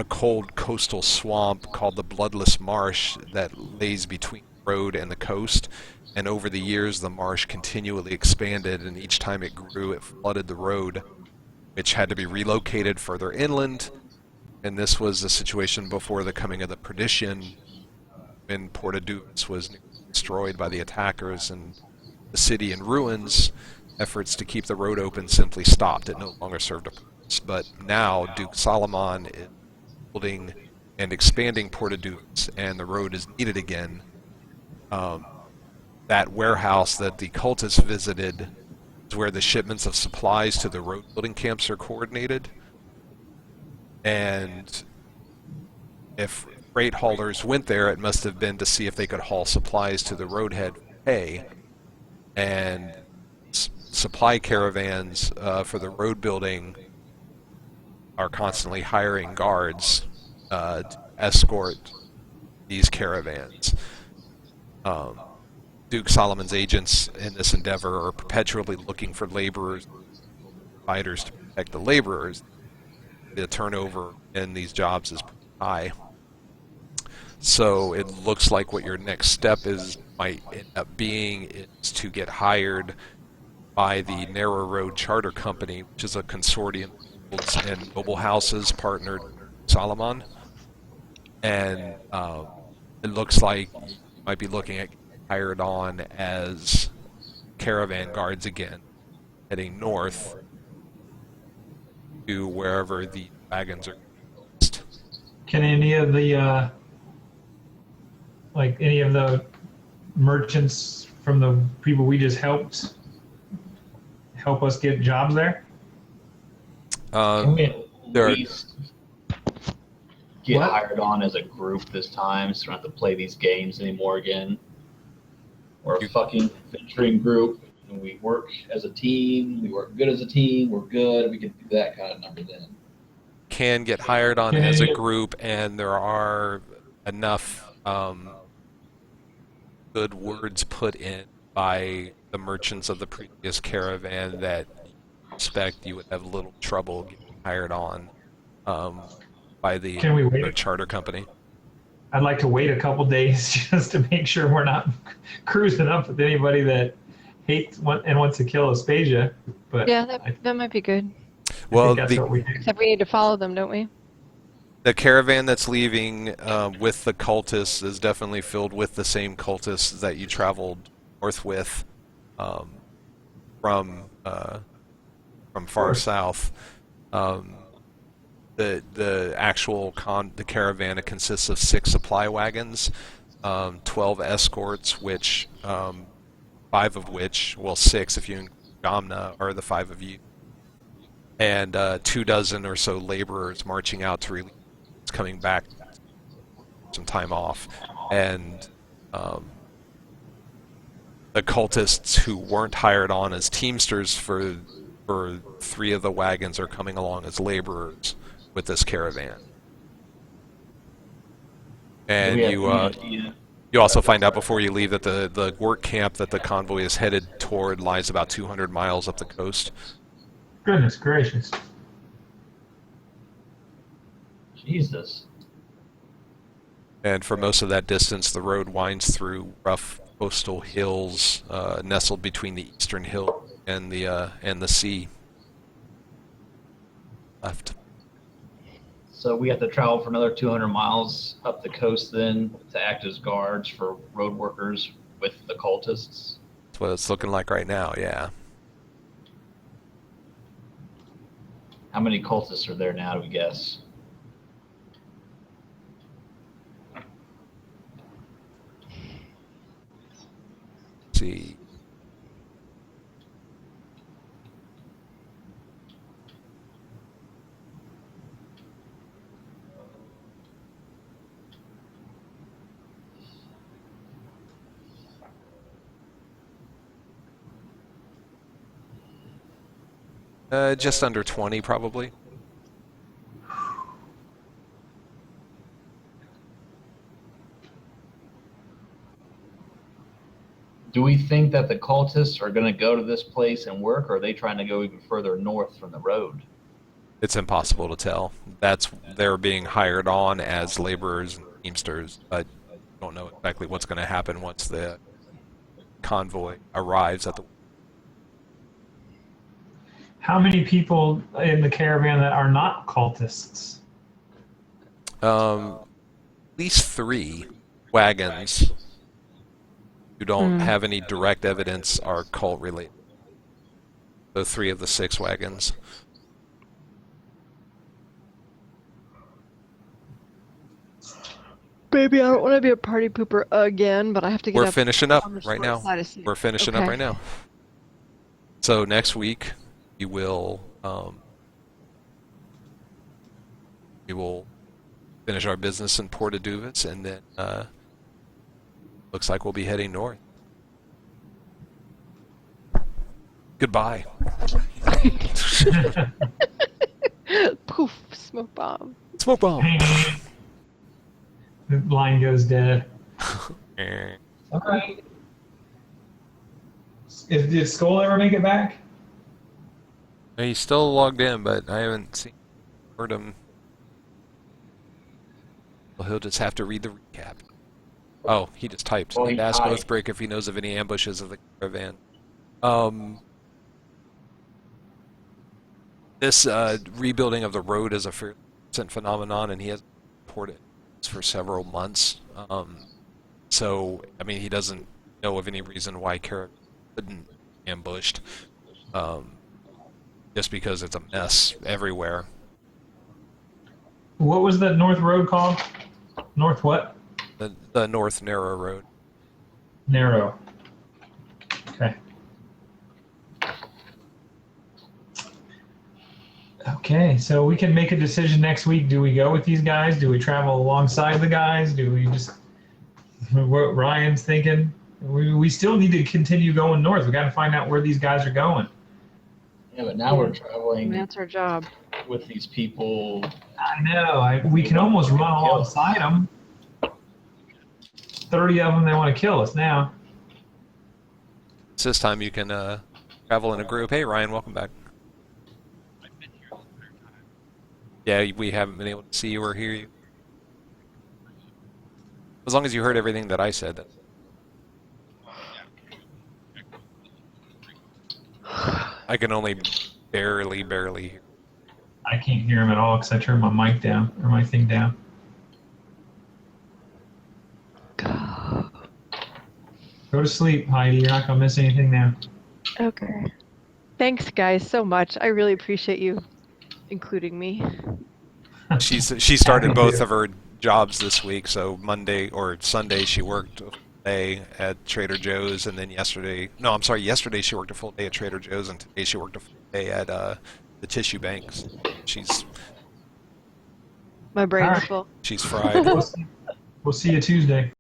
B: cold coastal swamp called the Bloodless Marsh that lays between road and the coast, and over the years the marsh continually expanded, and each time it grew it flooded the road, which had to be relocated further inland. And this was the situation before the coming of the Perdition, when Portaduvis was destroyed by the attackers and the city in ruins. Efforts to keep the road open simply stopped. It no longer served a purpose. But now Duke Solomon is building and expanding Portaduvis, and the road is needed again. That warehouse that the cultists visited is where the shipments of supplies to the road building camps are coordinated. And if freight haulers went there, it must have been to see if they could haul supplies to the roadhead for pay. And supply caravans for the road building are constantly hiring guards to escort these caravans. Duke Solomon's agents in this endeavor are perpetually looking for laborers, fighters to protect the laborers. The turnover in these jobs is pretty high. So it looks like what your next step might end up being is to get hired by the Narrow Road Charter Company, which is a consortium of schools and mobile houses partnered with Solomon. And it looks like you might be looking at getting hired on as caravan guards again, heading north to wherever the wagons are based.
A: Can any of the any of the merchants from the people we just helped help us get jobs there?
E: Can we
B: there
E: at
B: are-
E: least get
A: What?
E: hired on as a group this time, so we don't have to play these games anymore again? We're a fucking venturing group, and we work as a team. We work good as a team. We're good. We can do that kind of number then.
B: Can get hired on as a group, and there are enough good words put in by the merchants of the previous caravan that you expect you would have little trouble getting hired on by the
A: Can we wait?
B: charter company.
A: I'd like to wait a couple days just to make sure we're not cruising up with anybody that hates and wants to kill Aspasia. But
C: Yeah,
A: I
C: that might be good.
B: Well,
A: think that's what we do.
C: Except we need to follow them, don't we?
B: the caravan that's leaving with the cultists is definitely filled with the same cultists that you traveled north with from far south. The actual the caravan, it consists of 6 supply wagons, 12 escorts, which 5 of which, well, 6 if you include Gamna, are the 5 of you, and 24 or so laborers marching out to relieve coming back some time off, and the cultists who weren't hired on as teamsters for 3 of the wagons are coming along as laborers with this caravan. And you also find out before you leave that the work camp that the convoy is headed toward lies about 200 miles up the coast.
A: Goodness gracious.
E: Jesus.
B: And for most of that distance, the road winds through rough coastal hills, nestled between the eastern hill and the sea. Left.
E: So we have to travel for another 200 miles up the coast then to act as guards for road workers with the cultists.
B: That's what it's looking like right now, yeah.
E: How many cultists are there now, do we guess?
B: Let's see. Just under 20, probably.
E: Do we think that the cultists are going to go to this place and work, or are they trying to go even further north from the road?
B: It's impossible to tell. They're being hired on as laborers and teamsters, but I don't know exactly what's going to happen once the convoy arrives at the.
A: How many people in the caravan that are not cultists?
B: At least 3 wagons who don't have any direct evidence are cult related. So 3 of the 6 wagons.
C: Baby, I don't want to be a party pooper again, but I have to get
B: We're
C: up
B: finishing up
C: on the
B: right
C: short
B: now.
C: side of sleep.
B: We're finishing up
C: Okay.
B: right now. So next week we will finish our business in Porta Duvas, and then looks like we'll be heading north. Goodbye.
C: Poof, smoke bomb.
B: Smoke bomb.
A: The line goes dead.
B: Eh.
A: Okay. Did Skull ever make it back?
B: He's still logged in, but I haven't heard him. Well, he'll just have to read the recap. Oh, he just typed.
E: Well, he
B: Ask
E: typed.
B: Oathbreak if he knows of any ambushes of the caravan. This rebuilding of the road is a recent phenomenon, and he has reported this for several months. So, I mean, he doesn't know of any reason why caravan couldn't be ambushed. Just because it's a mess everywhere.
A: What was that North Road called? North what?
B: The North Narrow Road.
A: Narrow. Okay. Okay, so we can make a decision next week. Do we go with these guys? Do we travel alongside the guys? Do we just... What Ryan's thinking? We still need to continue going north. We got to find out where these guys are going.
E: Yeah, but now we're traveling
C: That's our job.
E: with these people.
A: I know. We can almost run alongside them. 30 of them, they want to kill us now.
B: So this time you can travel in a group. Hey, Ryan, welcome back. Yeah, we haven't been able to see you or hear you. As long as you heard everything that I said. I can only barely hear.
A: I can't hear him at all because I turned my mic down, or my thing down. Go to sleep, Heidi. You're not going to miss anything now.
C: Okay. Thanks, guys, so much. I really appreciate you including me.
B: She started both of her jobs this week, so Monday or Sunday she worked a full day at Trader Joe's, and then yesterday she worked a full day at Trader Joe's, and today she worked a full day at the tissue banks.
C: My brain's
A: All right.
C: full.
B: She's fried.
A: We'll see you Tuesday.